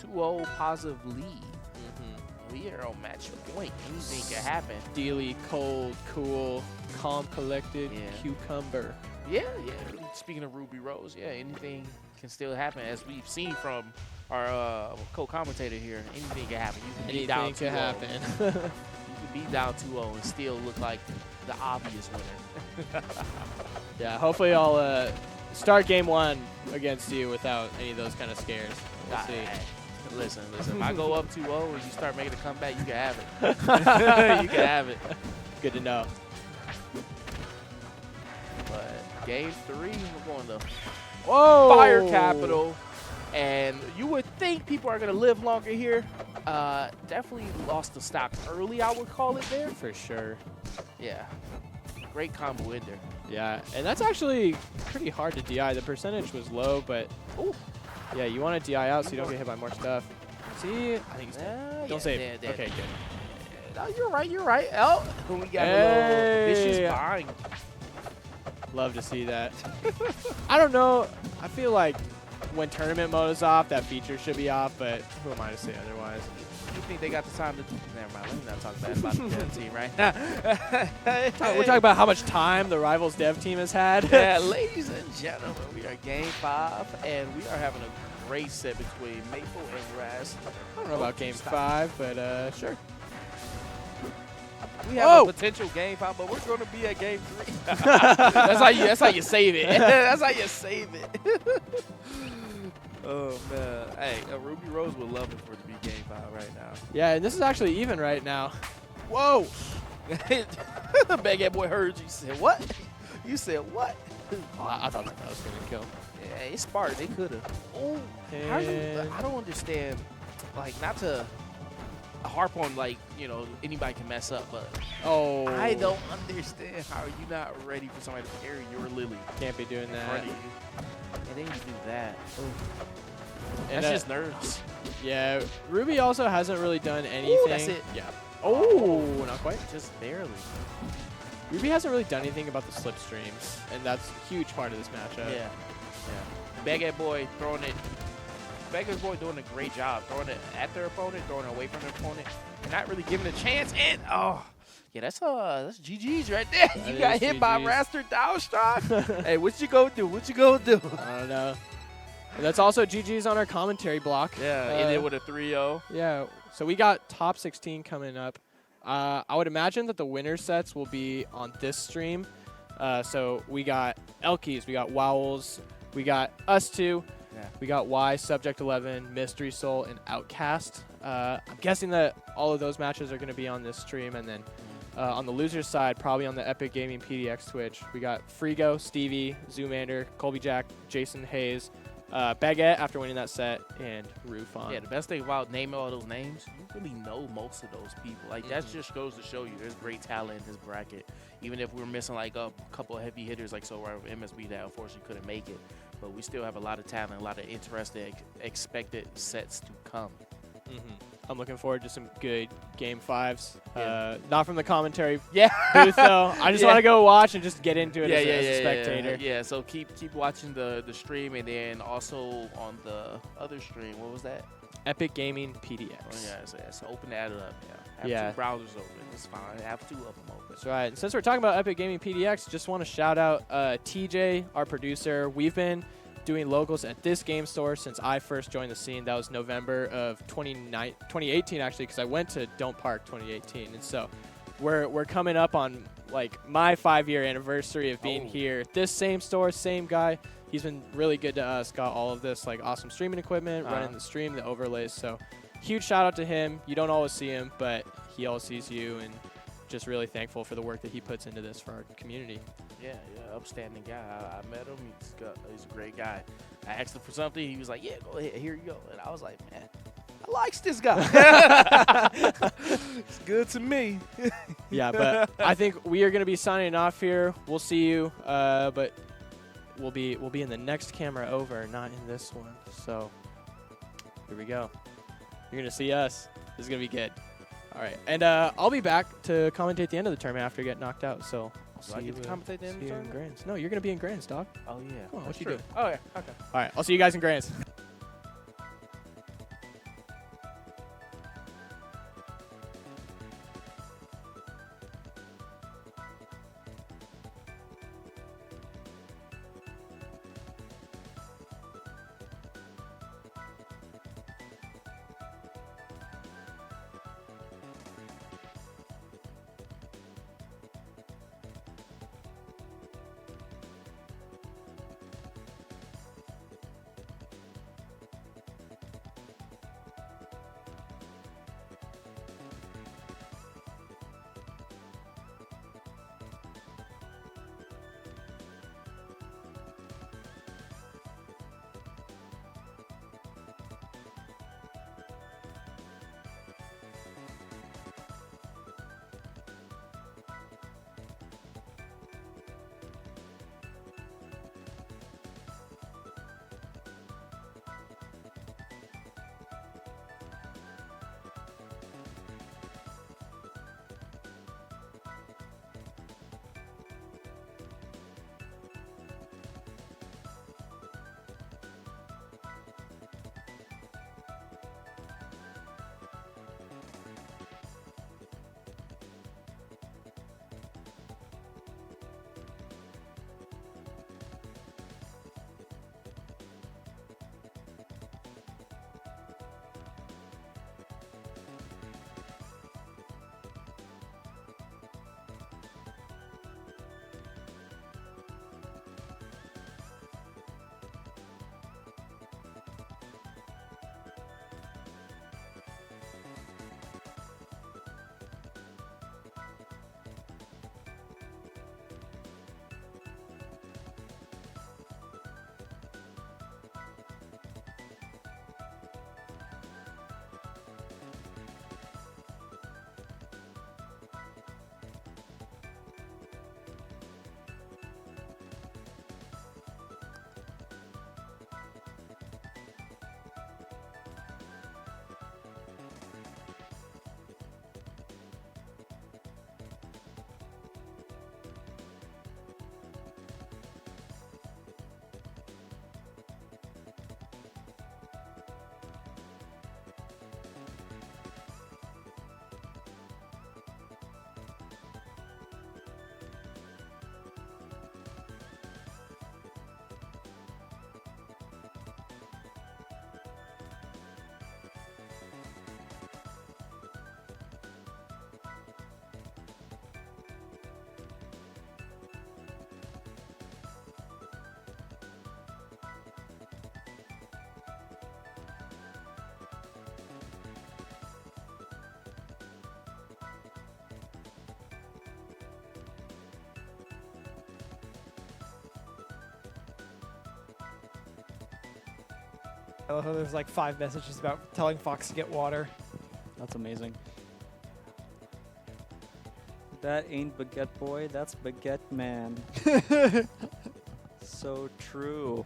2-0 positive lead. We are on match point. Anything can happen. Steely, cold, cool, calm, collected, Yeah. cucumber. Yeah. Speaking of Ruby Rose, yeah, anything can still happen. As we've seen from our co-commentator here, anything can happen. You can be down 2-0. Anything can happen. You can be down 2-0 and still look like the obvious winner. Yeah, hopefully I'll start game 1 against you without any of those kind of scares. We'll see. Hey, listen. If I go up 2-0 and you start making a comeback, you can have it. You can have it. Good to know. But game 3, we're going to Whoa! Fire Capital. And you would think people are going to live longer here. Definitely lost the stock early, I would call it there. For sure. Yeah. Great combo in there. Yeah, and that's actually pretty hard to DI. The percentage was low, but yeah, you want to DI out so you don't get hit by more stuff. See? I think he's dead. Don't save. Dead. Okay, good. No, you're right. Oh, we got a little vicious bind. Love to see that. I don't know. I feel like when tournament mode is off, that feature should be off, but who am I to say otherwise? You think they got the time to... Never mind. Let me not talk bad about the dev team right now. We're talking about how much time the Rivals dev team has had. Yeah, ladies and gentlemen, we are game 5, and we are having a great set between Maple and Raz. I don't know about game 5, but sure. We have a potential game 5, but we're going to be at game 3. That's how you save it. That's how you save it. Oh, man. Hey, Ruby Rose would love it for it to be game 5 right now. Yeah, and this is actually even right now. Whoa! The Big Ed Boy heard you. Said what? You said what? Oh, I thought that was going to kill. Yeah, it's sparked. They could have. Oh, I don't understand. Like, not to harp on like anybody can mess up, but Oh. I don't understand how you not ready for somebody to carry your Lily Can't be doing in front that. of you, and then you do that. And, That's just nerves. Yeah, Ruby also hasn't really done anything. that's it. Yeah. Oh, not quite. Just barely. Ruby hasn't really done anything about the slipstreams, and that's a huge part of this matchup. Yeah. Baguette Boy throwing it. Baguette Boy doing a great job throwing it at their opponent, throwing it away from their opponent, and not really giving a chance. And yeah, that's GG's right there. You got is hit by GG's. Raster Dowstrock. Hey, what you gonna do? What you gonna do? I don't know. And that's also GG's on our commentary block. Yeah, ended with a 3-0. Yeah, so we got top 16 coming up. I would imagine that the winner sets will be on this stream. So we got Elkies, we got Wowls, we got us two, Yeah. we got Y, Subject 11, Mystery Soul, and Outcast. I'm guessing that all of those matches are going to be on this stream, and then on the loser's side, probably on the Epic Gaming PDX Twitch, we got Frigo, Stevie, Zoomander, Colby Jack, Jason Hayes, Baguette after winning that set, and Rufon. Yeah, the best thing about naming all those names, you really know most of those people. Like, that just goes to show you there's great talent in this bracket. Even if we're missing, like, a couple of heavy hitters like So Right with MSB that unfortunately couldn't make it. But we still have a lot of talent, a lot of interesting, expected sets to come. I'm looking forward to some good Game 5s. Yeah. Not from the commentary Yeah. booth, though. I just Yeah. want to go watch and just get into it Yeah, as a spectator. Yeah, so keep watching the stream, and then also on the other stream, what was that? Epic Gaming PDX. Oh, yeah, so open that up. Have Yeah. 2 browsers open. It's fine. Have 2 of them open. That's right. And since we're talking about Epic Gaming PDX, just want to shout out TJ, our producer. We've been doing locals at this game store since I first joined the scene. That was November of 2018, actually, because I went to Don't Park 2018. And so we're coming up on like my 5-year anniversary of being here. This same store, same guy. He's been really good to us. Got all of this like awesome streaming equipment, running the stream, the overlays. So huge shout out to him. You don't always see him, but he always sees you, and just really thankful for the work that he puts into this for our community. Yeah, upstanding guy. I met him. He's a great guy. I asked him for something. He was like, yeah, go ahead. Here you go. And I was like, man, I likes this guy. It's good to me. Yeah, but I think we are going to be signing off here. We'll see you, but we'll be in the next camera over, not in this one. So here we go. You're going to see us. This is going to be good. All right, and I'll be back to commentate the end of the tournament after I get knocked out. So Do I get to commentate the end of the tournament? Grands. No, you're going to be in Grands, dog. Oh, yeah. Come on, That's what you true. doing? Oh, yeah. Okay. All right, I'll see you guys in Grands. I love how there's like 5 messages about telling Fox to get water. That's amazing. That ain't Baguette Boy, that's Baguette Man. So true.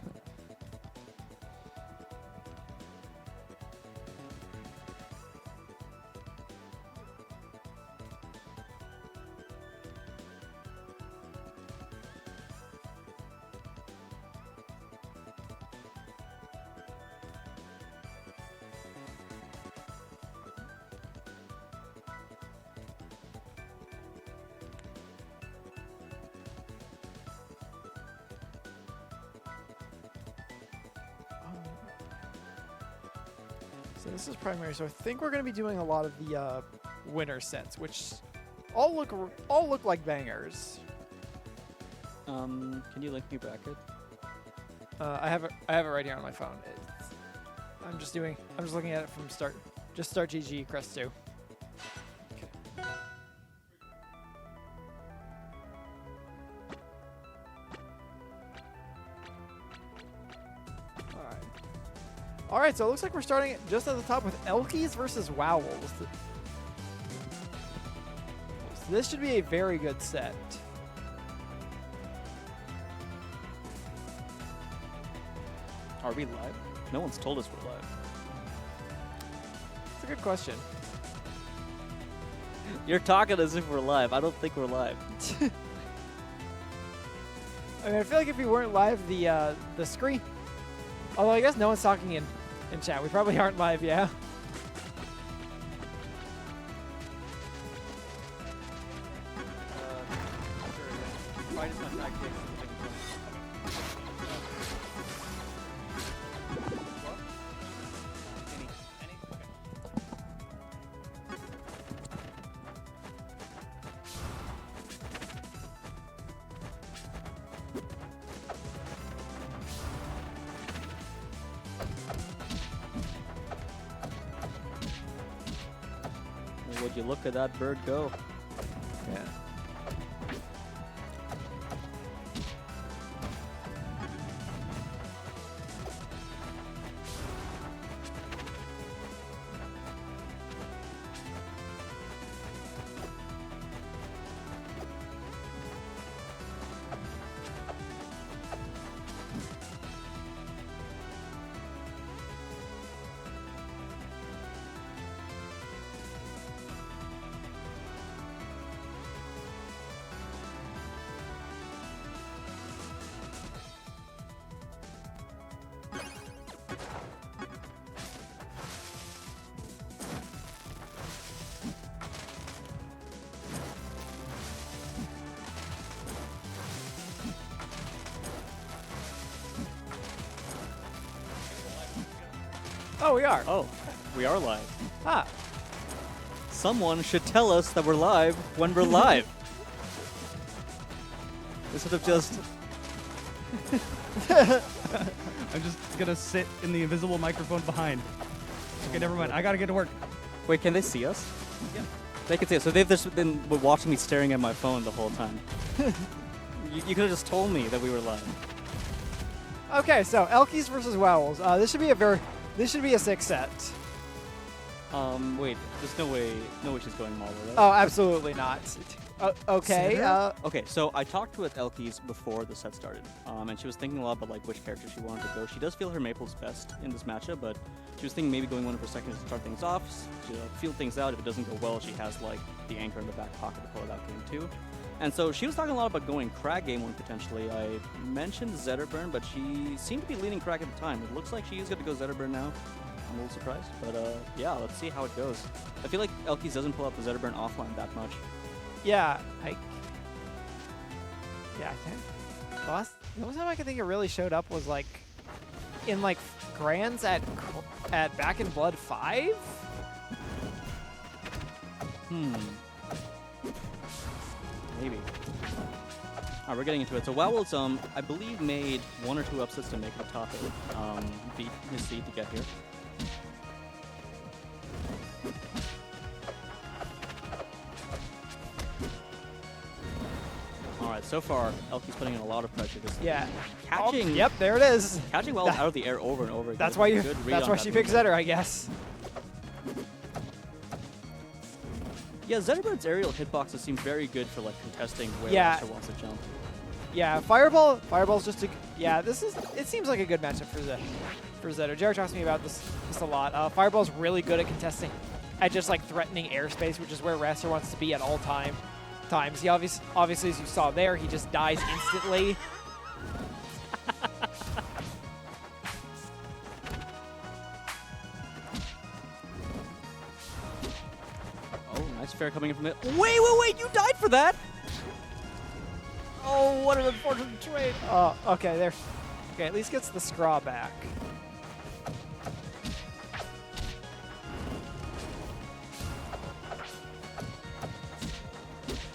So this is primary. So I think we're going to be doing a lot of the winner sets, which all look like bangers. Can you link me bracket? I have it right here on my phone. I'm just looking at it from start. Just start GG CREST 2. All right, so it looks like we're starting just at the top with elkies versus wowls. So this should be a very good set. Are we live? No one's told us we're live. It's a good question. You're talking as if we're live. I don't think we're live. I mean, I feel like if we weren't live, the screen. Although I guess no one's talking in chat. We probably aren't live, yeah. Would you look at that bird go? Yeah. Oh, we are. Oh, we are live. Ah. Someone should tell us that we're live when we're live. Instead of just... I'm just gonna sit in the invisible microphone behind. Okay, never mind. I gotta get to work. Wait, can they see us? Yeah. They can see us. So they've just been watching me staring at my phone the whole time. You could have just told me that we were live. Okay, so elkies versus wowls. This should be a 6 set. Wait, there's no way she's going Marvel, right? Oh, absolutely not. Okay. Sitter? Okay, so I talked with Elkies before the set started, and she was thinking a lot about like which character she wanted to go. She does feel her Maple's best in this matchup, but she was thinking maybe going one of her seconds to start things off, to feel things out. If it doesn't go well, she has like the anchor in the back pocket to pull it out game 2. And so she was talking a lot about going Crag game 1 potentially. I mentioned Zetterburn, but she seemed to be leaning Crag at the time. It looks like she is going to go Zetterburn now. I'm a little surprised, but yeah, let's see how it goes. I feel like Elkies doesn't pull out the Zetterburn offline that much. Yeah, I think. The only time I can think it really showed up was like in like Grands at Back in Blood 5. Maybe. Alright, we're getting into it. So Wowels, I believe made 1 or 2 upsets to make the top 8, beat his seed to get here. Alright, so far, Elkies putting in a lot of pressure. Just Yeah. catching, Oh, yep, there it is. catching Wowls out of the air over and over again. That's why you. Good read That's on why that she picked movement. Zetter, I guess. Yeah, Zetterbird's aerial hitboxes seem very good for like contesting where Yeah. Raster wants to jump. Yeah, Fireball's just a. Yeah, it seems like a good matchup for Zetter. Jared talks to me about this a lot. Fireball's really good at contesting, at just like threatening airspace, which is where Raster wants to be at all times. He obviously, as you saw there, he just dies instantly. Oh, nice fair coming in from it. Wait, you died for that? Oh, what an unfortunate trade. Oh, okay, there. Okay, at least gets the scraw back.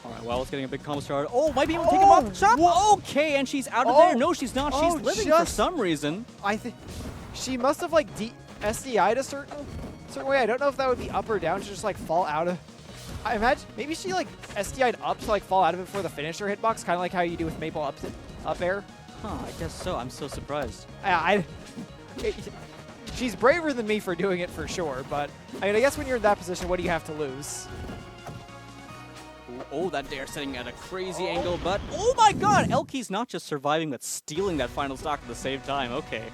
Alright, Wowls getting a big combo started. Oh, might be able to take him off the shot. Whoa, okay, and she's out of there. No, she's not. She's living for some reason. I think she must have like SDI'd a certain way. I don't know if that would be up or down to just like fall out of. I imagine maybe she like SDI'd up to like fall out of it before the finisher hitbox, kind of like how you do with Maple up air. Huh, I guess so. I'm so surprised. She's braver than me for doing it for sure, but I mean, I guess when you're in that position, what do you have to lose? Oh, that dare setting at a crazy angle, but oh my god! Elkies not just surviving, but stealing that final stock at the same time. Okay.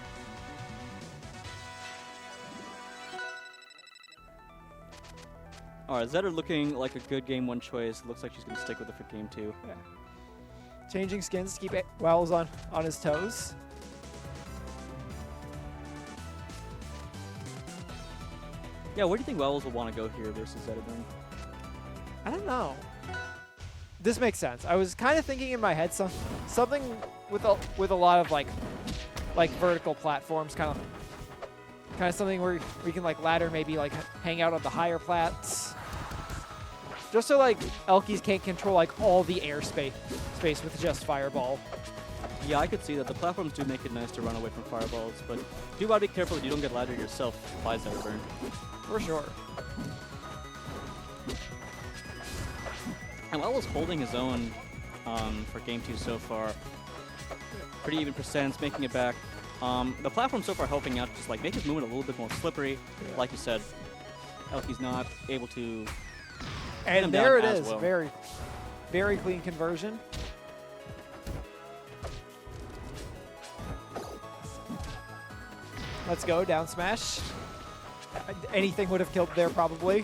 Alright, Zetter looking like a good game one choice. Looks like she's going to stick with it for game two. Yeah. Changing skins to keep Wowls on his toes. Yeah, where do you think Wowls will want to go here versus Zetterburn? I don't know. This makes sense. I was kind of thinking in my head something with a lot of like vertical platforms, kind of something where we can like ladder, maybe like hang out on the higher plats, just so like Elkies can't control like all the airspace with just Fireball. Yeah, I could see that. The platforms do make it nice to run away from fireballs, but you gotta be careful that you don't get laddered yourself by Zetterburn. For sure. And Wowls holding his own for game two so far. Pretty even percents, making it back. The platform so far helping out, just like make his movement a little bit more slippery. Yeah. Like you said, Elkies not able to. And there it is, well. very, very clean conversion. Let's go, down smash. Anything would have killed there probably.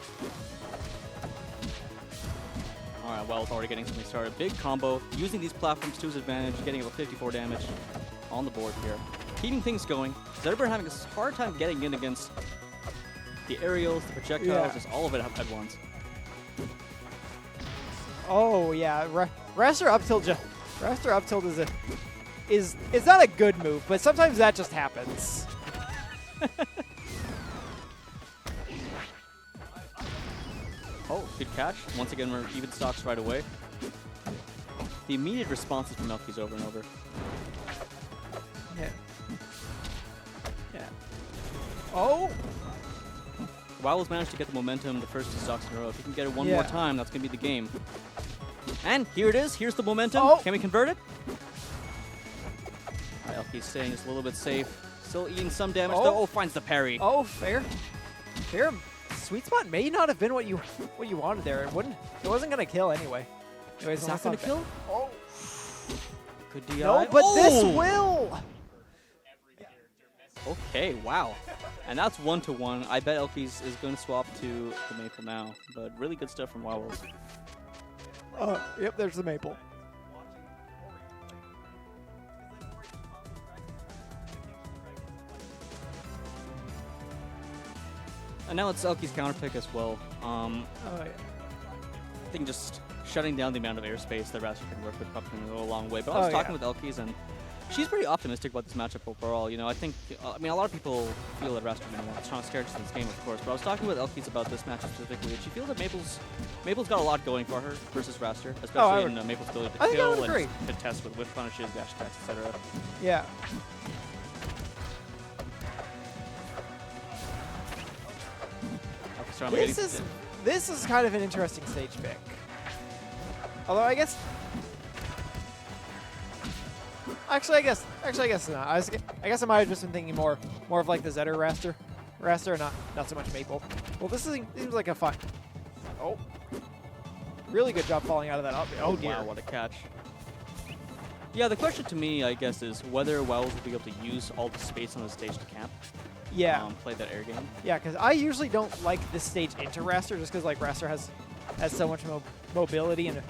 Alright, Wowls already getting something started. Big combo, using these platforms to his advantage, getting about 54 damage on the board here. Keeping things going. Zetterburn having a hard time getting in against the aerials, the projectiles, just all of it at once. Oh yeah, Raster up tilt is not a good move, but sometimes that just happens. Oh, good catch. Once again, we're even stocks right away. The immediate responses from Elkies over and over. Yeah. Yeah. Oh! Wowls managed to get the momentum the first two stocks in a row. If he can get it one more time, that's going to be the game. And here it is. Here's the momentum. Oh. Can we convert it? All right, Elkies staying just a little bit safe. Still eating some damage, though. Oh, finds the parry. Oh, fair. Fair. Sweet spot may not have been what you wanted there. It wasn't gonna kill anyway. Anyways, Is that going to kill? Oh. Good DI. No, but this will. Okay, wow. And that's 1-to-1. I bet Elkies is going to swap to the Maple now. But really good stuff from Wowls. Yep, there's the Maple. And now it's Elkies counter pick as well. Oh, yeah. I think just shutting down the amount of airspace that Raster can work with probably going to go a long way. But I was talking with Elkies, and she's pretty optimistic about this matchup overall. You know, I think, I mean, a lot of people feel that Raster's going to win. It's not scared to this game, of course. But I was talking with Elkies about this matchup specifically, and she feels that Maple's got a lot going for her versus Raster, especially in Maple's ability to kill and contest with whiff punishes, dash attacks, etc. Yeah. This is kind of an interesting stage pick. Although I guess Actually, I guess not. I guess I might have just been thinking more of like the Zetter raster, not so much Maple. Well, this seems like a fun. Oh, really good job falling out of that up. Oh dear. Wow, what a catch. Yeah, the question to me, I guess, is whether Wowls will be able to use all the space on the stage to camp. Yeah. Play that air game. Yeah, because I usually don't like this stage into Raster just because like Raster has so much mobility and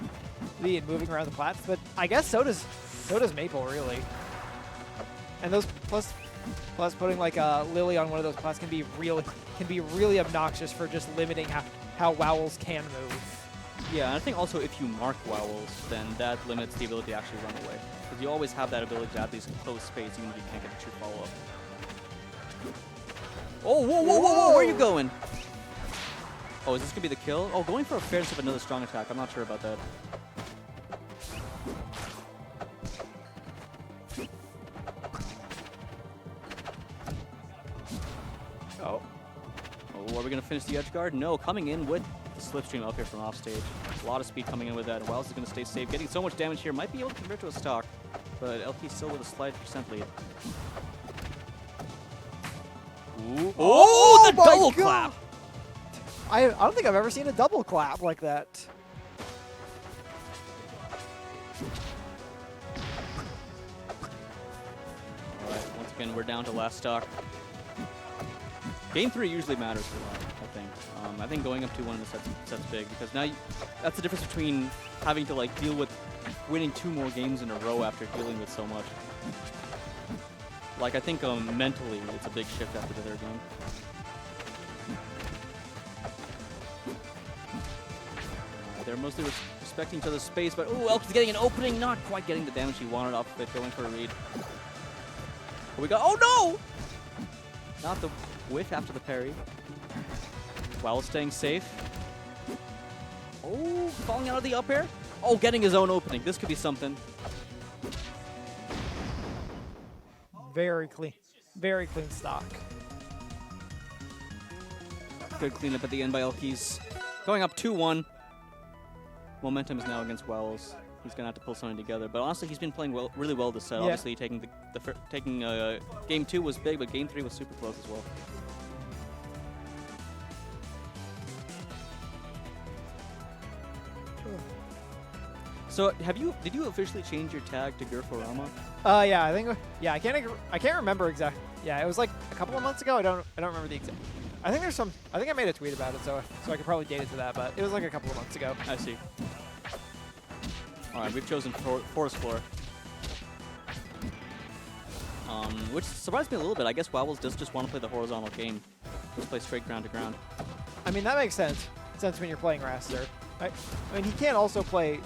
moving around the plats, but I guess so does Maple really. And those plus putting like Lily on one of those plats can be really obnoxious for just limiting how Wowls can move. Yeah, and I think also if you mark Wowls, then that limits the ability to actually run away. Because you always have that ability to have these close space even if you can't get a true follow-up. Oh, whoa, whoa, whoa, whoa, where are you going? Oh, is this going to be the kill? Oh, going for a fair of another strong attack. I'm not sure about that. Oh. Oh, are we going to finish the edge guard? No, coming in with the slipstream up here from off stage. A lot of speed coming in with that. Wells is going to stay safe. Getting so much damage here. Might be able to convert to a stock, but LT still with a slight % lead. Ooh. Oh, the double clap! I don't think I've ever seen a double clap like that. Alright, once again, we're down to last stock. Game 3 usually matters for that, I think. I think going up 2-1 in the set's big, because now that's the difference between having to like deal with winning 2 more games in a row after dealing with so much. Like, I think mentally, it's a big shift after the third game. They're mostly respecting each other's space, but ooh, Elk is getting an opening, not quite getting the damage he wanted off of it, going for a read. But we got, oh no! Not the whiff after the parry. While staying safe. Oh, falling out of the up air. Oh, getting his own opening. This could be something. Very clean stock. Good cleanup at the end by elkiies. Going up 2-1. Momentum is now against Wells. He's gonna have to pull something together. But honestly, he's been playing really well this set. Yeah. Obviously, taking game 2 was big, but game 3 was super close as well. So, did you officially change your tag to Gurforama? Yeah, I can't remember exactly. Yeah, it was like a couple of months ago. I don't remember the exact. I think I made a tweet about it, so I could probably date it to that, but it was like a couple of months ago. I see. All right, we've chosen Forest Floor. Which surprised me a little bit. I guess Wowls does just want to play the horizontal game. Just play straight ground to ground. I mean, that makes sense when you're playing Raster. I mean, he can also play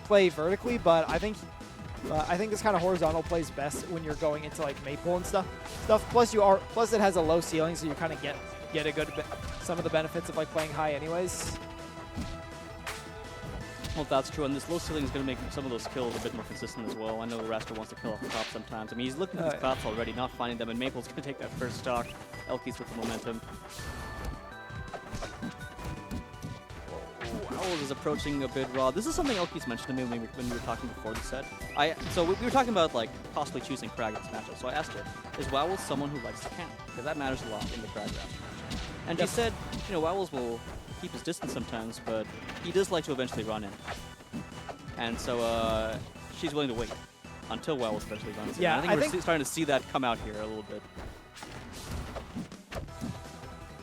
vertically, but I think this kind of horizontal plays best when you're going into like Maple and stuff. Plus it has a low ceiling, so you kind of get some of the benefits of like playing high anyways. Well, that's true, and this low ceiling is going to make some of those kills a bit more consistent as well. I know Raster wants to kill off the top sometimes. I mean, he's looking at these claps already, not finding them, and Maple's going to take that first stock. elkiies with the momentum. Owls is approaching a bit raw. This is something elkiies mentioned to me when we were talking before the set. So we were talking about like possibly choosing Crag in this matchup. So I asked her, is Wowls someone who likes to camp? Because that matters a lot in the Crag round. And she said, Wowls will keep his distance sometimes, but he does like to eventually run in. And so she's willing to wait until Wowls eventually runs in. Yeah, And I think we're starting to see that come out here a little bit.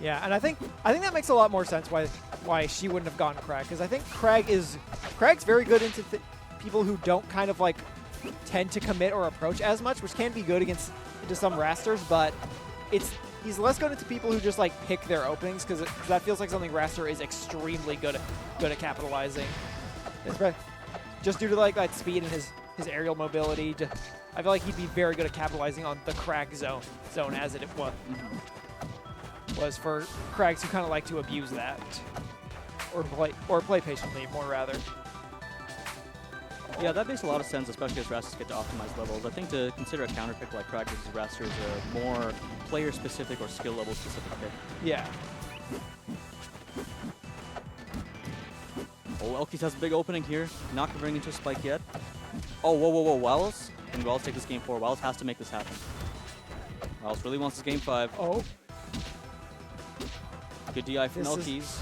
Yeah, and I think that makes a lot more sense why she wouldn't have gone Crag, because I think Crag's very good into people who don't kind of like tend to commit or approach as much, which can be good into some Rasters, but he's less good into people who just like pick their openings, because that feels like something Raster is extremely good at capitalizing. Just due to like that speed and his aerial mobility. I feel like he'd be very good at capitalizing on the Crag zone as it was. Was for Crags who kind of like to abuse that, or play patiently more rather. Yeah, that makes a lot of sense, especially as Rasters get to optimize levels. I think to consider a counter pick like Crag versus Raster is a more player specific or skill level specific pick. Yeah. Oh, elkiies has a big opening here. Not converting into a spike yet. Oh, whoa, Wowls. Can Wells take this game 4? Wells has to make this happen. Wells really wants this game 5. Oh, Good DI from This is- elkiies.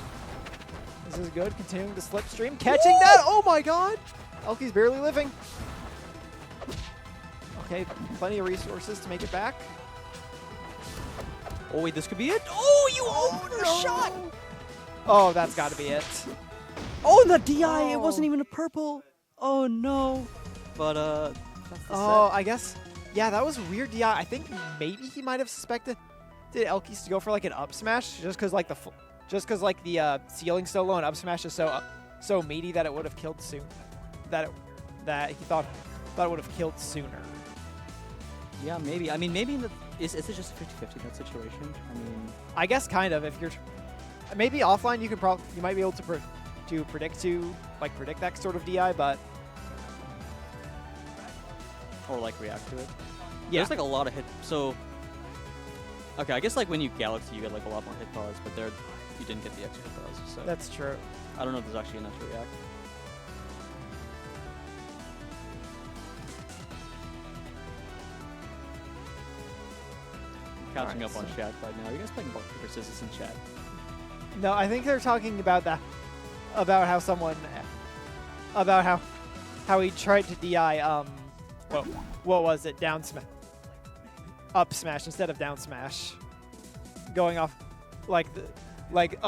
this is good. Continuing to slipstream. Catching that. Oh my god. elkiies barely living. Okay, plenty of resources to make it back. Oh wait, this could be it. Oh, you opened the shot. Oh, that's got to be it. Oh, and the DI, it Oh. wasn't even a purple. Oh no. But that's the Oh, I guess. Yeah, that was weird. Yeah, I think maybe he might have suspected did elkiies to go for like an up smash just because like the ceiling's so low and up smash is so meaty that it would have killed soon. That he thought it would have killed sooner. Yeah, maybe. I mean, maybe in the is it just a 50-50 that situation? I mean, I guess kind of. If you're maybe offline, you might be able to predict that sort of DI, but or like react to it. yeah, There's like a lot of hit. So, okay, I guess like when you Galaxy, you get like a lot more hit pause, but there you didn't get the extra hit pause. So that's true. I don't know if there's actually enough to react. I'm catching Alright, up on so- chat right now. Are you guys playing rock paper scissors in chat? No, I think they're talking about about how he tried to DI what was it, down smash, up smash instead of down smash, going off it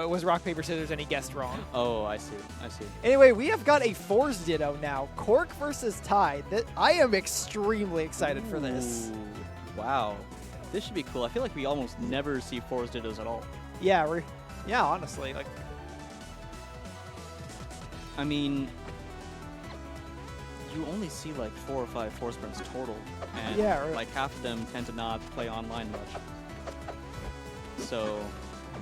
was rock paper scissors and he guessed wrong. Oh, I see. I see. Anyway, we have got a Force Ditto now, Cork versus Ty. I am extremely excited for this. Ooh, wow. This should be cool. I feel like we almost never see Force Dittos at all. Yeah, honestly, like. I mean, you only see like 4 or 5 force sprints total, and Yeah, right. like half of them tend to not play online much. So,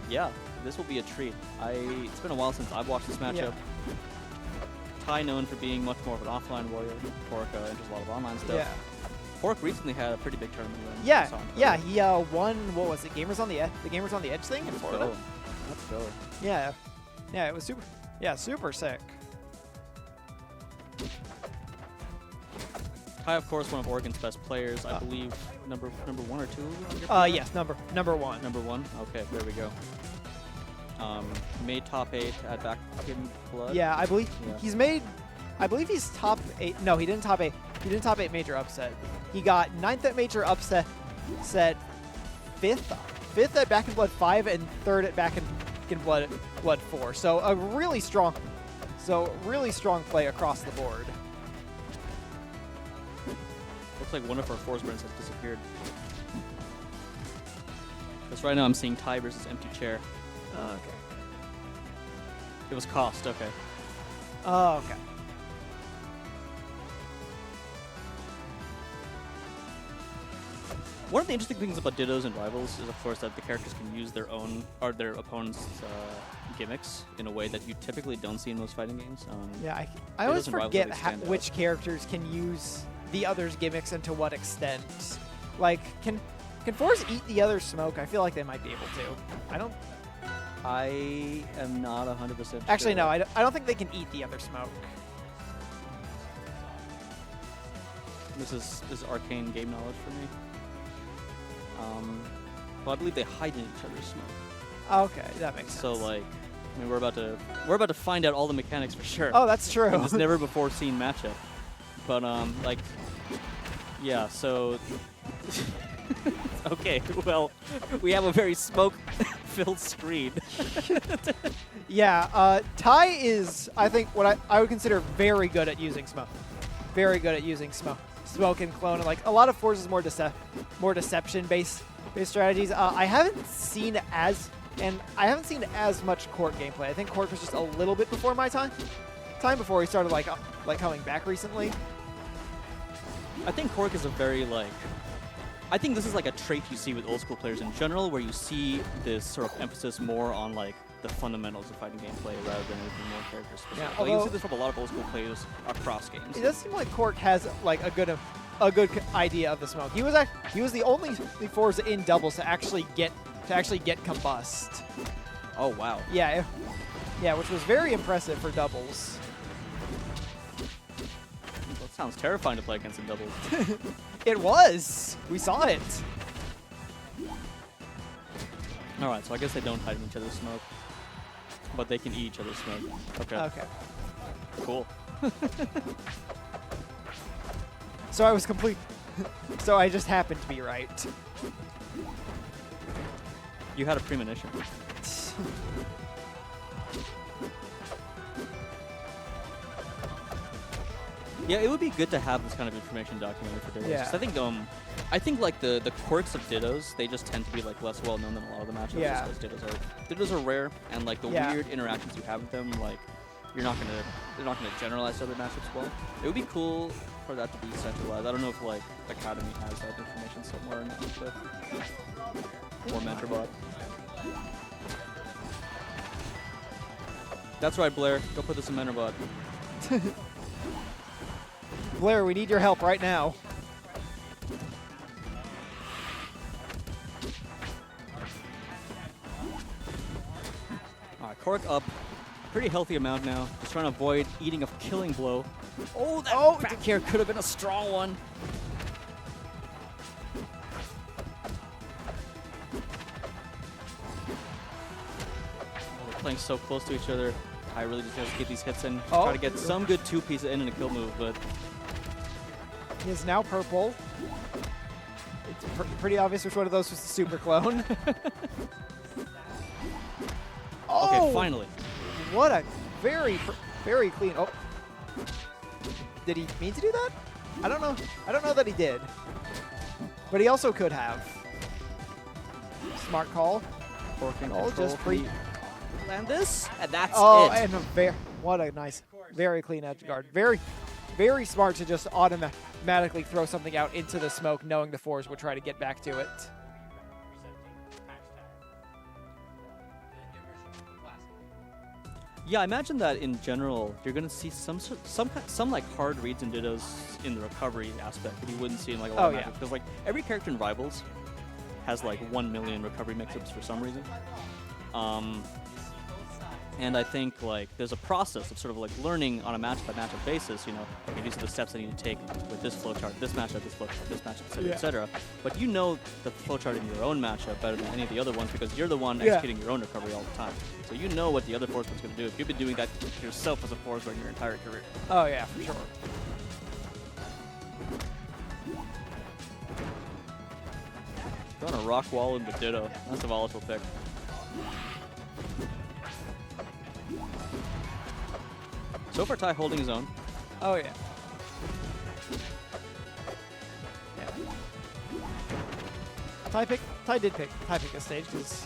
yeah, this will be a treat. It's been a while since I've watched this matchup. Ty known for being much more of an offline warrior. Cork enters a lot of online stuff. Yeah. Cork recently had a pretty big tournament win. I Yeah, saw on yeah, Twitter. he won. What was it? Gamers on the Edge. The Gamers on the Edge thing in Let's Florida. go. Let's go. Yeah, yeah, it was super. Yeah, super sick. Ty, of course, one of Oregon's best players. I believe number 1 or 2. on your PR? Yes, number one. Number 1. Okay, there we go. Made top 8 at Back in Blood. Yeah, I believe Yeah. he's made. I believe he's top 8. No, he didn't top 8. He didn't top 8 major upset. He got 9th at major upset, 5th at Back in Blood 5, and 3rd at Back in Blood 4. So a really strong play across the board. Looks like one of our force sprints has disappeared. Because right now I'm seeing Ty versus Empty Chair. Okay. It was cost, okay. Oh, okay. One of the interesting things about Dittos and Rivals is, of course, that the characters can use their own or their opponent's gimmicks in a way that you typically don't see in most fighting games. Yeah, I always doesn't Rivals forget really stand out. which characters can use the other's gimmicks and to what extent. Like, can Force eat the other's smoke? I feel like they might be able to. I don't. I am not 100% Actually, sure. no. I don't think they can eat the other smoke. This is arcane game knowledge for me. Well, I believe they hide in each other's smoke. Okay, that makes sense. So like, I mean, we're about to find out all the mechanics for sure. Oh, that's true. in this never before seen matchup. But like, yeah. So okay, well, we have a very smoke-filled screen. Yeah, Ty is, I think, what I would consider very good at using smoke. Very good at using smoke and clone, and like a lot of Force's more deception-based strategies. I haven't seen as much Cork gameplay. I think Cork was just a little bit before my time before he started like coming back recently. I think Cork is a very like. I think this is like a trait you see with old school players in general, where you see this sort of emphasis more on like the fundamentals of fighting gameplay rather than anything more character specific. Yeah, Like, you although- see this from a lot of old school players across games. It does seem like Cork has like a good idea of the smoke. He was the only Force in doubles to actually get combust. Oh wow. Yeah, which was very impressive for doubles. Let's Sounds terrifying to play against in doubles. It was. We saw it. All right, so I guess they don't hide in each other's smoke, but they can eat each other's smoke. Okay, Okay. cool. So I was complete. So I just happened to be right. You had a premonition. Yeah, it would be good to have this kind of information documented for Dittos. Yeah. 'Cause I think like the quirks of Dittos, they just tend to be like less well known than a lot of the matchups. Yeah. Just 'cause Dittos are rare, and like the Yeah. weird interactions you have with them, like they're not gonna generalize to other matchups well. It would be cool for that to be centralized. I don't know if like Academy has that information somewhere or not, but or MentorBot. That's right, Blair. Go put this in MentorBot. Blair, we need your help right now. Alright, Cork up. Pretty healthy amount now. Just trying to avoid eating a killing blow. Oh, that back air could have been a strong one. We're playing so close to each other. I really just have to get these hits in. Oh. Try to get some good two-piece in and a kill move, but He is now purple. It's pretty obvious which one of those was the super clone. okay, Oh! finally. What a very clean. Oh, did he mean to do that? I don't know. I don't know that he did, but he also could have. Smart call. Cork in Oh, control. just free. Land this, and that's Oh, it. and what a nice, very clean edge guard. Very smart to just automatically throw something out into the smoke, knowing the fours would try to get back to it. Yeah, I imagine that in general, you're gonna see some like hard reads and dittos in the recovery aspect that you wouldn't see in like a lot Oh, of yeah. matches. Because like every character in Rivals has like 1 million recovery mix-ups for some reason. And I think like there's a process of sort of like learning on a matchup-by-matchup basis. You know, okay, these are the steps I need to take with this flowchart, this matchup, etc., Yeah. etc. But you know the flowchart in your own matchup better than any of the other ones because you're the one Yeah. executing your own recovery all the time. So you know what the other forceman's going to do. If you've been doing that yourself as a forceman your entire career. Oh yeah, for sure. Throwing a rock wall into Ditto. That's a volatile pick. So far, Ty holding his own. Oh yeah. Ty did pick this stage because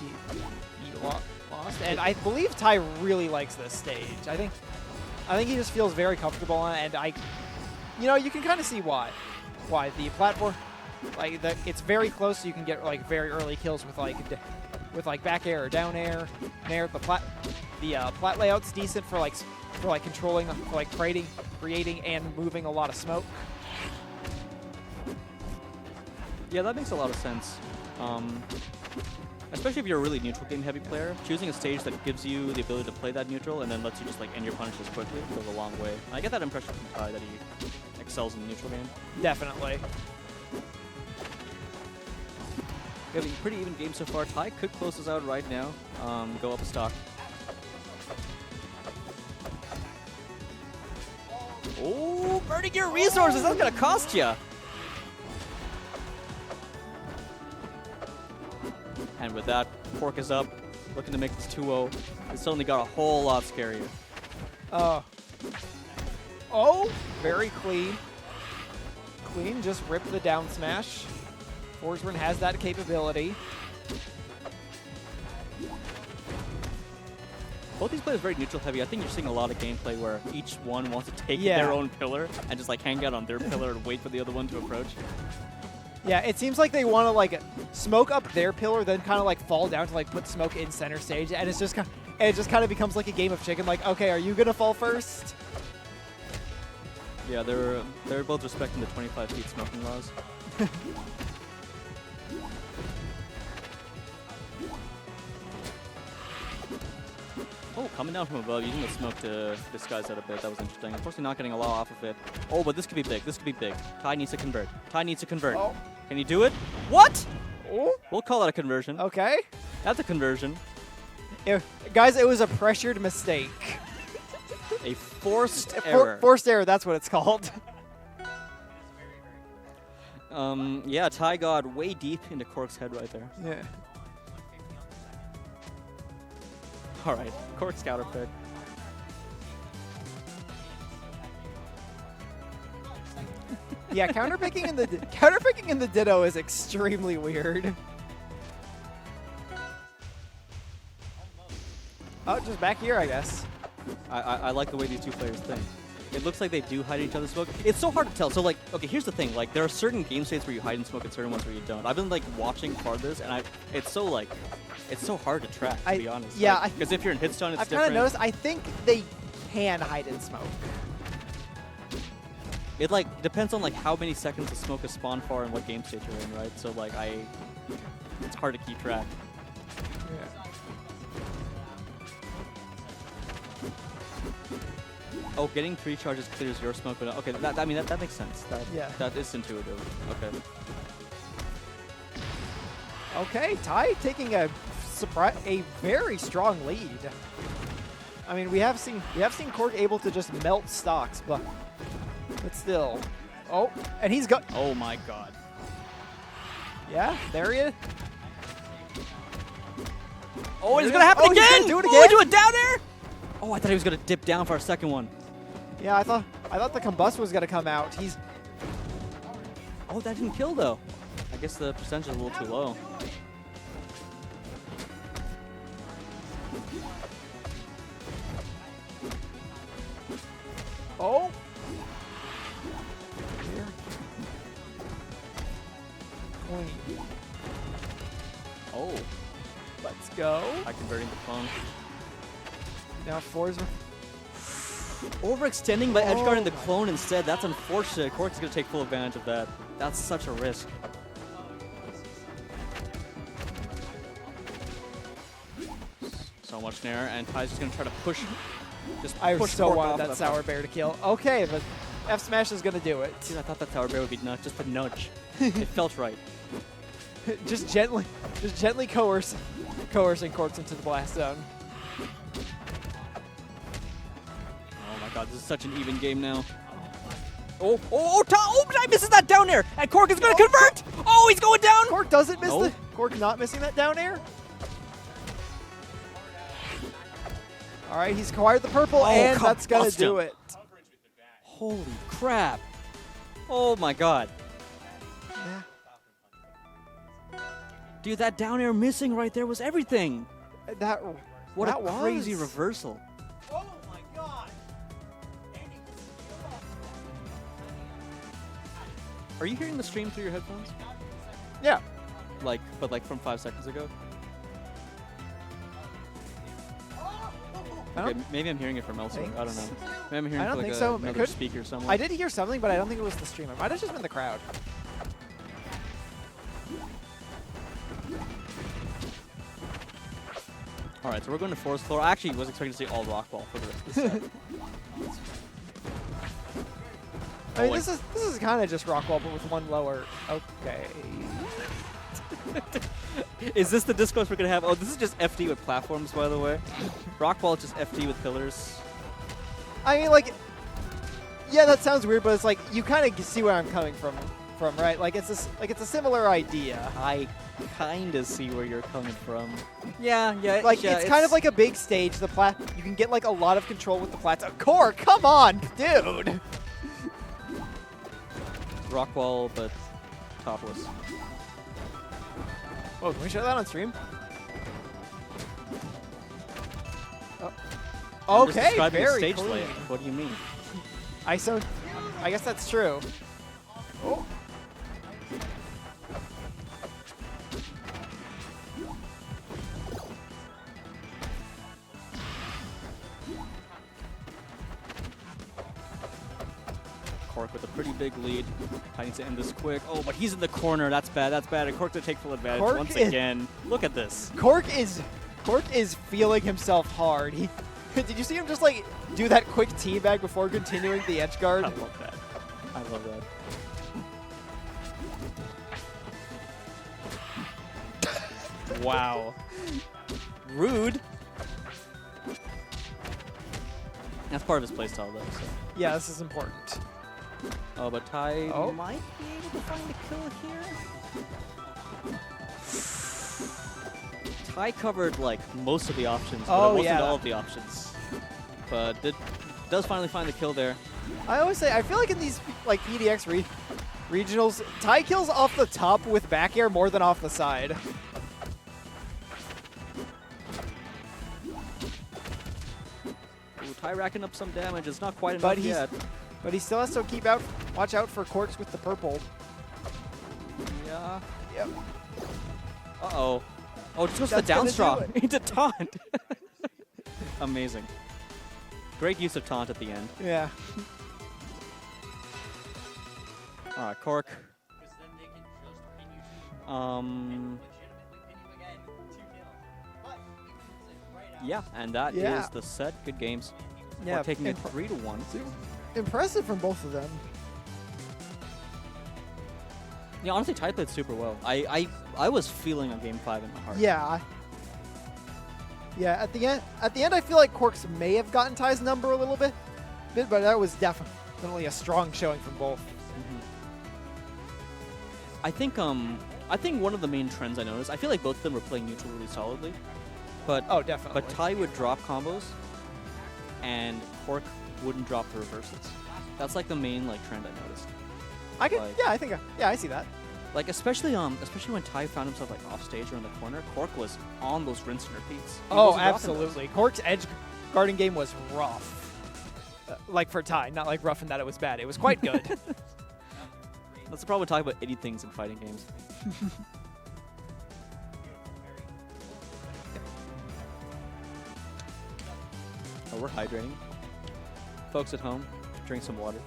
he lost, and I believe Ty really likes this stage. I think he just feels very comfortable on it, and you can kind of see why the platform, like it's very close, so you can get like very early kills with like back air or down air. Nair. The plat layout's decent for controlling, for like creating and moving a lot of smoke. Yeah, that makes a lot of sense. Especially if you're a really neutral game heavy player, choosing a stage that gives you the ability to play that neutral and then lets you just like end your punishes quickly goes a long way. I get that impression from Ty that he excels in the neutral game. Definitely. We have a pretty even game so far. Ty could close this out right now. Go up a stock. Oh, burning your resources! That's gonna cost you. And with that, Pork is up, looking to make this 2-0. It suddenly got a whole lot scarier. Oh, very clean. Clean, just rip the down smash. Forsman has that capability. Both these players are very neutral heavy. I think you're seeing a lot of gameplay where each one wants to take Yeah. their own pillar and just like hang out on their pillar and wait for the other one to approach. Yeah, it seems like they want to like smoke up their pillar, then kind of like fall down to like put smoke in center stage, and it just kind of becomes like a game of chicken. Like, okay, are you gonna fall first? Yeah, they're both respecting the 25 feet smoking laws. Oh, coming down from above, using the smoke to disguise that a bit. That was interesting. Unfortunately, not getting a lot off of it. Oh, but this could be big. This could be big. Ty needs to convert. Ty needs to convert. Oh. Can he do it? What? Oh. We'll call that a conversion. Okay. That's a conversion. Guys, it was a pressured mistake. A forced error. Forced error, that's what it's called. Yeah, Ty got way deep into Cork's head right there. Yeah. All right, Cork's counter pick. Yeah, counterpicking in the Ditto is extremely weird. Oh, just back here, I guess. I like the way these two players think. It looks like they do hide each other's smoke. It's so hard to tell. So, like, okay, here's the thing. Like, there are certain game states where you hide in smoke and certain ones where you don't. I've been, like, watching farthest, and it's so hard to track, to be honest. Yeah, because if you're in hitstone, it's I've different. kind of noticed, I think they can hide in smoke. It, like, depends on, like, how many seconds the smoke is spawned for and what game state you're in, right? So, like, it's hard to keep track. Yeah. Oh, getting 3 charges clears your smoke, but okay, that makes sense. That is intuitive. Okay. Okay, Ty taking a very strong lead. I mean, we have seen Cork able to just melt stocks, but still. Oh, and he's got. Oh my God. Yeah, there he is. Oh, it's gonna happen Oh, he's again! gonna do it Oh, again? do it down there! Oh, I thought he was gonna dip down for our second one. Yeah, I thought the combust was gonna come out. Oh, that didn't kill though. I guess the percentage is a little too low. Oh. Queen. Oh, Let's go. by converting the clone. Now fours. Overextending by edgeguarding the my clone instead. That's unfortunate. Cork's gonna take full advantage of that. That's such a risk. So much nair, and Ty's just gonna try to push. I push so Cork wanted off that of Sour Bear to kill. Okay, but F Smash is gonna do it. Dude, I thought that Sour Bear would be just a nudge. It felt right. just gently coercing Corks into the blast zone. Oh my God, this is such an even game now. Oh, Ty misses that down air, and Cork is gonna convert. Oh, he's going down. Cork doesn't miss No. Cork not missing that down air. All right, he's acquired the purple, and that's gonna do it. Holy crap! Oh my God. Yeah. Dude, that down air missing right there was everything. What that a crazy was. reversal. Oh my God! Are you hearing the stream through your headphones? Yeah. But like from 5 seconds ago? I Okay, don't maybe I'm hearing it from elsewhere. I don't know. Maybe I'm hearing I it don't from think like so. It another could- speaker somewhere. I did hear something, but I don't think it was the stream. It might have just been the crowd. All right, so we're going to force floor. I actually was expecting to see all rock ball for the rest of the set. I mean, Oh, this is kind of just Rockwall, but with one lower. Okay. Is this the discourse we're going to have? Oh, this is just FD with platforms, by the way. Rock ball is just FD with pillars. I mean, like, yeah, that sounds weird, but it's like you kind of see where I'm coming from, right? Like it's a similar idea. I kind of see where you're coming from. Yeah. Like yeah, it's kind of like a big stage. You can get like a lot of control with the plateau. Core, come on, dude. rock wall, but topless. Oh, can we show that on stream? I'm just Okay, describing the very stage clean. layout. What do you mean? I guess that's true. Oh. Cork with a pretty big lead. I need to end this quick. Oh, but he's in the corner. That's bad. That's bad. And Cork to take full advantage once again. Look at this. Cork is feeling himself hard. Did you see him just like do that quick teabag before continuing the edge guard? I love that. I love that. Wow. Rude. That's part of his playstyle, though. So. Yeah, this is important. Oh, but Ty Oh. might be able to find a kill here. Ty covered like most of the options, but Oh, it wasn't yeah. all of the options. But does finally find the kill there. I always say, I feel like in these like EDX regionals, Ty kills off the top with back air more than off the side. Ooh, Ty racking up some damage. It's not quite enough But he's yet. But he still has to watch out for Corks with the purple. Yeah. Yep. Uh-oh. Oh, just goes to the That's down gonna straw do into taunt. Amazing. Great use of taunt at the end. Yeah. All right, Cork. Yeah, and that is Yeah. the set. Good games. Yeah. We're taking it 3-1. Impressive from both of them. Yeah, honestly, Ty played super well. I was feeling a game 5 in my heart. Yeah. Yeah, at the end I feel like Corks may have gotten Ty's number a little bit, but that was definitely a strong showing from both. I think one of the main trends I noticed, I feel like both of them were playing neutral really solidly. But Oh, definitely. But Ty would drop combos, and Cork wouldn't drop the reverses. That's like the main like trend I noticed. I can, like- yeah, I see that. Like especially when Ty found himself like off stage or in the corner, Cork was on those rinse and repeats. He Oh, wasn't dropping those. absolutely. Cork's edge guarding game was rough. Like for Ty, not like rough in that it was bad. It was quite good. That's the problem with talking about any things in fighting games. Oh, we're hydrating. Folks at home, drink some water.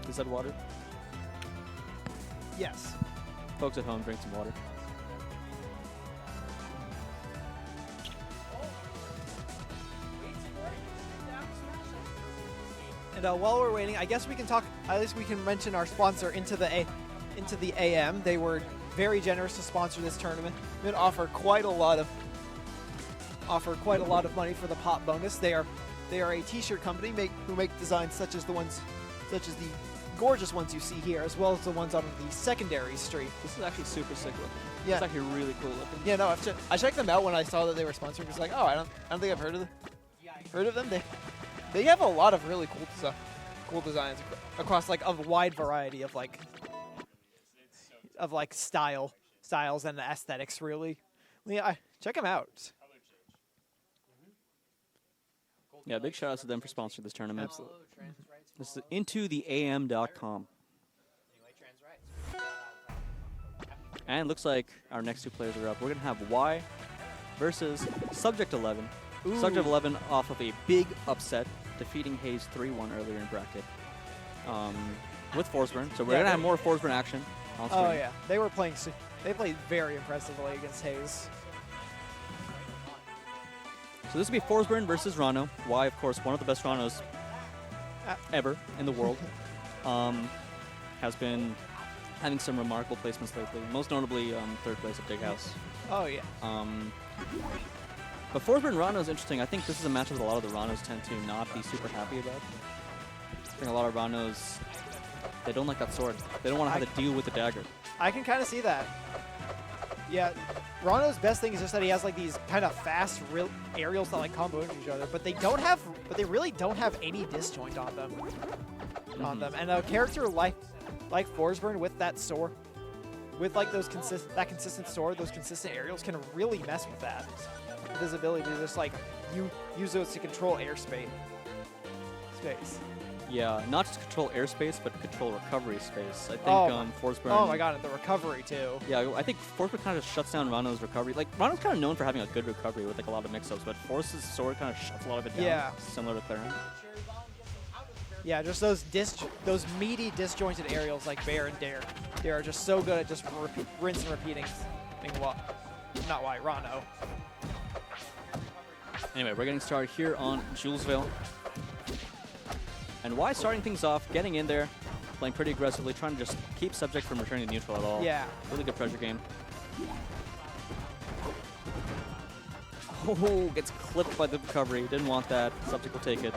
Is that water? Yes. Folks at home, drink some water. And while we're waiting, I guess we can talk. At least we can mention our sponsor, Into the AM. They were very generous to sponsor this tournament. They offer quite a lot of money for the pop bonus. They are a T-shirt company who make designs such as the gorgeous ones you see here, as well as the ones on the secondary stream. This is actually super sick looking. Yeah. It's actually really cool looking. Yeah, no, I checked them out when I saw that they were sponsored. It's like, oh, I don't think I've heard of them. They have a lot of really cool designs across like a wide variety of styles and aesthetics. Really, yeah, check them out. Yeah, big shout out to them for sponsoring this tournament. Absolutely. This is intotheam.com. And it looks like our next two players are up. We're going to have Y versus Subject 11. Ooh. Subject 11 off of a big upset, defeating Hayes 3-1 earlier in bracket with Forsburn. So we're going to have more Forsburn action on screen. Oh yeah, they played very impressively against Hayes. So this will be Forsburn versus Rano. Y, of course, one of the best Ranos ever in the world. Has been having some remarkable placements lately, most notably third place at Big House. Oh yeah. But Forsburn Rano is interesting. I think this is a match that a lot of the Ranos tend to not be super happy about. I think a lot of Ranos, they don't like that sword. They don't want to have to deal with the dagger. I can kind of see that. Yeah, Rano's best thing is just that he has like these kind of fast aerials that like combo into each other, but they really don't have any disjoint on them. And a character like Forsburn with that sword, with like that consistent sword, those consistent aerials can really mess with that. With his ability to just like use those to control airspace. Yeah, not just control airspace, but control recovery space. I think Forsburn. Oh my god, the recovery too. Yeah, I think Forsburn kind of shuts down Rano's recovery. Like Rano's kind of known for having a good recovery with like a lot of mix-ups, but Force's sword kind of shuts a lot of it down. Yeah. Similar to Claren. Yeah, just those meaty disjointed aerials like Bear and Dare. They are just so good at just rinse and repeating. Not why Rano. Anyway, we're getting started here on Julesville. And why starting things off, getting in there, playing pretty aggressively, trying to just keep Subject from returning to neutral at all. Yeah. Really good pressure game. Oh, gets clipped by the recovery. Didn't want that. Subject will take it.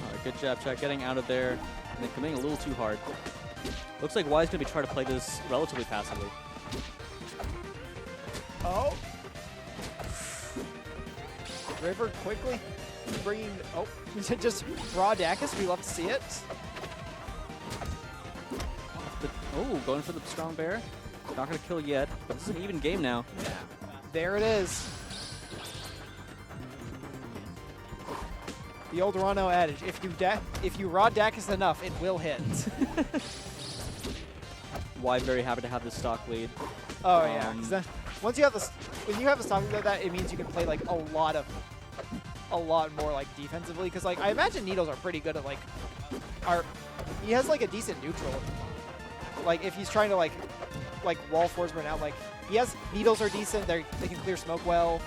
Alright, good jab check, getting out of there, and then committing a little too hard. Looks like Y's going to be trying to play this relatively passively. Oh. River quickly bringing. Oh, just raw Dacus. We love to see it. Oh, going for the strong bear. Not going to kill yet, but this is an even game now. Yeah. There it is. The old Rano adage: if you raw Dacus enough, it will hit. Y very happy to have this stock lead. Oh yeah. 'Cause then once you have this, when you have the stock like that, it means you can play like a lot more like defensively. Because like I imagine Needles are pretty good at like, he has like a decent neutral. Like if he's trying to like wall Forsberg out, like he has Needles are decent. They can clear smoke well.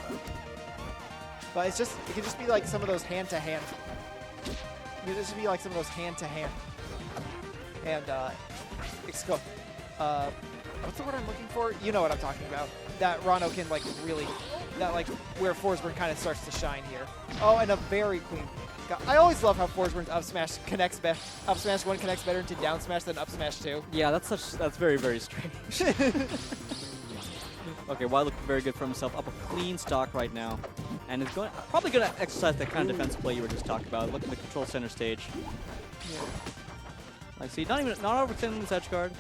But it can just be like some of those hand to hand. This would be like some of those hand to hand. And what's the word I'm looking for? You know what I'm talking about. That Rano can like really, that like where Forsberg kind of starts to shine here. Oh, and a very clean. I always love how Forsberg's up smash connects better. Up smash 1 connects better into down smash than up smash 2. Yeah, that's very, very strange. Okay, Y looking very good for himself. Up a clean stock right now. And is probably going to exercise that kind of defense play you were just talking about. Looking to control center stage. Yeah. Like, see, not overextending his edge guard.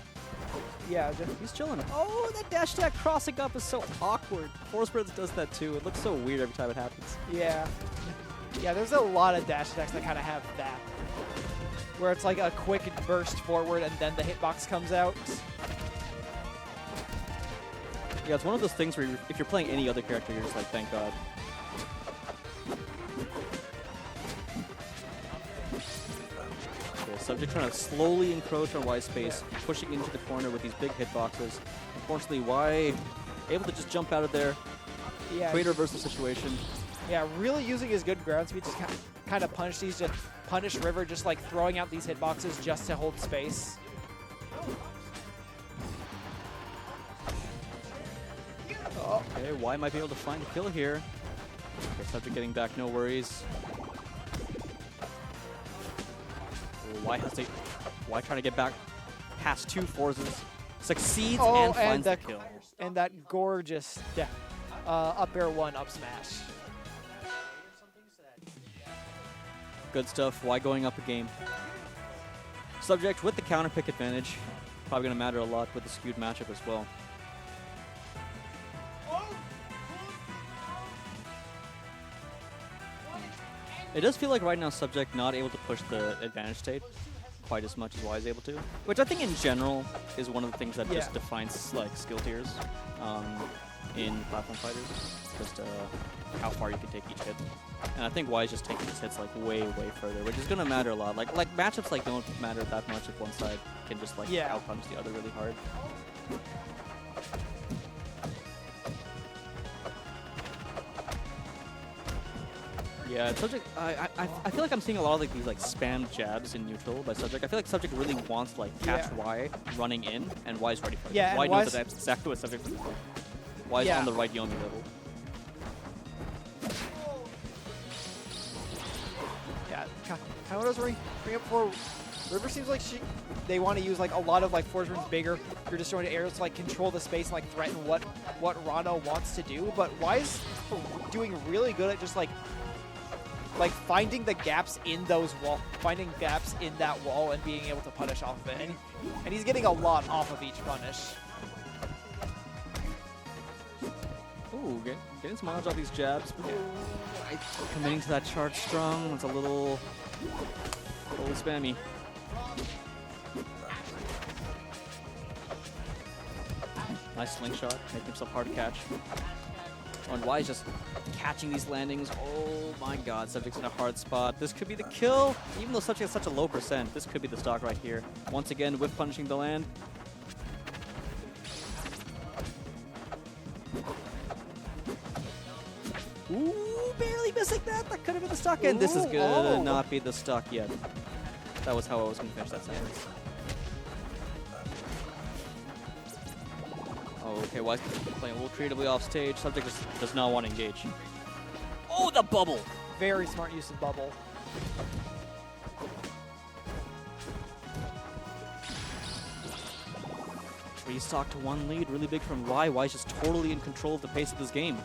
Yeah, he's chilling. Oh, that dash attack crossing up is so awkward. Forsberg does that too. It looks so weird every time it happens. yeah. Yeah, there's a lot of dash attacks that kind of have that. Where it's like a quick burst forward and then the hitbox comes out. Yeah, it's one of those things where if you're playing any other character, you're just like, thank God. Okay, Subject trying to slowly encroach on Y's space, pushing into the corner with these big hitboxes. Unfortunately, Y able to just jump out of there, Yeah. create a reversal situation. Yeah, really using his good ground speed to kind of punish River, just like throwing out these hitboxes just to hold space. Okay, Y might be able to find a kill here. Okay, Subject getting back, no worries. Oh, Y trying to get back past 2 forces. Succeeds and finds the kill. And that gorgeous up air 1 up smash. Good stuff. Y going up a game. Subject with the counter pick advantage. Probably going to matter a lot with the skewed matchup as well. It does feel like right now Subject not able to push the advantage state quite as much as Y is able to, which I think in general is one of the things that just defines like skill tiers in platform fighters. Just how far you can take each hit. And I think Y is just taking his hits like way further, which is gonna matter a lot. Like matchups like don't matter that much if one side can just like outpunch the other really hard. Yeah, Subject. I feel like I'm seeing a lot of like these like spam jabs in neutral by Subject. I feel like Subject really wants to like catch Y running in, and Y is ready for it. Yeah, Y knows that that's exactly what Subject is doing. Y is on the right Yomi level. Yeah, kind of what I was bring up for. River seems like they want to use like a lot of like Forsberg's bigger. You're just throwing arrows to like control the space and like threaten what Rano wants to do. But Y is doing really good at just like finding the gaps in that wall and being able to punish off of it. And he's getting a lot off of each punish. Ooh, getting some mileage off these jabs. Committing to that charge strong. It's a little spammy. Nice slingshot, making himself hard to catch. Oh, and Y is just catching these landings. Oh my God, Subject's in a hard spot. This could be the kill. Even though Subject has such a low percent, this could be the stock right here. Once again, whiff punishing the land. Ooh, barely missing that. That could have been the stock, and this is Ooh, gonna oh. not be the stock yet. That was how I was gonna finish that sentence. Oh, okay, Wise playing a little creatively off stage. Subject just does not want to engage. Oh, the bubble! Very smart use of bubble. Restock to 1 lead, really big from Y. Y's just totally in control of the pace of this game.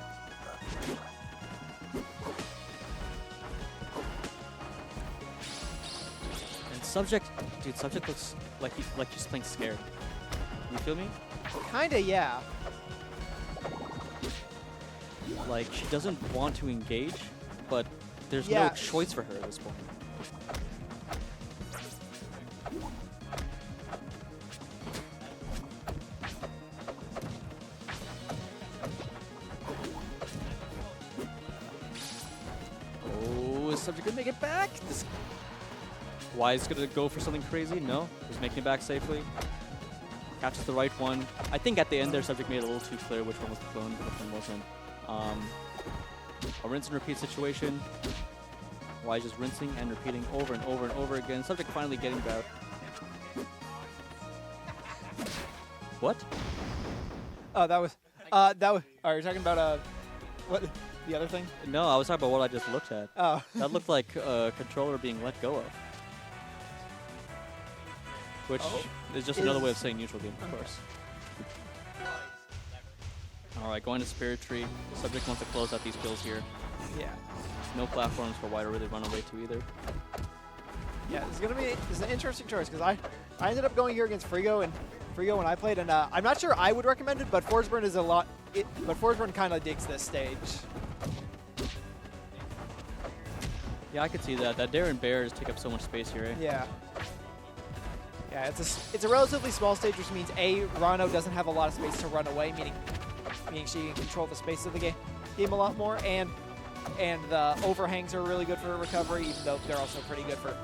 And Subject, dude, Subject looks like he's playing scared. You feel me? Kinda, yeah. Like, she doesn't want to engage, but there's Yeah. no choice for her at this point. Oh, is Subject gonna make it back? This Wise gonna go for something crazy? No, he's making it back safely. Catches the right one. I think at the end there, Subject made it a little too clear which one was the clone, which one wasn't. A rinse and repeat situation. Why just rinsing and repeating over and over and over again. Subject finally getting back. What? Oh, that was. Are you talking about what? The other thing? No, I was talking about what I just looked at. Oh. That looked like a controller being let go of. Which is just another way of saying neutral game, of course. Alright, going to Spirit Tree. Subject wants to close out these kills here. Yeah. No platforms for Y to really run away to either. Yeah, this is an interesting choice because I ended up going here against Frigo when I played, and I'm not sure I would recommend it, but Forsburn is but Forsburn kind of digs this stage. Yeah, I could see that. That Darren Bears take up so much space here, eh? Yeah. Yeah, it's a relatively small stage, which means Rano doesn't have a lot of space to run away, meaning she can control the space of the game a lot more, and the overhangs are really good for recovery, even though they're also pretty good for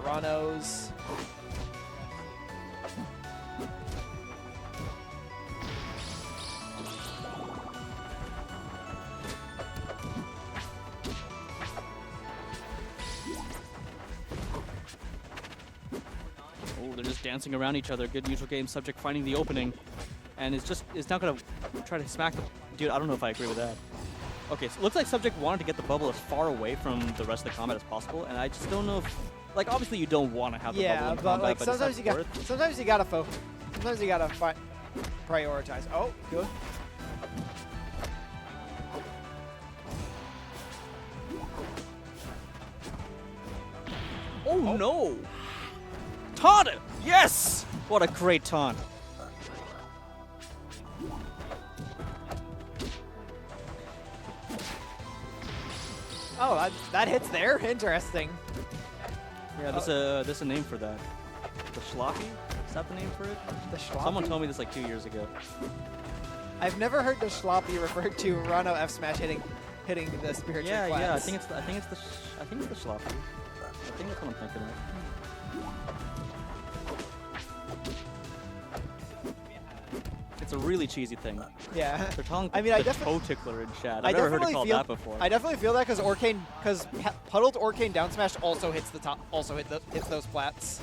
Ranos. Oh, they're just dancing around each other. Good neutral game. Subject finding the opening, and is not gonna try to smack the dude. I don't know if I agree with that. Okay, so it looks like Subject wanted to get the bubble as far away from the rest of the combat as possible, and I just don't know if, like, obviously you don't want to have the bubble in but combat, like but sometimes you gotta focus. Sometimes you gotta prioritize. Oh, good. Oh no! Taunt it! Yes! What a great taunt. Oh, that hits there. Interesting. Yeah, there's a name for that. The Schloppy? Is that the name for it? The Schloppy? Someone told me this like 2 years ago. I've never heard the Schloppy referred to Rano F smash hitting the spiritual Yeah, class. yeah. I think it's the Schloppy. I think that's what I'm thinking of. It's a really cheesy thing. Yeah. They're calling I mean, I the definitely- toe tickler in chat. I I've never heard it definitely called feel that before. I definitely feel that because puddled Orcane down smash also hits the top, hits those plats.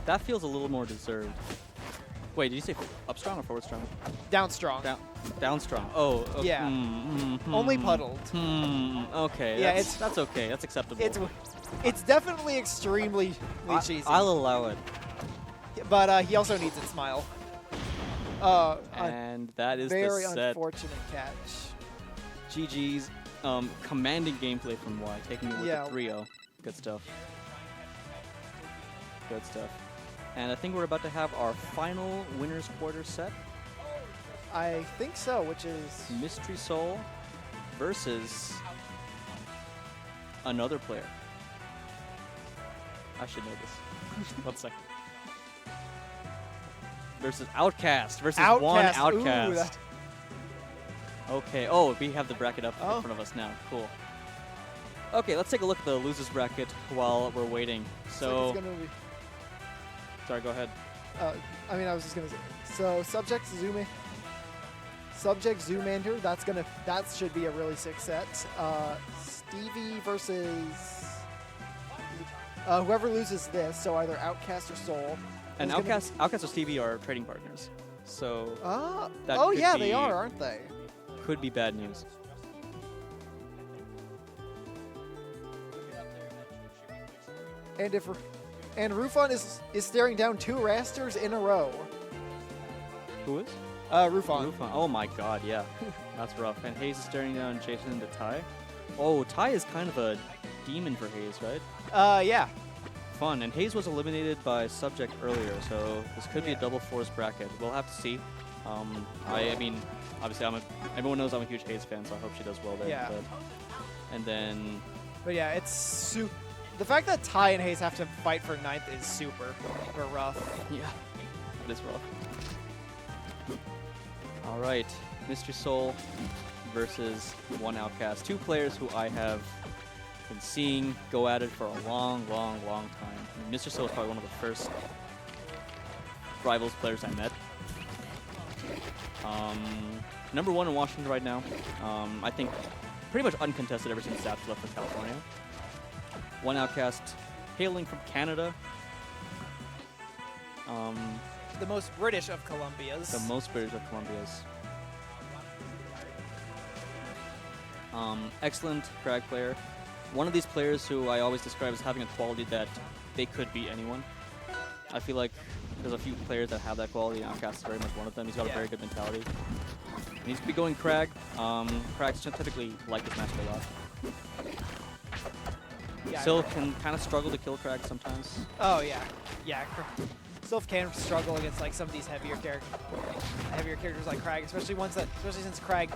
That feels a little more deserved. Wait, did you say up strong or forward strong? Down strong. Down strong. Oh, okay. Yeah. Only puddled. Okay. Yeah, that's okay. That's acceptable. It's definitely extremely cheesy. I'll allow it. But he also needs its smile. And that is the very set. unfortunate catch. GG's commanding gameplay from Y, taking it with Yeah. the 3-0. Good stuff. Good stuff. And I think we're about to have our final winner's quarter set. I think so, which is Mystery Soul versus another player. I should know this. 1 second. Versus Outcast versus one Outcast. Ooh, Outcast. Okay. Oh, we have the bracket up Oh. in front of us now. Cool. Okay, let's take a look at the losers bracket while we're waiting. So, it's gonna be. sorry, go ahead. I mean, I was just gonna say. So subject Subject Zoomander. That should be a really sick set. Stevie versus whoever loses this. So either Outcast or Soul. And is gonna Outcast or Stevie are trading partners. So that oh could yeah, be, they are, aren't they? could be bad news. And Rufon is staring down 2 rasters in a row. Who is? Rufon. Rufon. Oh my god, yeah. That's rough. And Hayes is staring down Jason into Ty. Oh, Ty is kind of a demon for Hayes, right? Yeah. Fun. And Hayes was eliminated by Subject earlier, so this could be a double force bracket. We'll have to see. I mean, obviously, everyone knows I'm a huge Hayes fan, so I hope she does well there. Yeah. And then But yeah, the fact that Ty and Hayes have to fight for 9th is super rough. yeah, it is rough. All right, Mystery Soul versus one Outcast. 2 players who I have been seeing go at it for a long, long, long time. I mean, Mr. Soul is probably one of the first Rivals players I met. Number 1 in Washington right now. I think pretty much uncontested ever since Zaps left for California. One Outcast hailing from Canada. The most British of Columbias. The most British of Columbias. Excellent Crag player. One of these players who I always describe as having a quality that they could beat anyone. I feel like there's a few players that have that quality, and Outcast is very much one of them. He's got a very good mentality. He needs to be going Crag. Crags typically like this matchup a lot. Yeah. Still can kind of struggle to kill Crag sometimes. Oh yeah, yeah. Sylph can struggle against like some of these heavier characters like Crag, especially since Crag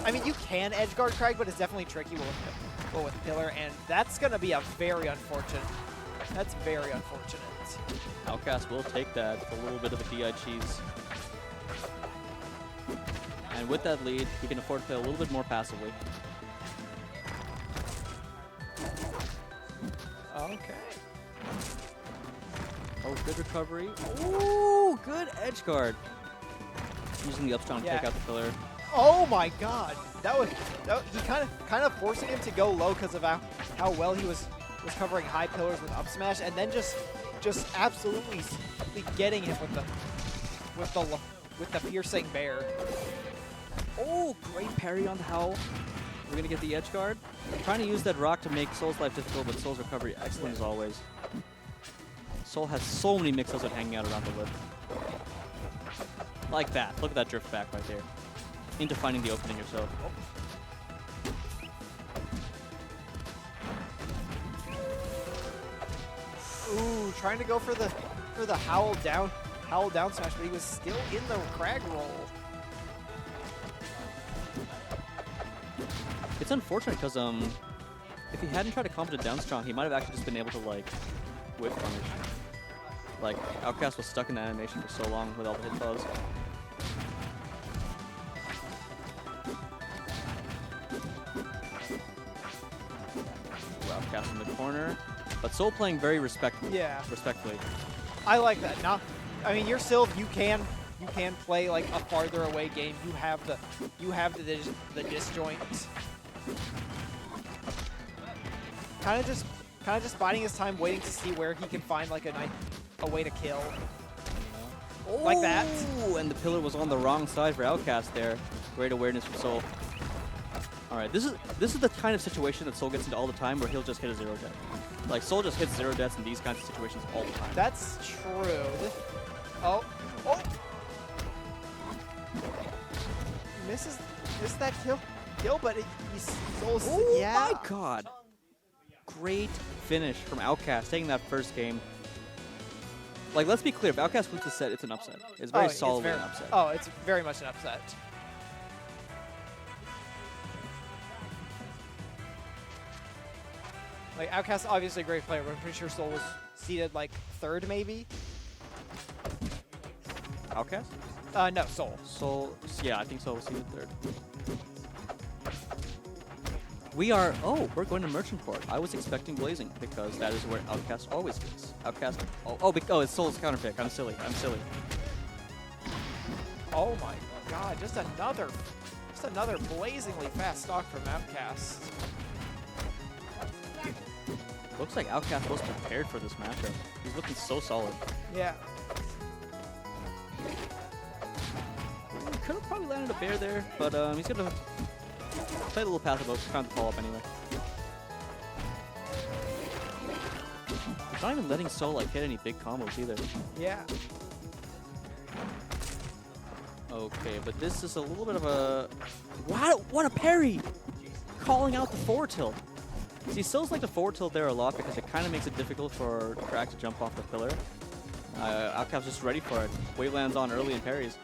I mean, you can edge guard Crag, but it's definitely tricky with Pillar, and that's gonna be a very unfortunate. That's very unfortunate. Outcast will take that for a little bit of a DI cheese. And with that lead, he can afford to play a little bit more passively. Okay. Oh, good recovery. Ooh, good edge guard. Using the up strong to take out the pillar. Oh my God, that was he kind of forcing him to go low because of how well he was covering high pillars with up smash, and then just absolutely getting him with the piercing bear. Oh, great parry on the Howl. We're gonna get the edge guard. Trying to use that rock to make Soul's life difficult, but Soul's recovery excellent as always. Soul has so many mix-ups at hanging out around the lip. Like that. Look at that drift back right there. Into finding the opening yourself. Ooh, trying to go for the howl down smash, but he was still in the Crag roll. It's unfortunate because if he hadn't tried to combo it down strong, he might have actually just been able to like whip punish. Like Outcast was stuck in that animation for so long with all the hit fuzz. Outcast in the corner, but Soul playing very respectfully. Yeah. Respectfully. I like that. Now, I mean, you're Sylph. You can play like a farther away game. You have the disjoint. Kind of just biding his time, waiting to see where he can find like a way to kill. Like that. Ooh, and the pillar was on the wrong side for Outcast there. Great awareness from Soul. All right, this is the kind of situation that Soul gets into all the time, where he'll just hit a 0 death. Like Soul just hits 0 deaths in these kinds of situations all the time. That's true. Oh. Misses that kill, but he's Soul's. Oh yeah. my God! Great finish from Outcast, taking that first game. Like, let's be clear, if Outcast wins the set, it's an upset. It's very solidly an upset. Oh, it's very much an upset. Like, Outcast, obviously a great player, but I'm pretty sure Soul was seeded like 3rd, maybe. Outcast? No, Soul. Soul, yeah, I think Soul was seeded 3rd. We're going to Merchant Port. I was expecting Blazing because that is where Outcast always is. Outcast, it's Soul's counterpick. I'm silly. Oh my. god, just another blazingly fast stock from Outcast. Looks like Outcast was prepared for this matchup. He's looking so solid. Yeah. He could have probably landed a bear there, but he's gonna play a little passive mode, trying to follow up anyway. He's not even letting Soul like hit any big combos either. Yeah. Okay, but this is a little bit of a... Wow, what a parry! Calling out the forward tilt. See, Sills like the forward tilt there a lot because it kind of makes it difficult for Crack to jump off the pillar. Outcast's just ready for it. Weight lands on early and parries.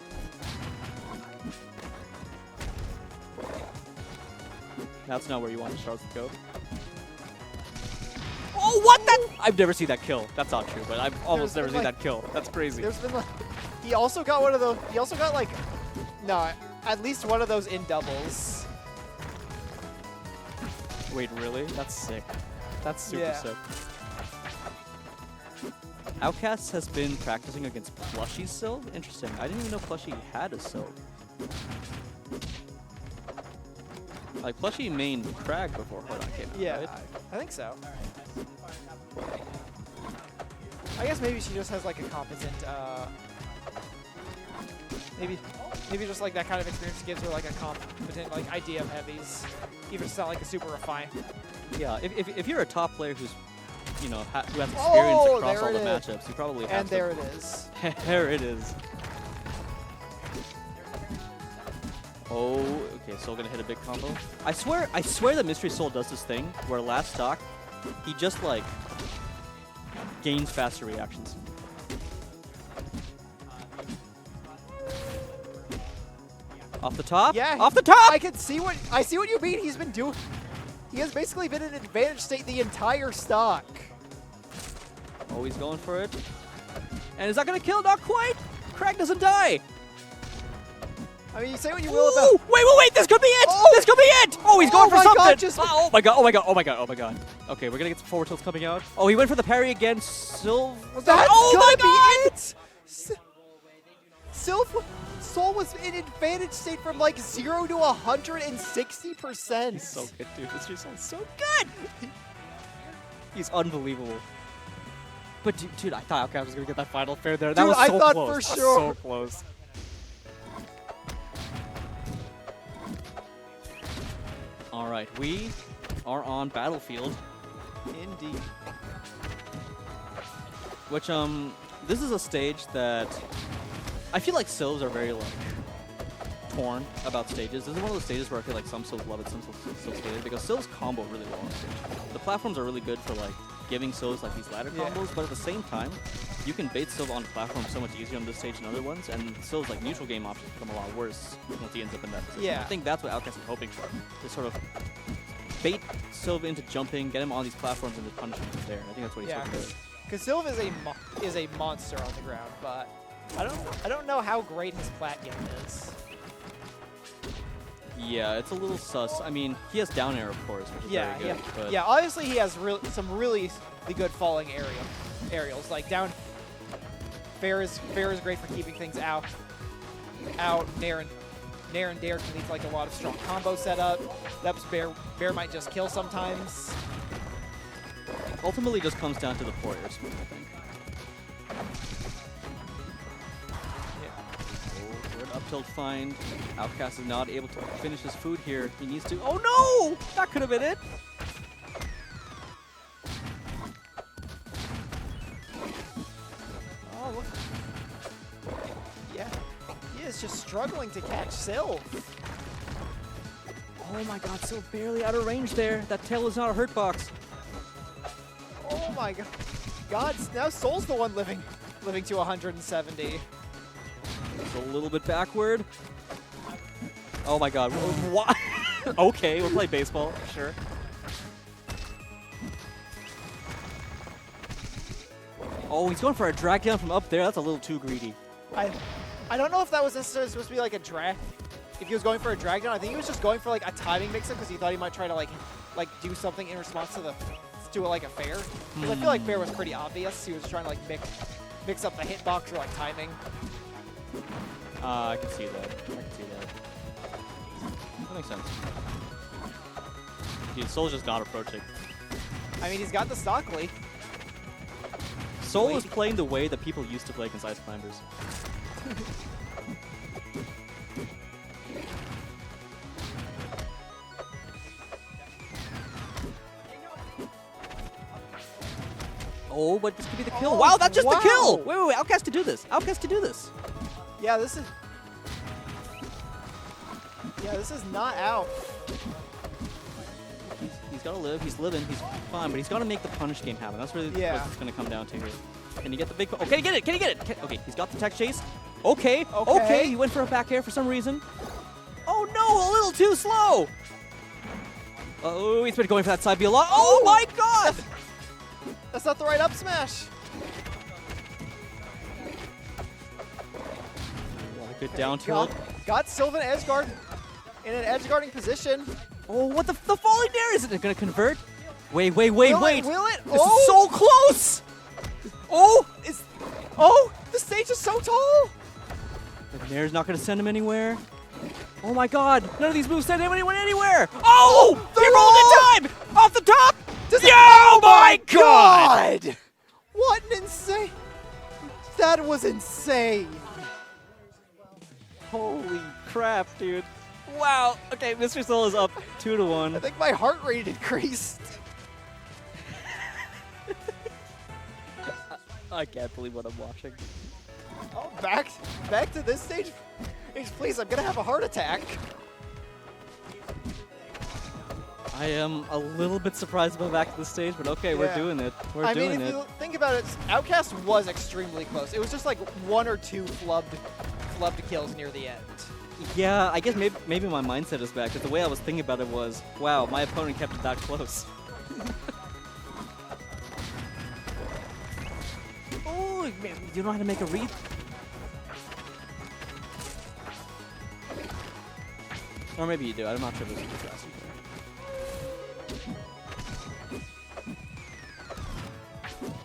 That's not where you want the Charlotte to go. Oh, what? I've never seen that kill. That's not true, but I've almost never seen that kill. That's crazy. There's been like, he also got one of those. He also got like, no, at least one of those in doubles. Wait, really? That's sick. That's super Yeah. sick. Outcast has been practicing against Plushie's Sylve? Interesting. I didn't even know Plushie had a Sylve. Like, Plushie mained Crag before Hordon came out, Yeah, right? I think so. I guess maybe she just has like a competent, maybe just like that kind of experience gives her like a competent like idea of heavies, even if it's not like a super refined. Yeah, if you're a top player who's, you know, who has experience Oh, across there all the it is. matchups, you probably have And there it is. There it is. Oh, okay, Soul gonna hit a big combo. I swear that Mystery Soul does this thing where last stock, he just like gains faster reactions. Off the top? Yeah, Off the top! I see what you mean. He's been doing. He has basically been in advantage state the entire stock. Oh, he's going for it. And is that gonna kill? Not quite! Craig doesn't die! I mean, you say what you will Ooh, about. wait! This could be it! Oh! This could be it! Oh, he's Oh going for my God, something! just- Oh my god! Okay, we're gonna get some forward tilts coming out. Oh, he went for the parry again. Sylve. That's Oh my gonna god! be it. Soul was in advantage state from like 0 to 160%. He's so good, dude. This is so good! He's unbelievable. But dude, I thought Outcast was gonna get that final fair there. That Dude, was I so thought close. for That was sure. so close. All right, we are on Battlefield, Indeed. which this is a stage that I feel like Sylves are very like torn about stages. This is one of those stages where I feel like some Sylves love it, some Sylves hate it, because Sylves combo really well on stage. The platforms are really good for like giving Sylves like these ladder Yeah. combos, but at the same time, you can bait Sylve on the platform so much easier on this stage than other ones, and Sylve's like neutral game options become a lot worse once he ends up in that position. Yeah. I think that's what Outcast is hoping for, to sort of bait Sylve into jumping, get him on these platforms, and just punish him from there. I think that's what he's Yeah, hoping to do. because Sylve is a monster on the ground, but I don't know how great his plat game is. Yeah, it's a little sus. I mean, he has down air, of course, which is Yeah, very good. But yeah. Obviously, he has some really good falling aerials. Like down, fair is great for keeping things out. Nair and Dare can lead to like a lot of strong combo setup. That's Bear might just kill sometimes. ultimately just comes down to the four-air spin, I think. Oh, good up tilt find. Outcast is not able to finish his food here. He needs to. Oh no! That could have been it. Oh, look. Yeah. He is just struggling to catch Sylve. Oh my god, so barely out of range there. That tail is not a hurt box. Oh my god. God, now Soul's the one living to 170. It's a little bit backward. Oh my god. What? Okay, we'll play baseball. Sure. Oh, he's going for a drag down from up there. That's a little too greedy. I don't know if that was necessarily supposed to be like a drag. If he was going for a drag down, I think he was just going for like a timing mix-up because he thought he might try to like do something in response to like a fair. Because I feel like fair was pretty obvious. He was trying to like mix up the hitbox or like timing. I can see that. That makes sense. Dude, Soul's just not approaching. I mean, he's got the stock lead. Soul is playing the way that people used to play against Ice Climbers. Oh, but this could be the kill. Oh, Wow, that's just the kill! wow. Wait, Outcast to do this. Outcast to do this. Yeah, this is... Yeah, this is not out. He's got to live. He's living. He's fine, but he's got to make the punish game happen. That's really what it's going to come down to here. Can he get the big... Oh, can he get it? Can he get it? Okay, he's got the tech chase. Okay. Okay. He went for a back air for some reason. Oh, no, a little too slow. Oh, he's been going for that side B a lot. Oh, my God! That's not the right up smash. Good down tilt. Got Sylvan Edgeguard in an edge guarding position. Oh, what the falling there? Is it going to convert? Wait. Will it? This is so close! Oh! The stage is so tall. The Nair's not going to send him anywhere. Oh my God! None of these moves send anyone anywhere! Oh! He rolled in time! Off the top! Oh my God! What an insane... That was insane. Holy crap, dude. Wow. Okay, Mr. Soul is up 2-1. I think my heart rate increased. I can't believe what I'm watching. Oh, back to this stage. Please, I'm gonna have a heart attack. I am a little bit surprised about back to the stage, but okay, we're doing it. I mean, if you think about it, Outcast was extremely close. It was just like 1 or 2 flubbed kills near the end. Yeah, I guess maybe my mindset is back, because the way I was thinking about it was, wow, my opponent kept it that close. Oh, man, you know how to make a read? Or maybe you do, I'm not sure this is the best.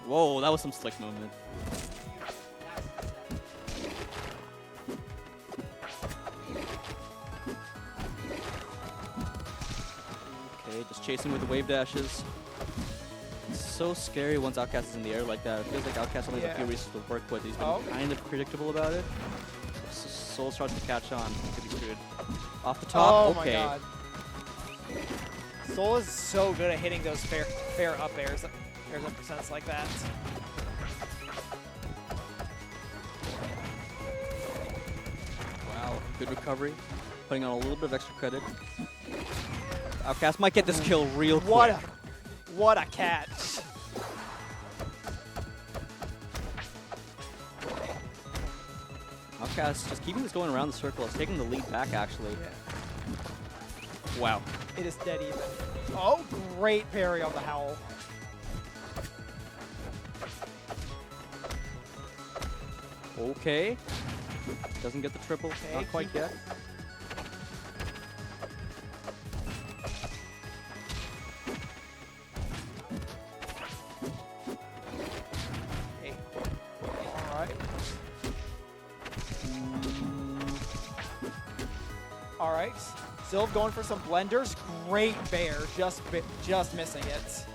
Whoa, that was some slick movement. Okay, just chasing with the wave dashes. It's so scary once Outcast is in the air like that. It feels like Outcast only has a few reasons to work with. He's been kind of predictable about it. Soul starts to catch on. He could be screwed. Off the top, okay. Oh my God. Soul is so good at hitting those fair up airs. Airs up percents like that. Wow, good recovery. Putting on a little bit of extra credit. Outcast might get this kill real quick. What a catch. Outcast just keeping this going around the circle. It's taking the lead back, actually. Yeah. Wow. It is dead even. Oh, great parry on the Howl. Okay. Doesn't get the triple. Okay, Not quite yet. Okay. All right. All right. Sylv going for some blenders. Great bear. Just missing it.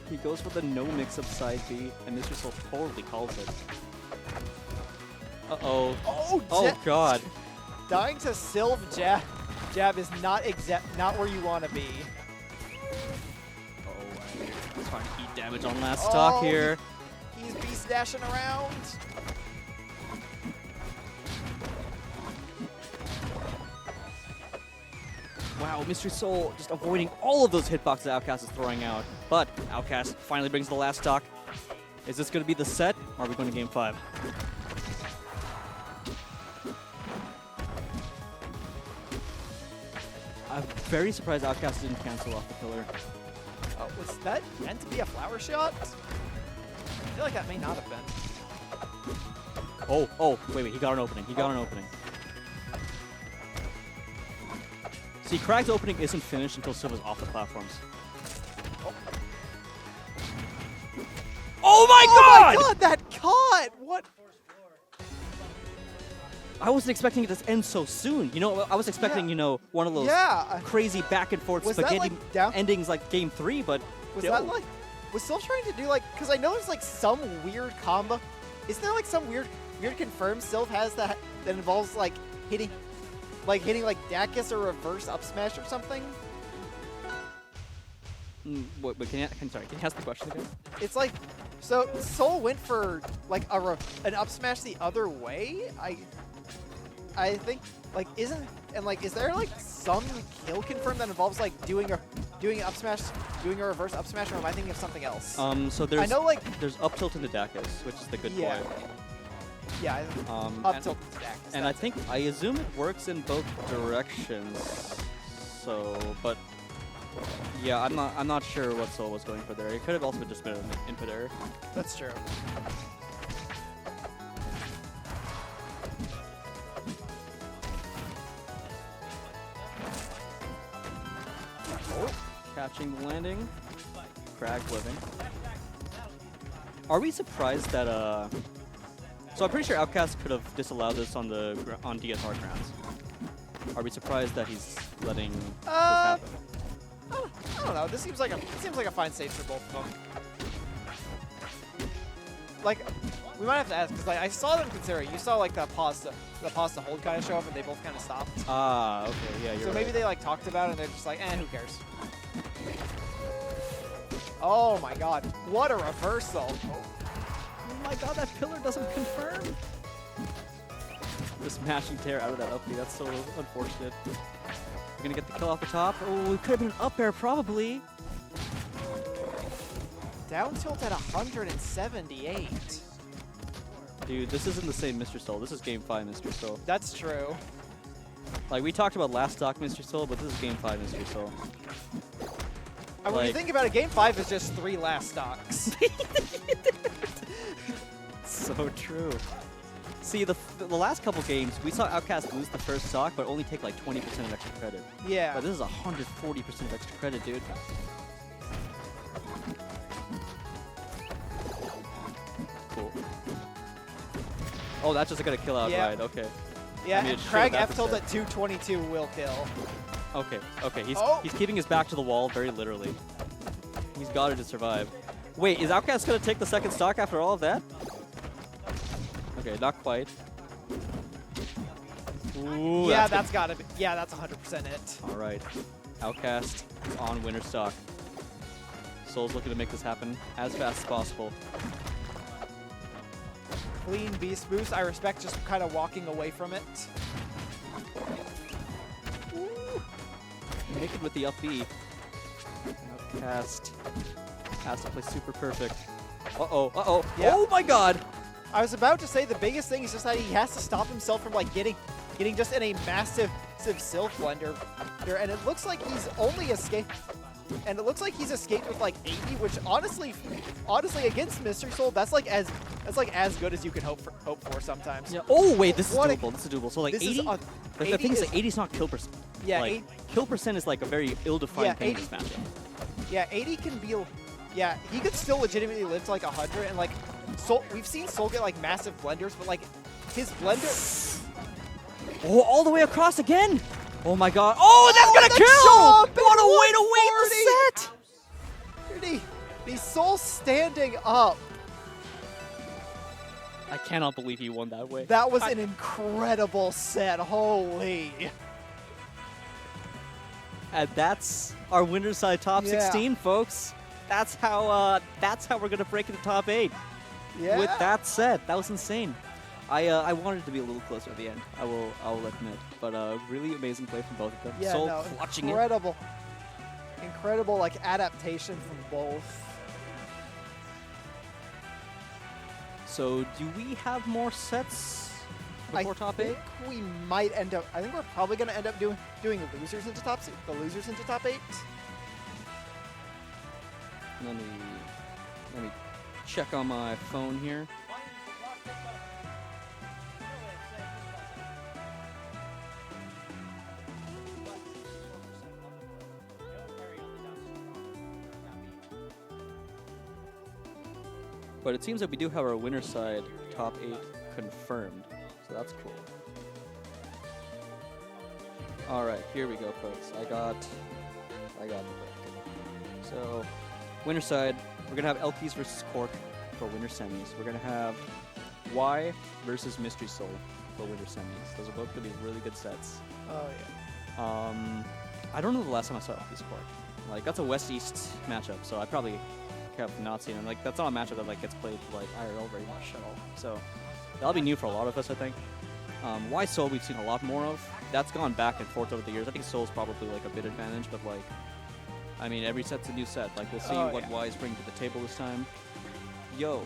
He goes for the no mix-up side B, and Mr. Soul totally calls it. Uh-oh. Oh, God. Dying to Sylv jab is not where you want to be. Oh, he's trying to eat damage on last stock here. He's beast dashing around. Wow, Mystery Soul just avoiding all of those hitboxes that Outcast is throwing out. But Outcast finally brings the last stock. Is this going to be the set, or are we going to game 5? I'm very surprised Outcast didn't cancel off the pillar. Oh, was that meant to be a flower shot? I feel like that may not have been. Oh, wait, he got an opening. See, Crag's opening isn't finished until Silva's off the platforms. Oh my God! Oh my God, that caught! What? I wasn't expecting it to end so soon. You know, I was expecting, you know, one of those Yeah. crazy back and forth Was that, spaghetti like, down? endings like game 3, but Was no. that like? Was still trying to do like? Because I know there's like some weird combo. Is there like some weird confirmed Sylph has that involves like hitting like Dacus or reverse up smash or something? What, can you ask the question again? It's like, so Soul went for like an up smash the other way. I think like isn't and like is there like some kill confirmed that involves like doing an up smash, doing a reverse up smash, or am I thinking of something else? So there's I know like there's up tilt into Dacus, which is the good Yeah. boy. yeah, up tilt stack. And I assume it works in both directions. So, but yeah, I'm not sure what Soul was going for there. It could have also just been an input error. That's true. Catching the landing. Crag living. Are we surprised that so I'm pretty sure Outcast could have disallowed this on DSR grounds. Are we surprised that he's letting this happen? I don't know. This seems like a fine stage for both of them. Like, we might have to ask because like I saw them consider it. You saw like the pause to hold kind of show up, and they both kind of stopped. Ah, okay, yeah, you're So right. maybe they like talked about it, and they're just like, who cares? Oh my God! What a reversal! Oh my god, that pillar doesn't confirm! Just mashing tear out of that up B, that's so unfortunate. We're gonna get the kill off the top. Oh, it could have been an up air, probably. Down tilt at 178. Dude, this isn't the same Mr. Soul. This is Game 5 Mr. Soul. That's true. Like, we talked about last stock Mr. Soul, but this is Game 5 Mr. Soul. And when you Like- think about it, Game 5 is just 3 last stocks. So true. See, the last couple games, we saw Outcast lose the first stock, but only take like 20% of extra credit. Yeah. But this is 140% of extra credit, dude. Cool. Oh, that's just gonna kill Yeah. outright. Okay. Yeah, I mean, and it should Craig have F tilt happened. at 222 will kill. Okay. Okay. Oh. He's keeping his back to the wall, very literally. He's got it to survive. Wait, is Outcast gonna take the second stock after all of that? Okay, not quite. Ooh, Yeah, that's that's gotta be. Yeah, that's 100% it. all right. Outcast is on winner stock. Soul's looking to make this happen as fast as possible. Clean beast boost. I respect just kind of walking away from it. Naked with the up B. Outcast has to play super perfect. Uh-oh, uh-oh. Yeah. Oh my god! I was about to say the biggest thing is just that he has to stop himself from like getting just in a massive Sylph blender there, and it looks like he's only escaped. And it looks like he's escaped with like 80, which honestly against Mystery Soul, that's like as good as you can hope for sometimes. Yeah. Oh wait, this is What a- doable. This is doable. So like This 80. is The thing is like 80 is not kill percent. Yeah, like, kill percent is like a very ill-defined Yeah, thing in 80 this matchup. Yeah, 80 can be. Yeah, he could still legitimately live to like 100, and like Soul. We've seen Soul get like massive blenders, but like his blender. Oh, all the way across again! Oh my god. Oh, that's gonna the kill! jump What a in way to win the set! The Soul standing up. I cannot believe he won that way. That was an incredible set. Holy. And that's our winner's side top Yeah. 16, folks. That's how we're gonna break into top 8 Yeah. with that set. That was insane. I wanted it to be a little closer at the end. I will admit, but really amazing play from both of them. Yeah, Soul no, clutching it. incredible like adaptation from both. So do we have more sets before top 8? We might end up. I think we're probably going to end up doing losers into top 6. The losers into top 8. Let me check on my phone here. But it seems that we do have our winner side top 8 confirmed, so that's cool. All right, here we go, folks. I got the pick. So, winner side, we're gonna have Elkies versus Cork for winner semis. We're gonna have Y versus Mystery Soul for winner semis. Those are both gonna be really good sets. Oh yeah. I don't know the last time I saw Elkies Cork. Like that's a West-East matchup, so I probably have not seen it. Like that's not a matchup that like gets played like IRL very much at all. So that'll be new for a lot of us, I think. Y Soul we've seen a lot more of. That's gone back and forth over the years. I think Soul's probably like a bit advantage, but like, I mean, every set's a new set. Like we'll see what Y's bring to the table this time. Yo,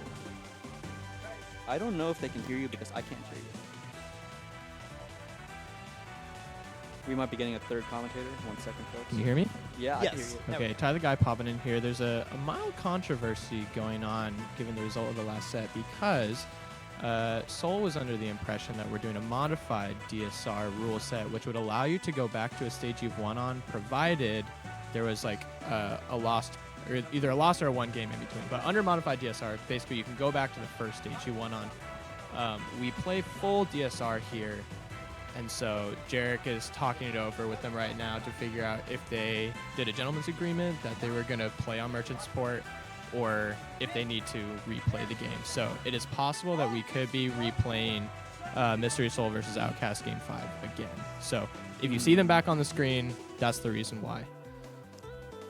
I don't know if they can hear you because I can't hear you. We might be getting a third commentator. 1 second, folks. Can you hear me? Yeah, I can hear Yes. you. Okay, Tyler Guy popping in here. There's a mild controversy going on given the result of the last set because Soul was under the impression that we're doing a modified DSR rule set, which would allow you to go back to a stage you've won on, provided there was like a lost, or either a loss or a one game in between. But under modified DSR, basically you can go back to the first stage you won on. We play full DSR here. And so Jarek is talking it over with them right now to figure out if they did a gentleman's agreement that they were going to play on merchant support or if they need to replay the game. So it is possible that we could be replaying Mystery Soul versus Outcast Game 5 again. So if you see them back on the screen, that's the reason why.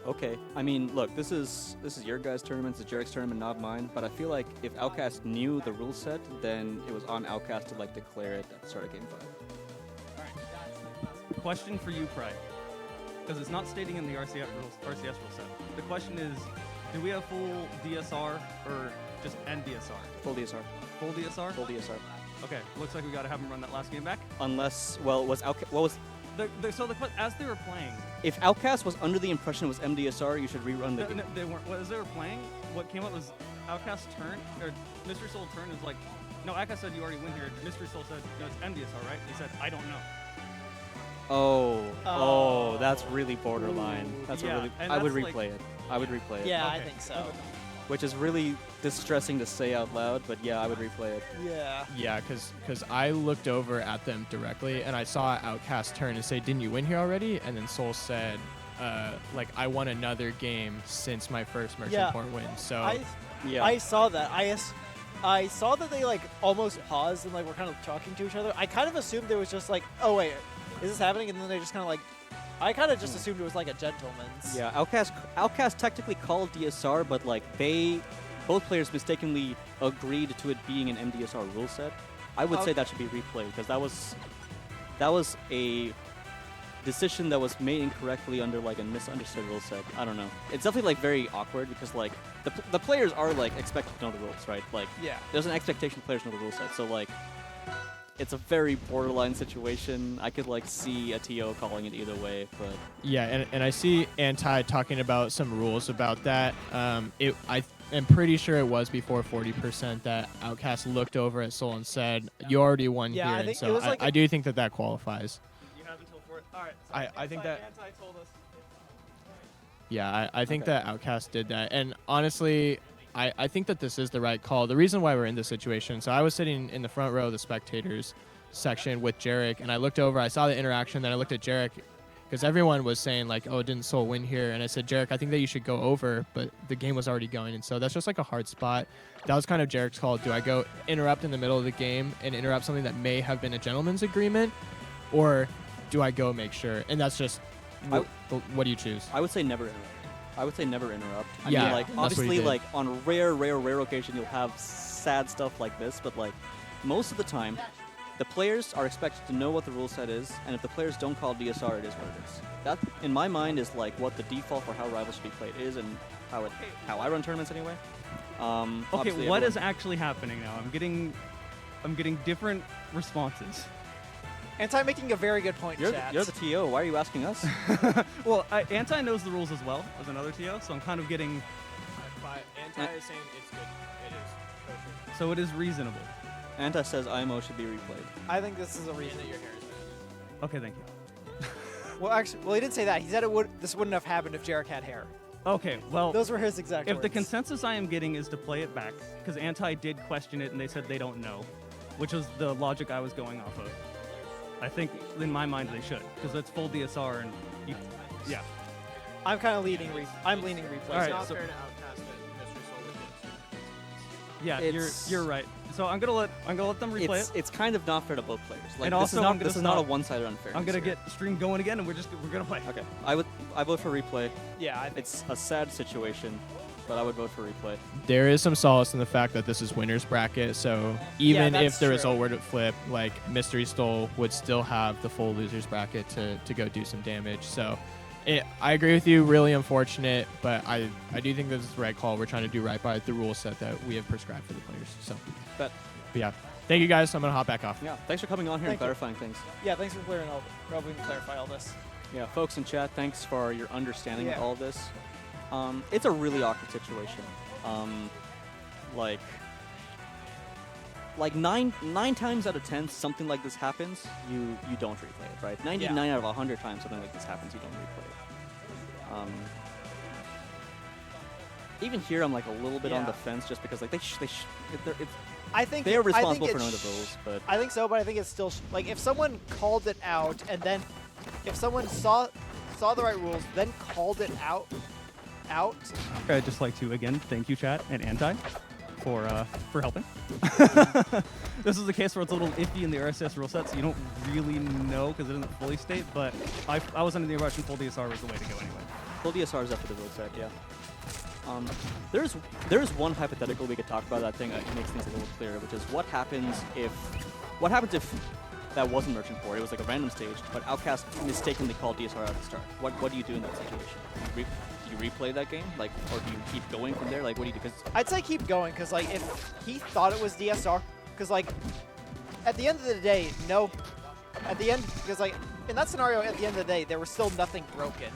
Okay. I mean, look, this is your guys' tournament, it's Jarek's tournament, not mine. But I feel like if Outcast knew the rule set, then it was on Outcast to like declare it at the start of Game 5. Question for you, Pride, because it's not stating in the RCS rule set. The question is, do we have full DSR or just NDSR? Full DSR. Full DSR? Full DSR. Okay, looks like we got to have him run that last game back. Unless, well, as As they were playing, if Outcast was under the impression it was MDSR, you should rerun the game. no, they weren't. As they were playing, what came up was Outcast's turn, or Mystery Soul's turn is like, no, Outcast said you already win here. Mystery Soul said, no, it's MDSR, right? He said, I don't know. Oh, that's really borderline. That's yeah, really. and I would that's like- replay it. I would replay it. Yeah, I Okay. think so. Which is really distressing to say out loud, but yeah, I would replay it. Yeah. Yeah, because I looked over at them directly and I saw Outcast turn and say, didn't you win here already? And then Soul said, like, I won another game since my first Merchant Port win. So I saw that. I saw that they like almost paused and like were kind of talking to each other. I kind of assumed there was just like, oh wait, is this happening? And then they just kind of like, I kind of just assumed it was like a gentleman's. Yeah, Outcast technically called DSR, but like both players mistakenly agreed to it being an MDSR rule set. I would say that should be replayed because that was a decision that was made incorrectly under like a misunderstood rule set. I don't know. It's definitely like very awkward because like the players are like expected to know the rules, right? Like there's an expectation players know the rule set. So like it's a very borderline situation. I could like see a TO calling it either way, but yeah, and I see Anti talking about some rules about that. I am pretty sure it was before 40% that Outcast looked over at Soul and said, "You already won Yeah, here." I And think so it was like I do think that qualifies. You have until 4. All right. I think that. Anti told us. Yeah, I think Okay. that Outcast did that. And honestly, I think that this is the right call. The reason why we're in this situation, so I was sitting in the front row of the spectators section with Jarek, and I looked over, I saw the interaction, then I looked at Jarek, because everyone was saying, like, oh, didn't Soul win here? And I said, Jarek, I think that you should go over, but the game was already going, and so that's just like a hard spot. That was kind of Jarek's call. Do I go interrupt in the middle of the game and interrupt something that may have been a gentleman's agreement, or do I go make sure? And that's just, what do you choose? I would say never interrupt. I would say never interrupt. I Yeah, mean, like that's what he obviously, did. like on rare occasion, you'll have sad stuff like this, but like most of the time, the players are expected to know what the rule set is, and if the players don't call DSR, it is what it is. That, in my mind, is like what the default for how Rivals should be played is, and how I run tournaments anyway. Okay, Obviously what everyone- is actually happening now? I'm getting different responses. Anti making a very good point, You're chat. the TO. Why are you asking us? Well, Anti knows the rules as well as another TO, so I'm kind of getting. Anti is saying it's good. It is kosher. So it is reasonable. Anta says IMO should be replayed. I think this is a reason. Okay, thank you. Well, actually, he didn't say that. He said this wouldn't have happened if Jarek had hair. Okay, well, Those were his exact if words. the consensus I am getting is to play it back, because Anti did question it and they said they don't know, which was the logic I was going off of. I think in my mind they should, because that's full DSR and you, yeah. I'm kind of leaning replay. All right, Not so- fair to outcast it. Mystery Soul would get. Yeah, It's- you're right. So I'm gonna let them replay it. It's kind of not fair to both players. Like, And this also, is I'm not, gonna this is not a stop. one-sided unfairness. I'm gonna here. get stream going again, and we're gonna play. Okay, I vote for replay. Yeah, I think It's a sad situation, but I would vote for replay. There is some solace in the fact that this is winner's bracket, so even that's if the true. result were to flip, like Mystery Stole would still have the full losers bracket to go do some damage. So I agree with you, really unfortunate, but I do think this is the right call. We're trying to do right by the rule set that we have prescribed for the players. So, Bet. but yeah, thank you guys. I'm gonna hop back off. Yeah, thanks for coming on here and Thank you. clarifying things. yeah. Thanks for helping clarify all this. Yeah, folks in chat, thanks for your understanding of Yeah. all this. It's a really awkward situation. Like nine times out of 10, something like this happens, you don't replay it, right? 99 out of 100 times something like this happens, you don't replay it. Even here, I'm like a little bit on Yeah. the fence, just because like it's I think they're I think responsible for it's knowing the rules, but I think so, but I think it's still like if someone called it out and then if someone saw the right rules, then called it out. I'd just like to again thank you, chat and Anti, for helping. This is a case where it's a little iffy in the RSS rule set, so you don't really know because it doesn't fully state. But I was under the impression full DSR was the way to go anyway. full DSR is after the rule set, yeah. There's one hypothetical we could talk about that I think makes things a little clearer, which is what happens if that wasn't Merchant Port, it was like a random stage, but Outcast mistakenly called DSR at the start. What do you do in that situation? Do you replay that game, like, or do you keep going from there? Like, what do you do? 'Cause I'd say keep going because like if he thought it was DSR, because like at the end of the day, no. At the end, because like in that scenario, at the end of the day, there was still nothing broken.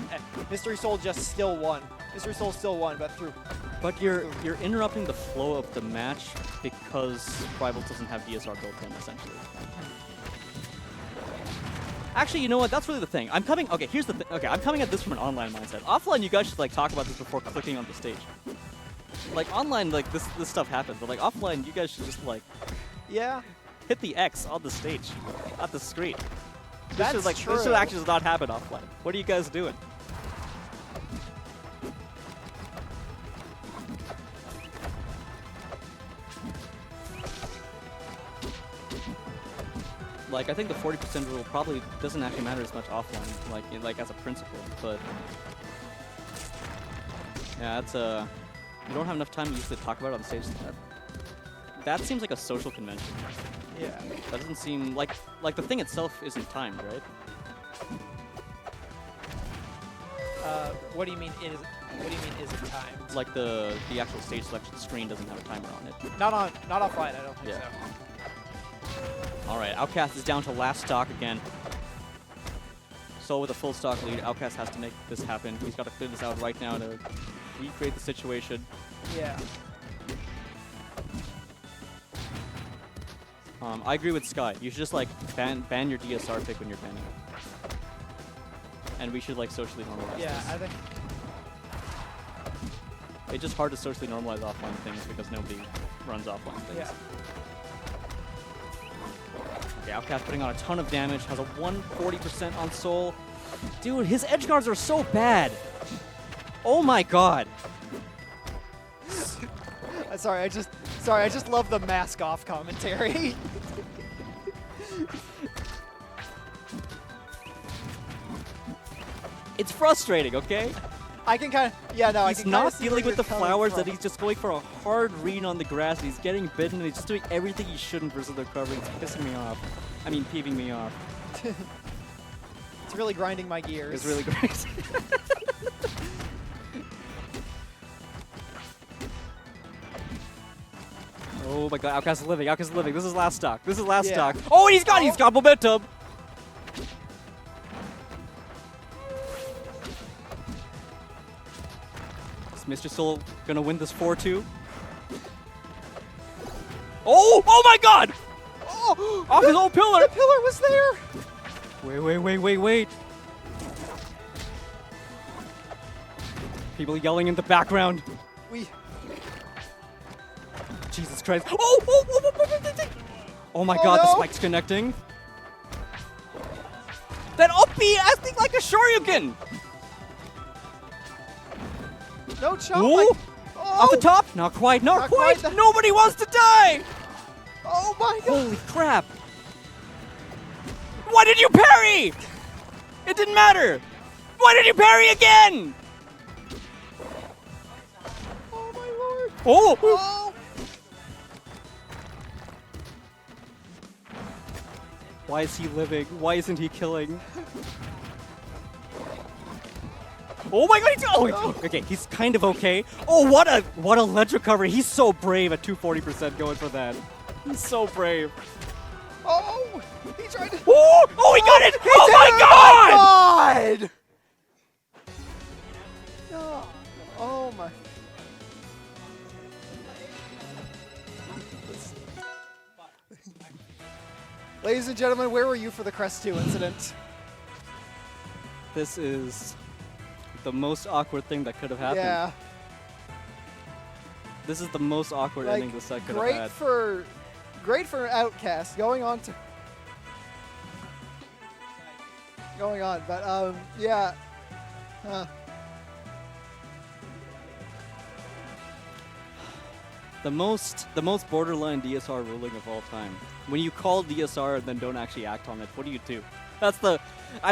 Mystery Soul just still won. Mystery Soul still won, but through. But you're interrupting the flow of the match because Rivals doesn't have DSR built in, essentially. Actually, you know what? That's really the thing. Okay, here's the thing. Okay, I'm coming at this from an online mindset. Offline, you guys should like talk about this before clicking on the stage. Like online, like this stuff happens, but like offline, you guys should just like Yeah, hit the X on the stage, not the screen. that's This true. should actually does not happen offline. What are you guys doing? Like, I think the 40% rule probably doesn't actually matter as much offline, like as a principle, but yeah, that's you don't have enough time to usually talk about it on stage. That seems like a social convention. Yeah. That doesn't seem like the thing itself isn't timed, right? What do you mean? What do you mean? Is it timed? Like the actual stage selection screen doesn't have a timer on it. Not offline. I don't think Yeah. so. All right, Outcast is down to last stock again. So with a full stock lead, Outcast has to make this happen. He's got to clear this out right now to recreate the situation. Yeah. I agree with Sky. You should just like ban your DSR pick when you're banning it. And we should like socially normalize Yeah, this. I think. It's just hard to socially normalize offline things because nobody runs offline things. Yeah. Okay, Outcast putting on a ton of damage, has a 140% on Soul. Dude, his edge guards are so bad. Oh my god. Sorry, I just love the mask off commentary. It's frustrating, okay? I can kind of, yeah, no, I He's can kinda not see where dealing with you're the coming flowers, from. that he's just going for a hard read on the grass, and he's getting bitten, and he's just doing everything he shouldn't versus the recovery. It's pissing me off. I mean, peeving me off. It's really grinding my gears. It's really great. Oh my god, Outcast is living, Outcast is living. This is last stock. This is last Yeah. stock. Oh, and he's got momentum! Is Mr. Soul gonna win this 4-2? Oh my god! Oh, off his own pillar! The pillar was there. Wait. People yelling in the background. Jesus Christ. Oh my god, the no. spike's connecting. That up B acting like a Shoryuken! No chop. Ooh. Like, Off the top? Not quite, not, Not quite! quite. Nobody wants to die! Oh my god. Holy crap! Why did you parry? It didn't matter! Why did you parry again? Oh my lord. Oh! Oh. Why is he living? Why isn't he killing? Oh my god, he's okay, he's kind of okay. Oh, what a ledge recovery. He's so brave at 240% going for that. He's so brave. Oh. He tried to. Oh, he got it! He Oh did my it! god! Oh, oh my. Ladies and gentlemen, where were you for the CREST 2 incident? This is the most awkward thing that could have happened. Yeah. This is the most awkward Like, ending this set could have great had. great for Outcast going on, but yeah. Huh. The most borderline DSR ruling of all time. When you call DSR and then don't actually act on it, what do? That's the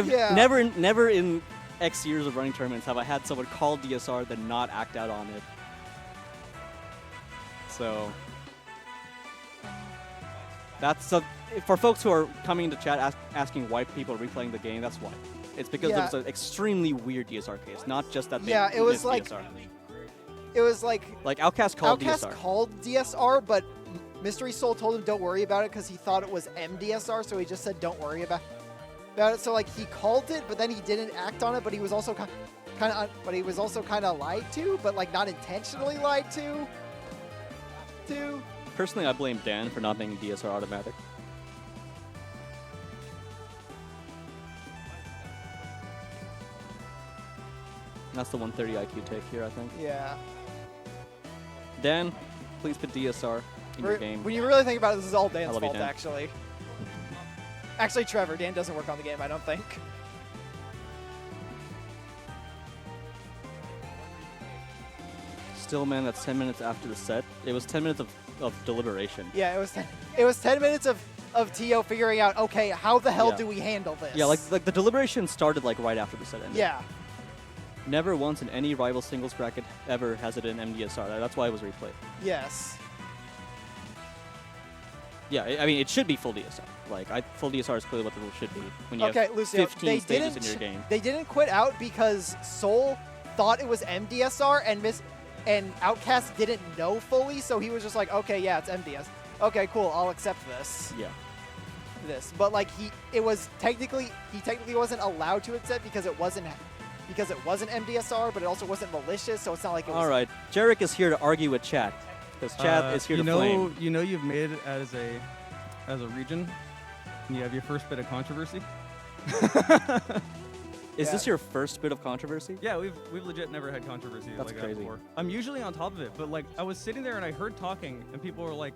Yeah. never in X years of running tournaments have I had someone call DSR then not act out on it. So that's for folks who are coming into chat asking why people are replaying the game. That's why. It's because Yeah. it was an extremely weird DSR case, not just that they Yeah, it was missed like- DSR. It was like Like Outcast called Outcast DSR. called DSR, but Mystery Soul told him don't worry about it because he thought it was MDSR, so he just said don't worry about it. So like he called it, but then he didn't act on it. But he was also kind of lied to, but like not intentionally lied to. Personally, I blame Dan for not making DSR automatic. That's the 130 IQ take here, I think. Yeah. Dan, please put DSR in your game. When you really think about it, this is all Dan's love you, fault, Dan. actually. Actually, Trevor, Dan doesn't work on the game, I don't think. Still, man, that's 10 minutes after the set. It was 10 minutes of deliberation. Yeah, it was 10 minutes of Tio figuring out, okay, how the hell Yeah. do we handle this? Yeah, like the deliberation started like right after the set ended. Yeah. Never once in any rival singles bracket ever has it in MDSR. That's why it was replayed. Yes. Yeah, I mean, it should be full DSR. Like, full DSR is clearly what the rule should be when you Okay, have Lucio, 15 stages in your game. They didn't quit out because Soul thought it was MDSR and Outcast didn't know fully, so he was just like, okay, yeah, it's MDS. Okay, cool, I'll accept this. Yeah. But like he technically wasn't allowed to accept because it wasn't MDSR, but it also wasn't malicious, so it's not like it was. All right, Jarek is here to argue with chat because chat is here to flame. You know you've made it as a region, and you have your first bit of controversy. Is Yeah. this your first bit of controversy? Yeah, we've legit never had controversy That's like crazy. that before. I'm usually on top of it, but like I was sitting there and I heard talking, and people were like,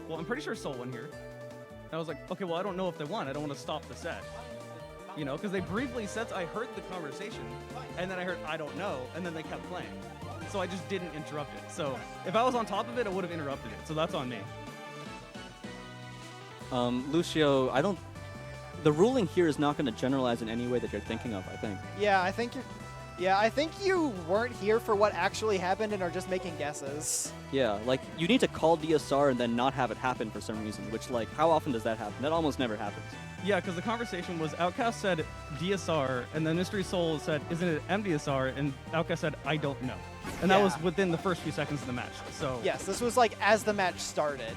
"Well, I'm pretty sure Soul won here." And I was like, "Okay, well, I don't know if they won. I don't want to stop the set." You know, because they briefly said, I heard the conversation, and then I heard, I don't know, and then they kept playing. So I just didn't interrupt it. So if I was on top of it, I would have interrupted it. So that's on me. Lucio, the ruling here is not going to generalize in any way that you're thinking of, I think. Yeah, I think you weren't here for what actually happened and are just making guesses. Yeah, like, you need to call DSR and then not have it happen for some reason, which, like, how often does that happen? That almost never happens. Yeah, because the conversation was Outcast said DSR, and then Mystery Soul said, isn't it MDSR? And Outcast said, I don't know. And that was Yeah. within the first few seconds of the match. So Yes, this was like as the match started.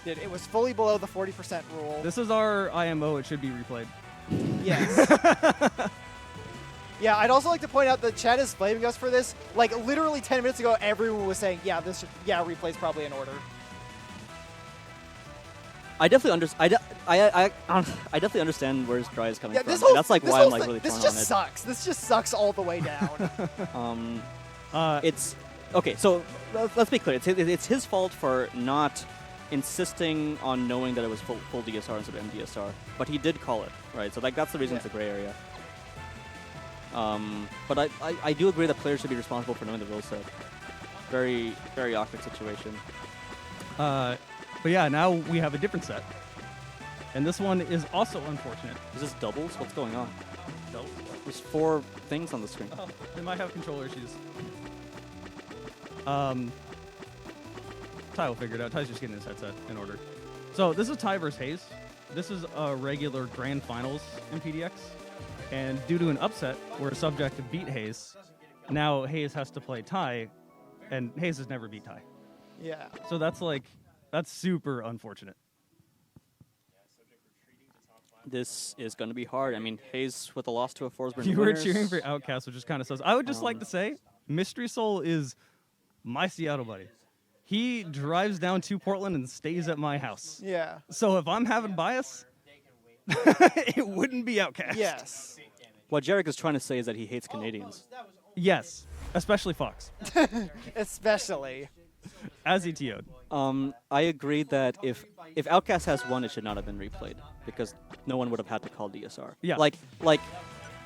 It was fully below the 40% rule. this is our IMO. It should be replayed. Yes. Yeah, I'd also like to point out that chat is blaming us for this. Like literally 10 minutes ago, everyone was saying, "Yeah, replay's probably in order." I definitely I definitely understand where his cry is coming Yeah, from. this and whole that's like this why whole I'm like thing- really this torn just on it. sucks. This just sucks all the way down. It's okay. So let's be clear. It's his fault for not insisting on knowing that it was full DSR instead of MDSR, but he did call it, right? So like that's the reason it's a gray area. But I do agree that players should be responsible for knowing the rule set. Very, very awkward situation. But yeah, now we have a different set. And this one is also unfortunate. Is this doubles? What's going on? Doubles? There's 4 things on the screen. Oh, they might have controller issues. Ty will figure it out. Ty's just getting his headset in order. So this is Ty versus Hayes. This is a regular grand finals in PDX. And due to an upset where a subject beat Hayes, now Hayes has to play Ty, and Hayes has never beat Ty. Yeah. So that's super unfortunate. This is going to be hard. I mean, Hayes with a loss to a Forsberg. You were cheering for Outcast, which just kind of says. I would just like to say, Mystery Soul is my Seattle buddy. He drives down to Portland and stays at my house. Yeah. So if I'm having bias, it wouldn't be Outcast. Yes. What Jarek is trying to say is that he hates Canadians. Yes, especially Fox. Especially. As he TO'd. I agree that if Outcast has won, it should not have been replayed because no one would have had to call DSR. Yeah. Like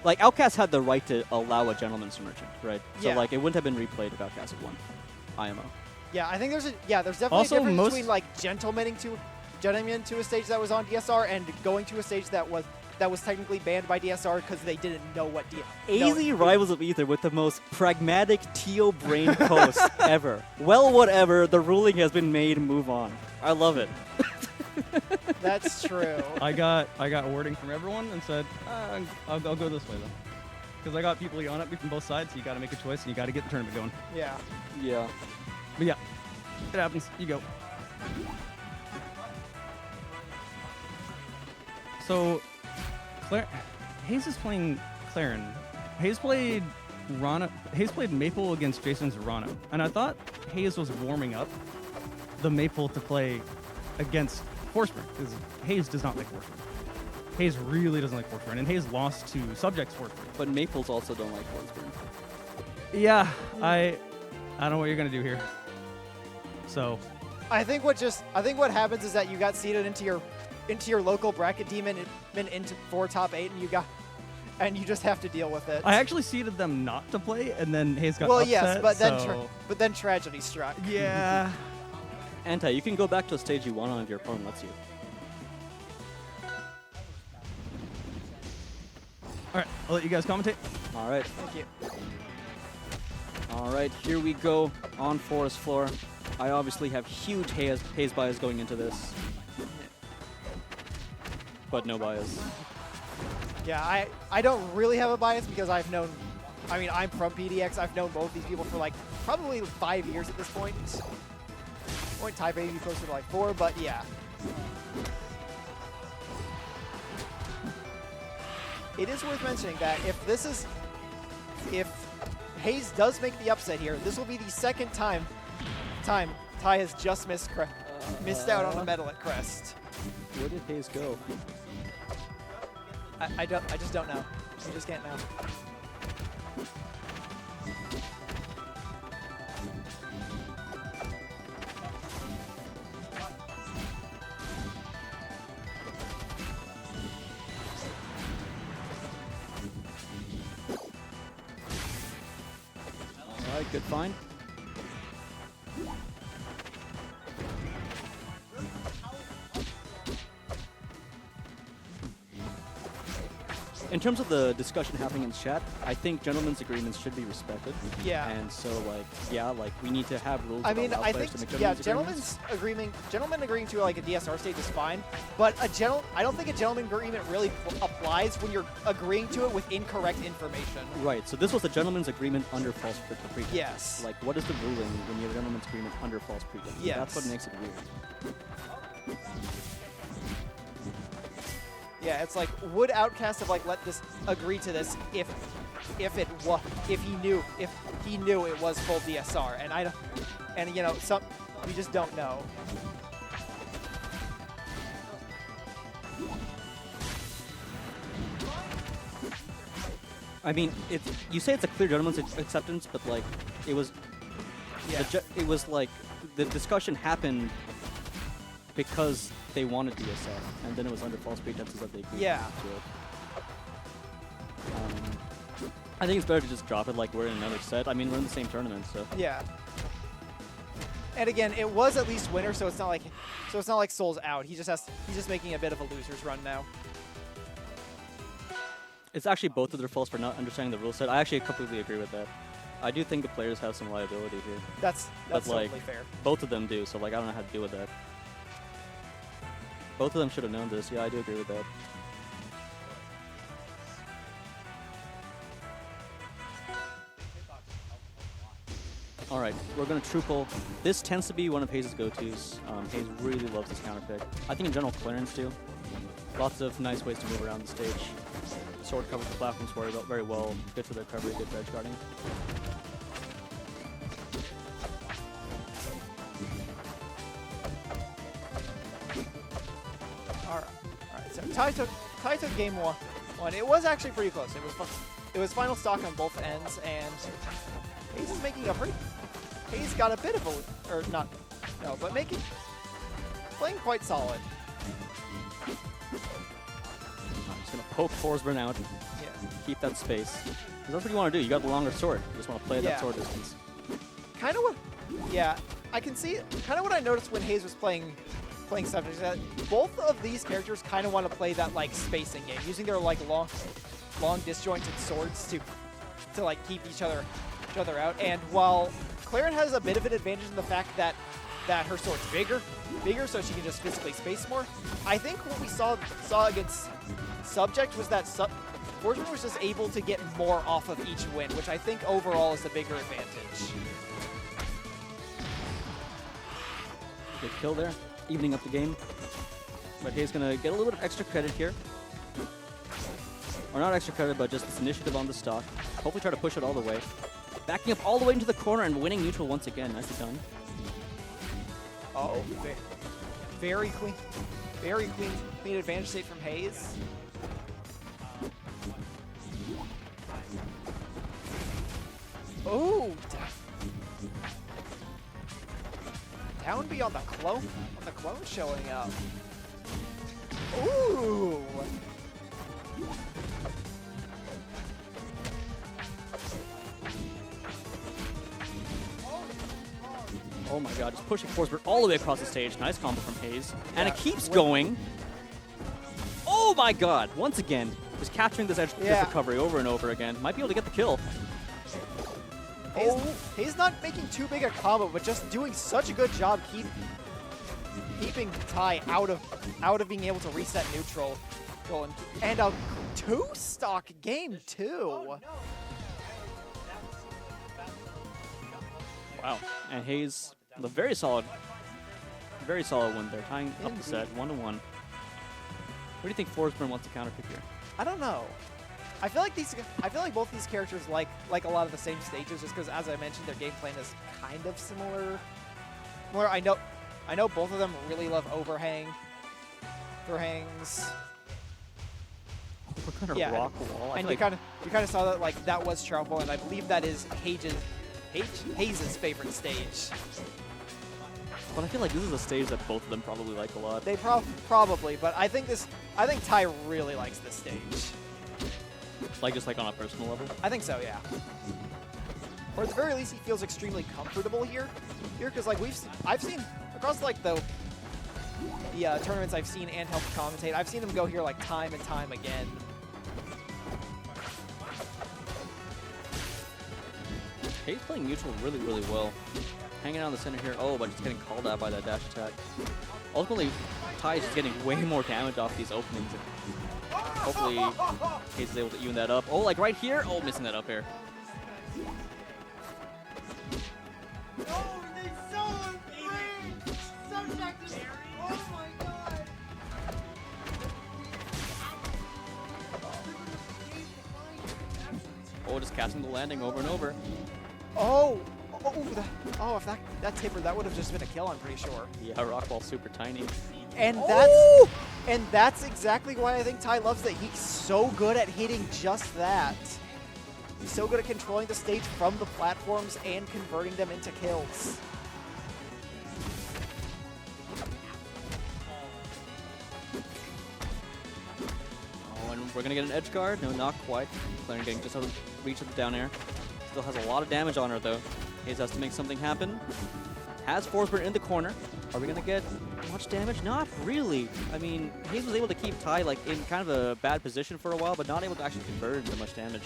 Outcast had the right to allow a gentleman's merchant, right? Yeah. So like it wouldn't have been replayed if Outcast had won. IMO. Yeah, I think there's definitely Also, a difference most- between like gentlemen to a stage that was on DSR and going to a stage that was technically banned by DSR because they didn't know what AZ Rivals of Aether with the most pragmatic Teo brain post ever. Well, whatever. The ruling has been made. Move on. I love it. That's true. I got wording from everyone and said, I'll go this way though. Because I got people yelling at me from both sides, so you got to make a choice and you got to get the tournament going. Yeah. Yeah. But yeah, it happens. You go. So, Hayes is playing Claren. Hayes played Maple against Jason Zerano, and I thought Hayes was warming up the Maple to play against Forsberg, because Hayes does not like Forsberg. Hayes really doesn't like Forsberg, and Hayes lost to Subjects Forsberg. But Maples also don't like Forsberg. Yeah, I don't know what you're gonna do here. So, I think what happens is that you got seeded into your local bracket team and into 4 top 8, and you just have to deal with it. I actually seeded them not to play, and then Hayes got well, upset. yes, so but then tragedy struck. yeah. Anti, you can go back to a stage you won on if your opponent lets you. All right, I'll let you guys commentate. All right. Thank you. All right, here we go on Forest Floor. I obviously have huge Hayes bias going into this. But no bias. Yeah, I don't really have a bias because I'm from PDX. I've known both these people for like probably 5 years at this point. Ty maybe closer to like 4, but yeah. It is worth mentioning that if Hayes does make the upset here, this will be the second time Ty has just missed out on a medal at CREST. Where did Hayes go? I just don't know. I just can't know. All right, good find. In terms of the discussion happening in chat, I think gentlemen's agreements should be respected. Yeah. And so, we need to have rules. I that mean, allow I players think, to make yeah, agreements. gentlemen agreeing to like a DSR stage is fine, but I don't think a gentleman agreement really applies when you're agreeing to it with incorrect information. Right. So this was a gentleman's agreement under false pretense. Yes. Like, what is the ruling when you have a gentleman's agreement under false pretense? Yes. That's what makes it weird. Yeah, it's like, would Outcast have like let this agree to this if he knew it was full DSR? And we just don't know. I mean, you say it's a clear gentleman's acceptance, but like, it was, Yeah. it was like the discussion happened because they wanted DSF, and then it was under false pretenses that they agreed Yeah. to it. I think it's better to just drop it like we're in another set. I mean, we're in the same tournament, so. Yeah. And again, it was at least winner, so it's not like Soul's out. He's just making a bit of a loser's run now. It's actually both of their faults for not understanding the rule set. I actually completely agree with that. I do think the players have some liability here. That's But, like, totally fair. Both of them do, so like I don't know how to deal with that. Both of them should have known this. Yeah, I do agree with that. All right, we're going to triple. This tends to be one of Hayes' go-tos. Hayes really loves this counter pick. I think in general, clearance too. Lots of nice ways to move around the stage. Sword covers the platforms very well. Good for the recovery, good for edge guarding. All right. So Ty took game one. It was actually pretty close. It was final stock on both ends, and Hayes is making a pretty. Hayes got a bit of a, or not, no, but playing quite solid. I'm just gonna poke Forsburn out. Yeah. Keep that space. 'Cause that's what you want to do. You got the longer sword. You just want to play Yeah. that sword distance. Kind of what, yeah, I can see kind of what I noticed when Hayes was playing Subject is that both of these characters kind of want to play that like spacing game, using their like long disjointed swords to like keep each other out. And while Claren has a bit of an advantage in the fact that her sword's bigger, so she can just physically space more. I think what we saw against Subject was that Forsburn was just able to get more off of each win, which I think overall is the bigger advantage. Good kill there, evening up the game. But Hayes gonna get a little bit of extra credit here. Or not extra credit, but just this initiative on the stock. Hopefully try to push it all the way. Backing up all the way into the corner and winning neutral once again. Nicely done. Oh, very clean advantage state from Hayes. Oh, down B on the clone showing up. Ooh. Oh my god, just pushing Forsberg all the way across the stage. Nice combo from Hayes. And Yeah. it keeps going. Oh my god, once again, just capturing this edge Yeah. recovery over and over again. Might be able to get the kill. Hayes not making too big a combo, but just doing such a good job keeping Ty out of being able to reset neutral. And a 2-stock game too. Wow. And Hayes, a very solid win there, tying up the set 1-1. What do you think Forsburn wants to counterpick here? I don't know. I feel like both these characters like a lot of the same stages, just because, as I mentioned, their game plan is kind of similar. I know both of them really love overhangs. What kind of Yeah, rock wall? I And feel you kind of saw that that was Troutball, and I believe that is Hayes' favorite stage. but I feel like this is a stage that both of them probably like a lot. They probably, but I think Ty really likes this stage. Like just like on a personal level. I think so, yeah. Or at the very least, he feels extremely comfortable here, because like I've seen across like the tournaments I've seen and helped commentate, I've seen him go here like time and time again. Hayes playing neutral really, really well. Hanging out in the center here. Oh, but just getting called out by that dash attack. Ultimately, Ty is just getting way more damage off these openings. Hopefully, Hayes is able to even that up. Oh, like right here? Oh, missing that up air. Oh, just catching the landing over and over. If that taper, that would have just been a kill, I'm pretty sure. Yeah, Rockwall's super tiny. And that's exactly why I think Ty loves it. He's so good at hitting just that. He's so good at controlling the stage from the platforms and converting them into kills. Oh, and we're gonna get an edge guard. No, not quite. Claren getting just out of reach of the down air. Still has a lot of damage on her though. Hayes has to make something happen. Has Force Burn in the corner. Are we gonna get much damage? Not really. I mean, Hayes was able to keep Ty like in kind of a bad position for a while, but not able to actually convert into much damage.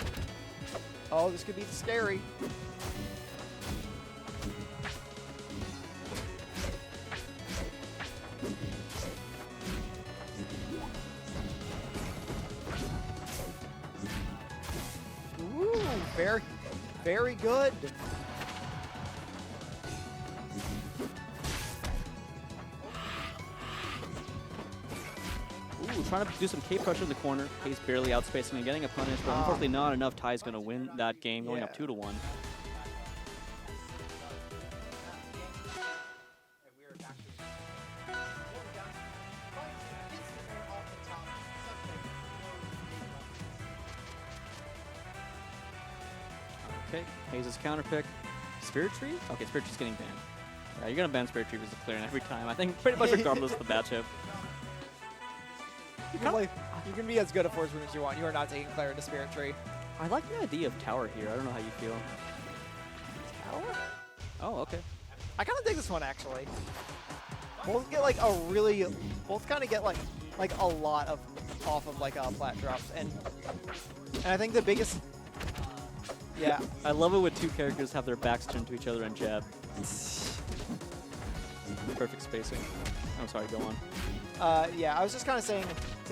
Oh, this could be scary. Ooh, very, very good. Ooh, trying to do some K pressure in the corner. Hayes barely outspacing and getting a punish, but unfortunately not enough. Ty's going to win that game, going up 2-1. Okay, Hayes' counter pick. Spirit Tree? Okay, Spirit Tree's getting banned. Yeah, you're going to ban Spirit Tree versus Claren every time. I think pretty much regardless of the matchup. You can be as good a Force Burn as you want. You are not taking Claren to Spirit Tree. I like the idea of Tower here. I don't know how you feel. Tower? Oh, okay. I kind of dig this one actually. Both get like a really, both kind of get like a lot of off of like plat drops, and I think the biggest, yeah. I love it when two characters have their backs turned to each other and jab. Perfect spacing. I'm sorry, go on. Yeah, I was just kind of saying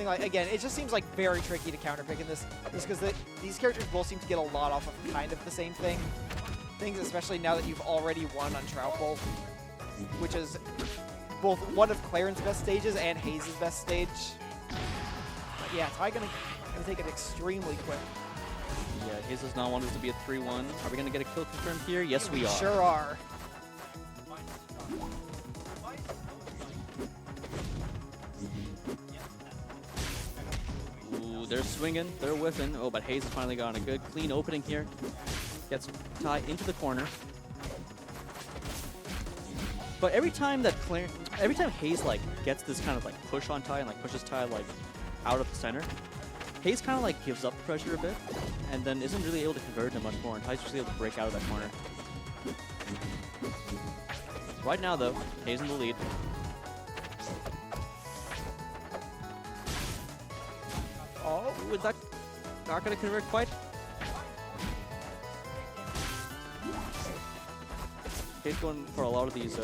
like, again, it just seems like very tricky to counterpick in this, just because these characters both seem to get a lot off of kind of the same things, especially now that you've already won on Trout Bowl, which is both one of Claren's best stages and Hayes' best stage. But yeah, Ty gonna take it extremely quick. Yeah, Hayes does not want this to be a 3-1. Are we gonna get a kill confirmed here? Yes, we are. Sure are. Ooh, they're swinging, they're whiffing. Oh, but Hayes has finally gotten a good, clean opening here. Gets Ty into the corner. But every time Hayes like gets this kind of like push on Ty and like pushes Ty like out of the center, Hayes kind of like gives up the pressure a bit, and then isn't really able to convert him much more, and Ty's just able to break out of that corner. Right now though, Hayes in the lead. Oh, is that not going to convert quite? Hayes going for a lot of these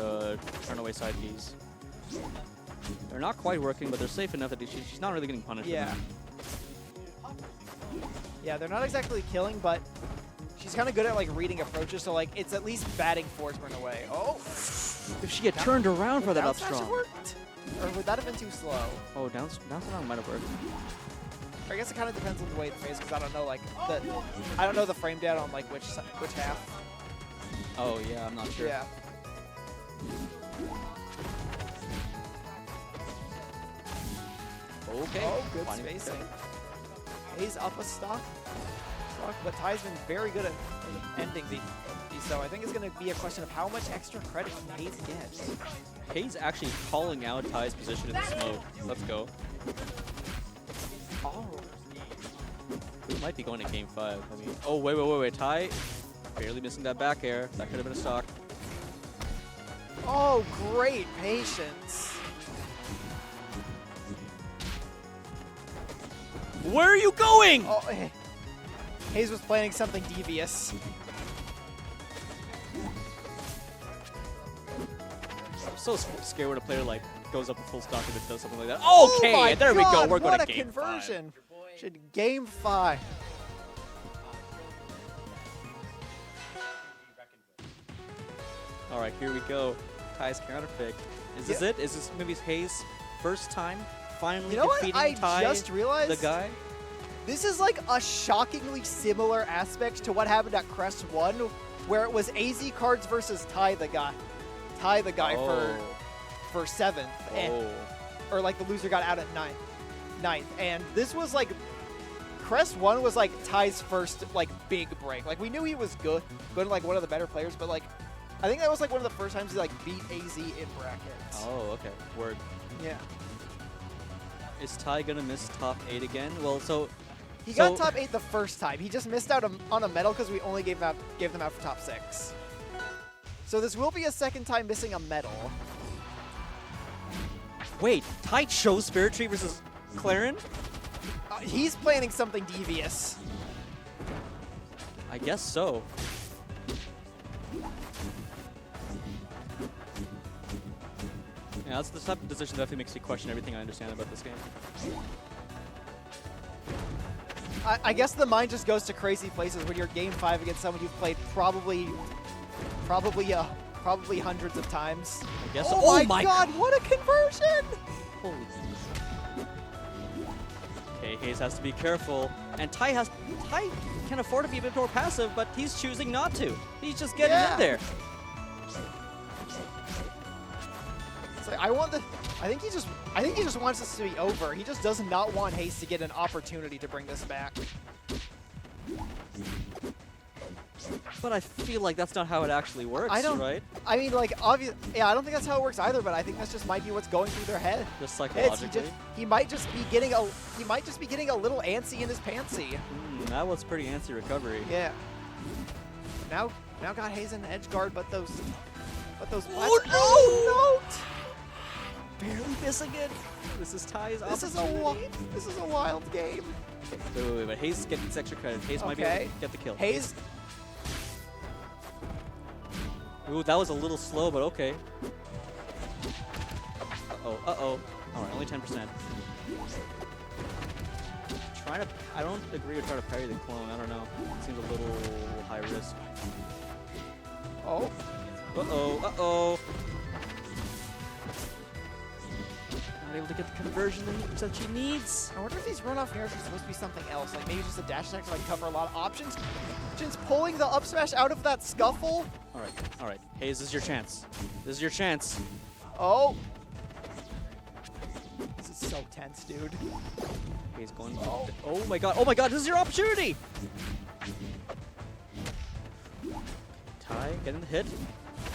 turn-away side keys. They're not quite working, but they're safe enough that she's not really getting punished. Yeah. Yeah, they're not exactly killing, but she's kind of good at like reading approaches, so like it's at least batting Force Burn away. Oh! If she had turned around for that up strong. Worked? Or would that have been too slow? Oh, down strong might have worked. I guess it kind of depends on the way it plays, because I don't know like I don't know the frame data on like which half. Oh yeah, I'm not sure. Yeah. Okay. Oh, good spacing. Hayes up a stock, but Ty's been very good at ending these, so I think it's going to be a question of how much extra credit can Hayes get. Hayes actually calling out Ty's position in the smoke. Let's go. Oh. We might be going to game 5. I mean, oh, wait. Ty barely missing that back air. That could have been a stock. Oh, great patience. Where are you going? Oh, Hayes was planning something devious. I'm so scared when a player like goes up a full stock and then does something like that. Okay, oh there we go. We're going to what a game conversion. Should game 5. All right, here we go. Ty's counter pick. Is this it? Is this maybe Hayes' first time finally defeating Ty, just realized? the guy? This is like a shockingly similar aspect to what happened at CREST 1, where it was AZ cards versus Ty the guy. Ty the guy for 7th. And, or like the loser got out at 9th. And this was like, CREST 1 was like Ty's first like big break. Like we knew he was good like one of the better players, but like I think that was like one of the first times he like beat AZ in brackets. Oh, okay. Word. Yeah. Is Ty gonna miss top 8 again? Well, so He got top 8 the first time. He just missed out on a medal because we only gave them out for top 6. So this will be a second time missing a medal. wait, Ty chose Spirit Tree versus Claren? He's planning something devious. I guess so. Yeah, that's the type of decision that definitely makes me question everything I understand about this game. I guess the mind just goes to crazy places when you're game 5 against someone you've played probably hundreds of times. I guess Oh, so. my god, what a conversion! Holy. Okay, Hayes has to be careful, and Ty can afford to be a bit more passive, but he's choosing not to. He's just getting in there. It's like, I think he just wants this to be over. He just does not want Hayes to get an opportunity to bring this back. But I feel like that's not how it actually works, right? I mean, like, yeah, I don't think that's how it works either. But I think that's just might be what's going through their head. Just psychologically. He might just be getting a little antsy in his pantsy. That was pretty antsy recovery. Yeah. Now got Hayes in the edge guard, but those. Oh no! Barely missing it. This is Ty's This is a wild game. Wait, but Hayes gets extra credit. Hayes might be able to get the kill. Hayes. Ooh, that was a little slow, but okay. Uh-oh. Alright, only 10%. I don't agree with trying to parry the clone. I don't know. It seems a little high risk. Oh. Uh-oh. Not able to get the conversion that she needs. I wonder if these runoff nairs are supposed to be something else, like maybe just a dash attack to like cover a lot of options. Just pulling the up smash out of that scuffle. All right. Hayes, this is your chance. This is your chance. Oh. This is so tense, dude. Hayes going. Oh my god, this is your opportunity. Ty getting the hit.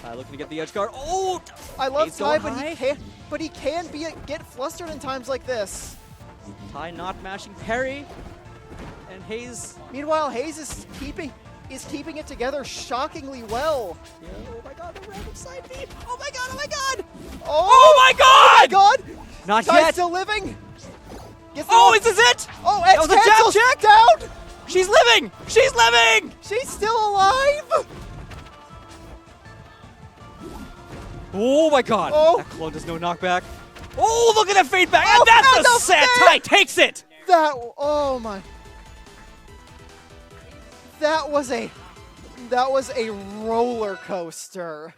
Ty looking to get the edge guard. Oh! I love Hayes Ty, going but he can get flustered in times like this. Ty not mashing parry. And Hayes. Meanwhile, Hayes is keeping it together shockingly well. Yeah, oh my god, the random side beat. Oh my god. Oh my god! God! Not Ty's yet. still living. Oh, is this it? Oh, That was a jab check. down. She's living! She's living! She's still alive. Oh my god. Oh. That clone does no knockback. Oh, look at that fade back. Oh, and that's and a the set. fade. Ty takes it. Oh my. That was a roller coaster.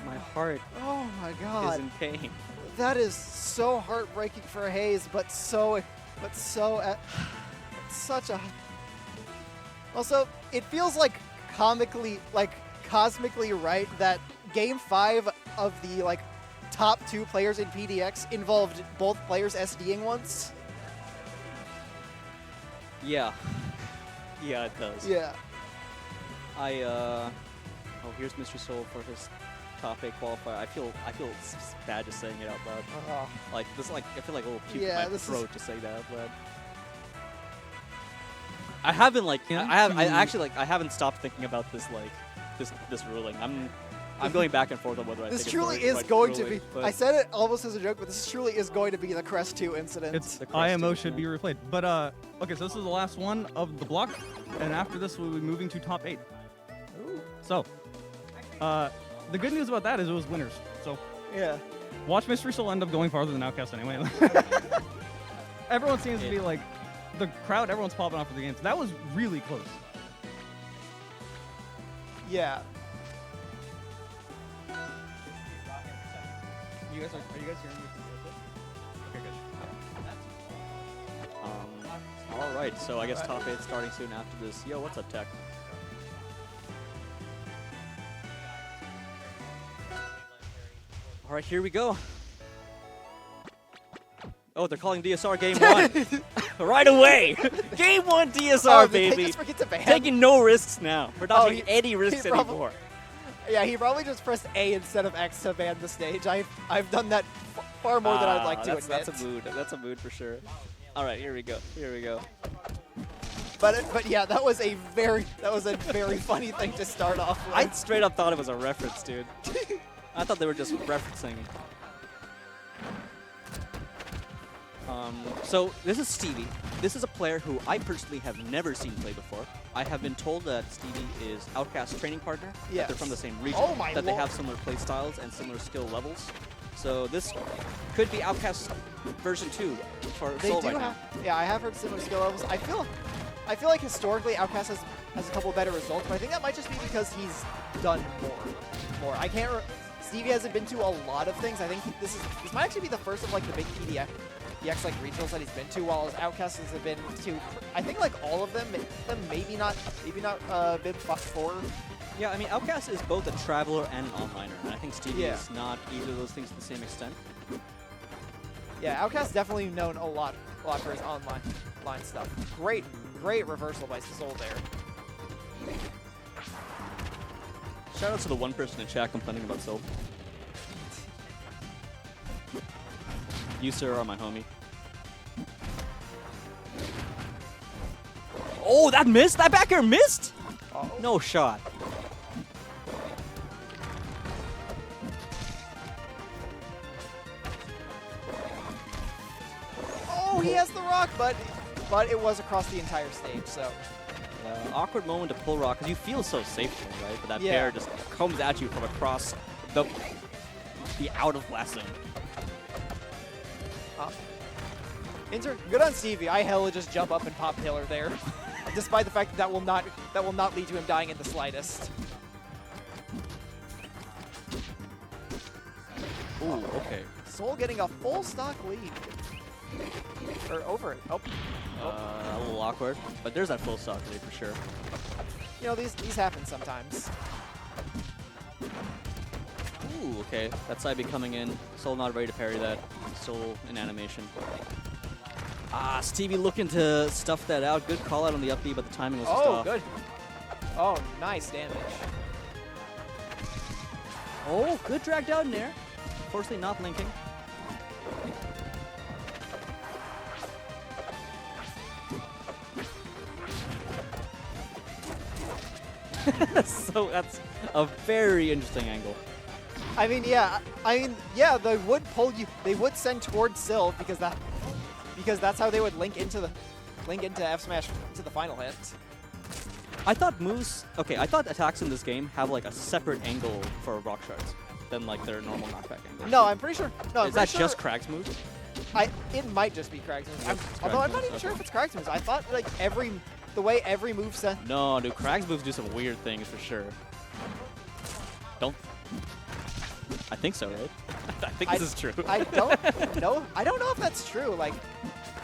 My heart Oh my is god. in pain. That is so heartbreaking for Hayes, but such a. Also, it feels like cosmically right that Game 5 of the top 2 players in PDX involved both players SDing once. Yeah. Yeah, it does. Yeah. Oh, here's Mystery Soul for his top 8 qualifier. I feel bad just saying it out loud. Like this, I feel like a little puke in my throat to say that out loud. I haven't I haven't stopped thinking about this this ruling. I'm going back and forth on whether I think This truly is going to be. I said it almost as a joke, but this truly is going to be the CREST 2 incident. It's The CREST IMO is, should be replayed. But okay, so this is the last one of the block, and after this we'll be moving to top 8. Ooh. So, the good news about that is it was winners. So Yeah. watch Mystery Soul end up going farther than Outcast anyway. Everyone seems to be like the crowd. Everyone's popping off for the games. That was really close. Yeah. Are you guys hearing me? Okay, good. All right, so I guess top 8 starting soon after this. Yo, what's up, Tech? All right, here we go. Oh, they're calling DSR Game 1 right away. Game 1 DSR, Did they baby. just forget to ban? Taking no risks now. We're not Oh, taking any risks he probably- anymore. Yeah, he probably just pressed A instead of X to ban the stage. I've done that far more than I'd like to admit. That's a mood. That's a mood for sure. All right, here we go. Here we go. But yeah, that was a very funny thing to start off with. I straight up thought it was a reference, dude. I thought they were just referencing. So this is Stevie. This is a player who I personally have never seen play before. I have been told that Stevie is Outcast's training partner. That Yes. they're from the same region. Oh my that they lord. have similar play styles and similar skill levels. So this could be Outcast version 2 for They Soul do right now. have, yeah, I have heard similar skill levels. I feel like historically Outcast has a couple better results, but I think that might just be because he's done more. I can't. Stevie hasn't been to a lot of things. I think this might actually be the first of like the big PDX like regionals that he's been to, while his Outcasts have been to, I think, like all of them. Maybe not Bib 4. Yeah, I mean, Outcast is both a traveler and an onliner, and I think Stevie Yeah. is not either of those things to the same extent. Yeah, Outcast definitely known a lot for his line stuff. Great reversal by Soul there. Shout out to the one person in chat complaining about Soul. You, sir, are my homie. Oh, that missed? That back air missed? Oh. No shot. Oh, he has the rock, but it was across the entire stage, so. Awkward moment to pull rock, because you feel so safe, right? But that Yeah. pair just comes at you from across the out of blast zone. Good on Stevie. I hella just jump up and pop pillar there, despite the fact that will not lead to him dying in the slightest. Ooh, okay. Soul getting a full stock lead. Or over it. Oh. A little awkward, but there's that full stock lead for sure. You know, these happen sometimes. Ooh, okay. That side B coming in. Soul not ready to parry that. Soul in animation. Ah, Stevie looking to stuff that out. Good call out on the up B, but the timing was just off. Good. Oh, nice damage. Oh, good drag down there. Unfortunately not linking. So that's a very interesting angle. I mean, yeah, they would pull you. They would send towards Sylve because that's how they would link into F Smash to the final hit. I thought moves. Okay, I thought attacks in this game have like a separate angle for rock shards than like their normal knockback angle. No, I'm pretty sure. No, I'm Is pretty that sure, just Krag's move? It might just be Krag's moves. Although Krag's I'm not moves, even sure okay. if it's Krag's moves. I thought like the way every move set. No, dude, Krag's moves do some weird things for sure. I think so, right? I think this is true. I don't know. I don't know if that's true. Like,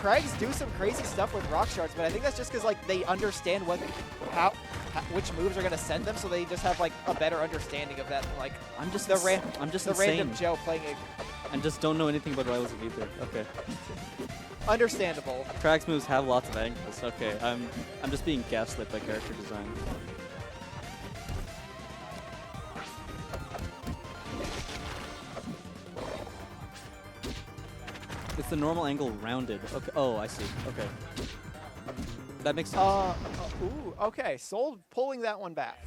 Krags do some crazy stuff with rock shards, but I think that's just because like they understand which moves are gonna send them, so they just have like a better understanding of that. Than, like I'm just the insane. random Joe playing it. I just don't know anything about Rivals of Aether. Okay. Understandable. Krag's moves have lots of angles. Okay, I'm just being gaslit by character design. It's the normal angle rounded. Okay. Oh, I see. Okay. That makes sense. Ooh, okay. Soul pulling that one back.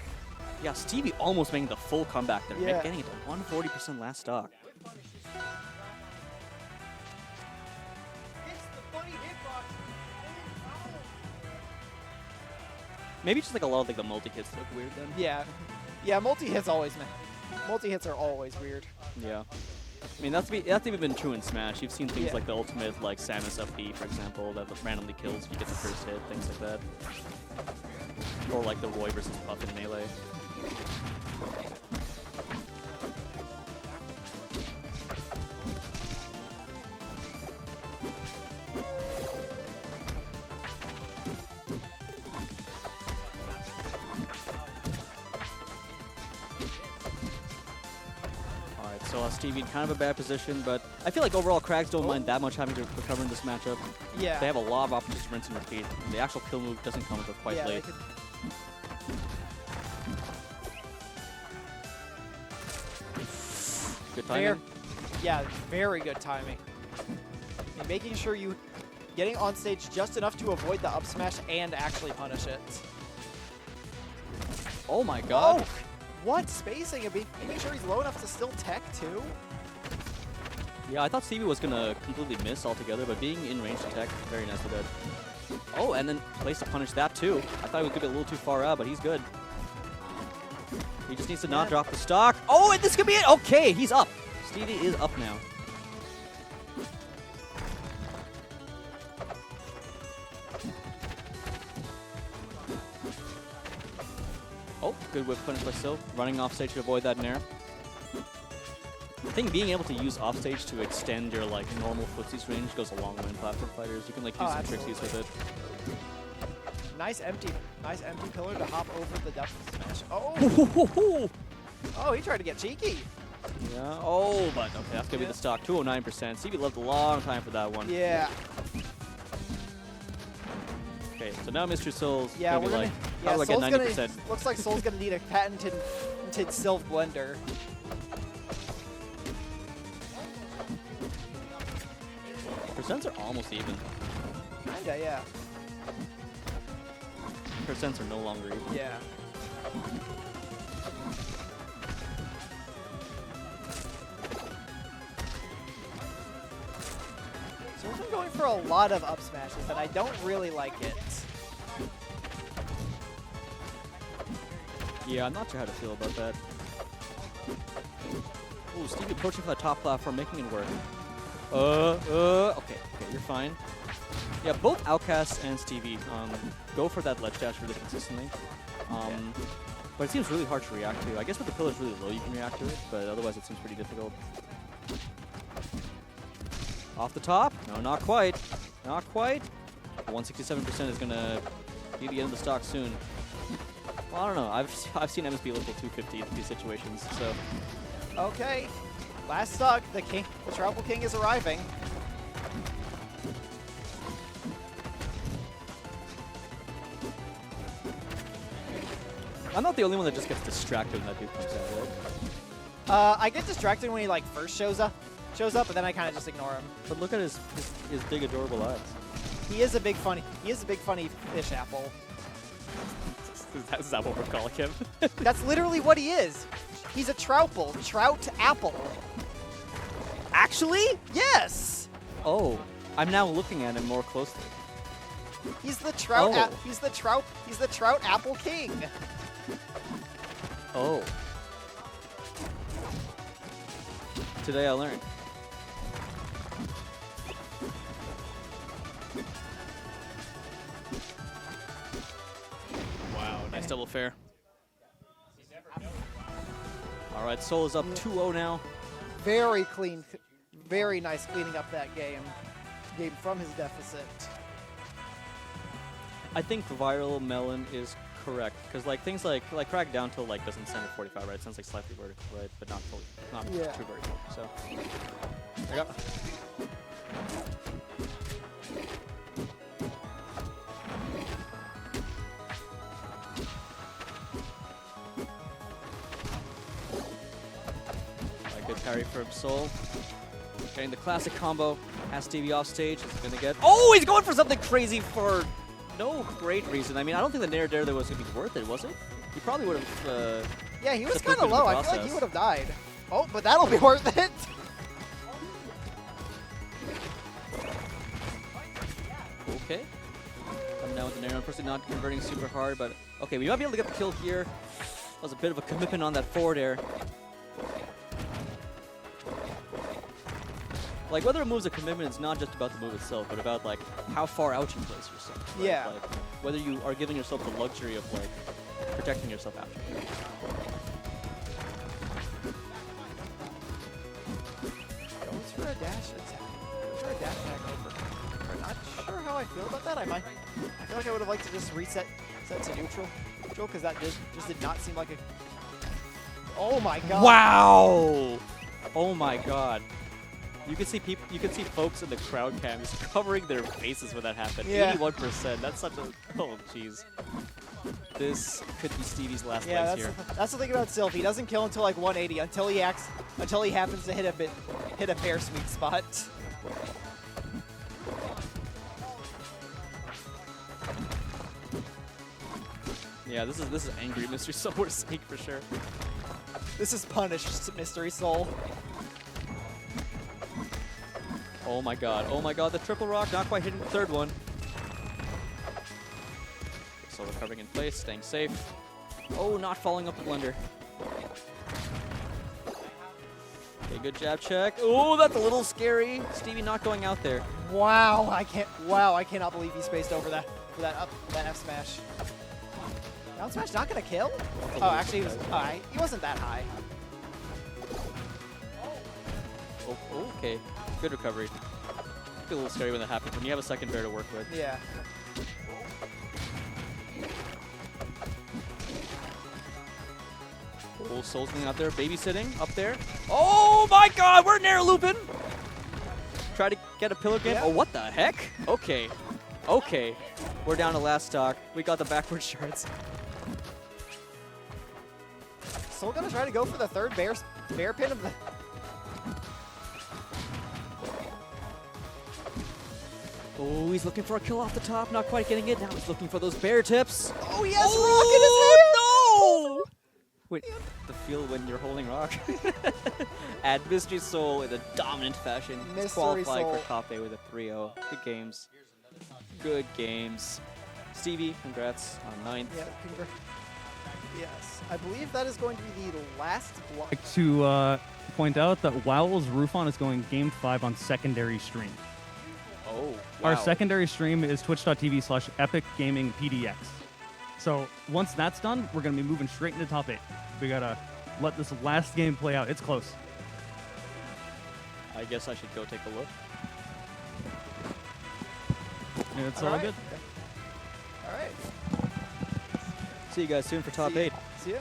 Yeah, Stevie almost making the full comeback there. Yeah. Getting it to 140% last stock. Maybe just like a lot of like the multi-hits look weird then. Yeah. Multi-hits Multi-hits are always weird. Yeah. I mean, that's even been true in Smash. You've seen things like the ultimate, like Samus up B, for example, that randomly kills if you get the first hit, things like that. Or like the Roy versus Puff in Melee. So Stevie in kind of a bad position, but I feel like overall Krags don't mind that much having to recover in this matchup. Yeah. They have a lot of opportunities to rinse and repeat. The actual kill move doesn't come until quite late. Good timing. Yeah, very good timing. And making sure you getting on stage just enough to avoid the up smash and actually punish it. Oh my god. Oh, what spacing? And making sure he's low enough to still tech too. Yeah, I thought Stevie was gonna completely miss altogether, but being in range to tech, very nice with that. Oh, and then place to punish that too. I thought he was gonna be a little too far out, but he's good. He just needs to not drop the stock. Oh, and this could be it. Okay, he's up. Stevie is up now. Oh, good whip punish by Sil. Running off stage to avoid that nair. I think being able to use offstage to extend your like normal footsies range goes a long way in platform fighters. You can like use some tricksies with it. Nice empty pillar to hop over the depth smash. Oh! Oh, he tried to get cheeky. Yeah. Oh, but okay, that's gonna be the stock. 209%. Stevie left a long time for that one. Yeah. Okay, so now Mr. Soul's Yeah, gonna we're be gonna. like, Yeah, how do I get Soul's 90%? gonna. Looks like Soul's gonna need a patented Sylph blender. Percents are almost even. Kinda, yeah. Percents are no longer even. Yeah. So we've been going for a lot of up smashes, and I don't really like it. Yeah, I'm not sure how to feel about that. Ooh, Stevie approaching for the top platform, making it work. Okay, you're fine. Yeah, both Outcast and Stevie go for that ledge dash really consistently. But it seems really hard to react to. I guess with the pillars really low, you can react to it, but otherwise it seems pretty difficult. Off the top? No, not quite. Not quite. 167% is gonna be the end of the stock soon. Well, I don't know. I've seen MS be a little 250 in these situations, so. Okay. Last stock, the Tribal King is arriving. I'm not the only one that just gets distracted when that dude comes out, right? I get distracted when he like first shows up, but then I kind of just ignore him. But look at his big adorable eyes. He is a big funny fish apple. Is that what we're calling him? That's literally what he is. He's a trout apple. Actually? Yes. Oh, I'm now looking at him more closely. He's the trout. Oh. He's the trout apple king. Oh. Today I learned. Wow, nice double fair. All right, Soul is up 2-0 now. Very clean, very nice cleaning up that game from his deficit. I think Viral Melon is correct because like things like crack down till like doesn't send at 45, right? It sounds like slightly vertical, right? But not fully, not too vertical. So I got. Good parry from Soul. Getting the classic combo. Has Stevie off stage. He's gonna get. Oh, he's going for something crazy for no great reason. I mean, I don't think the Nair there was gonna be worth it, was it? He probably would have. Yeah, he was just looked kind of good in the low. I feel like he process. would have died. Oh, but that'll be worth it. Okay. Coming down with the Nair, unfortunately not converting super hard, but okay, we might be able to get the kill here. That was a bit of a commitment on that forward air. Like, whether a move's a commitment, it's not just about the move itself, but about, like, how far out you place yourself. Right? Yeah. Like, whether you are giving yourself the luxury of, like, protecting yourself after. Goes for a dash attack. Goes for a dash attack over. I'm not sure how I feel about that. I feel like I would have liked to just set to neutral, because that just did not seem like a. Oh my god. Wow! Oh my god. You can see people. You can see folks in the crowd cams covering their faces when that happened. Yeah. 81%. That's such a. Oh jeez. This could be Stevie's last Yeah, legs here. that's the thing about Sylph. He doesn't kill until like 180, until he until he happens to hit a fair sweet spot. Yeah, this is angry Mystery Soul or Sneak for sure. This is punished Mystery Soul. Oh my god, the triple rock, not quite hitting the third one. So recovering in place, staying safe. Oh, not falling up the blender. Okay, good jab check. Oh, that's a little scary. Stevie not going out there. Wow, I cannot believe he spaced over that for that F smash. Down smash not gonna kill? Oh, actually he wasn't that high. Oh, okay. Good recovery. It's a little scary when that happens, when you have a second bear to work with. Yeah. Oh, Soul's going out there, babysitting up there. Oh my god, we're narrow looping! Try to get a pillar game. Yeah. Oh, what the heck? Okay. Okay. We're down to last stock. We got the backward shards. Soul gonna try to go for the third bear pin of the. Oh, he's looking for a kill off the top, not quite getting it. Now he's looking for those bear tips. Oh, he has rock in his hand! Oh, no! Wait, the feel when you're holding rock. Add Mystery Soul in a dominant fashion. Mystery Qualifying Soul. for Kape with a 3-0. Good games. Good games. Stevie, congrats on 9th. Yeah, yes. I believe that is going to be the last block. Like to point out that Wowl's Roofon is going Game 5 on secondary stream. Oh, wow. Our secondary stream is twitch.tv/epicgamingpdx. So once that's done, we're going to be moving straight into top 8. We got to let this last game play out. It's close. I guess I should go take a look. It's all right. good. All right. See you guys soon for top 8. See ya.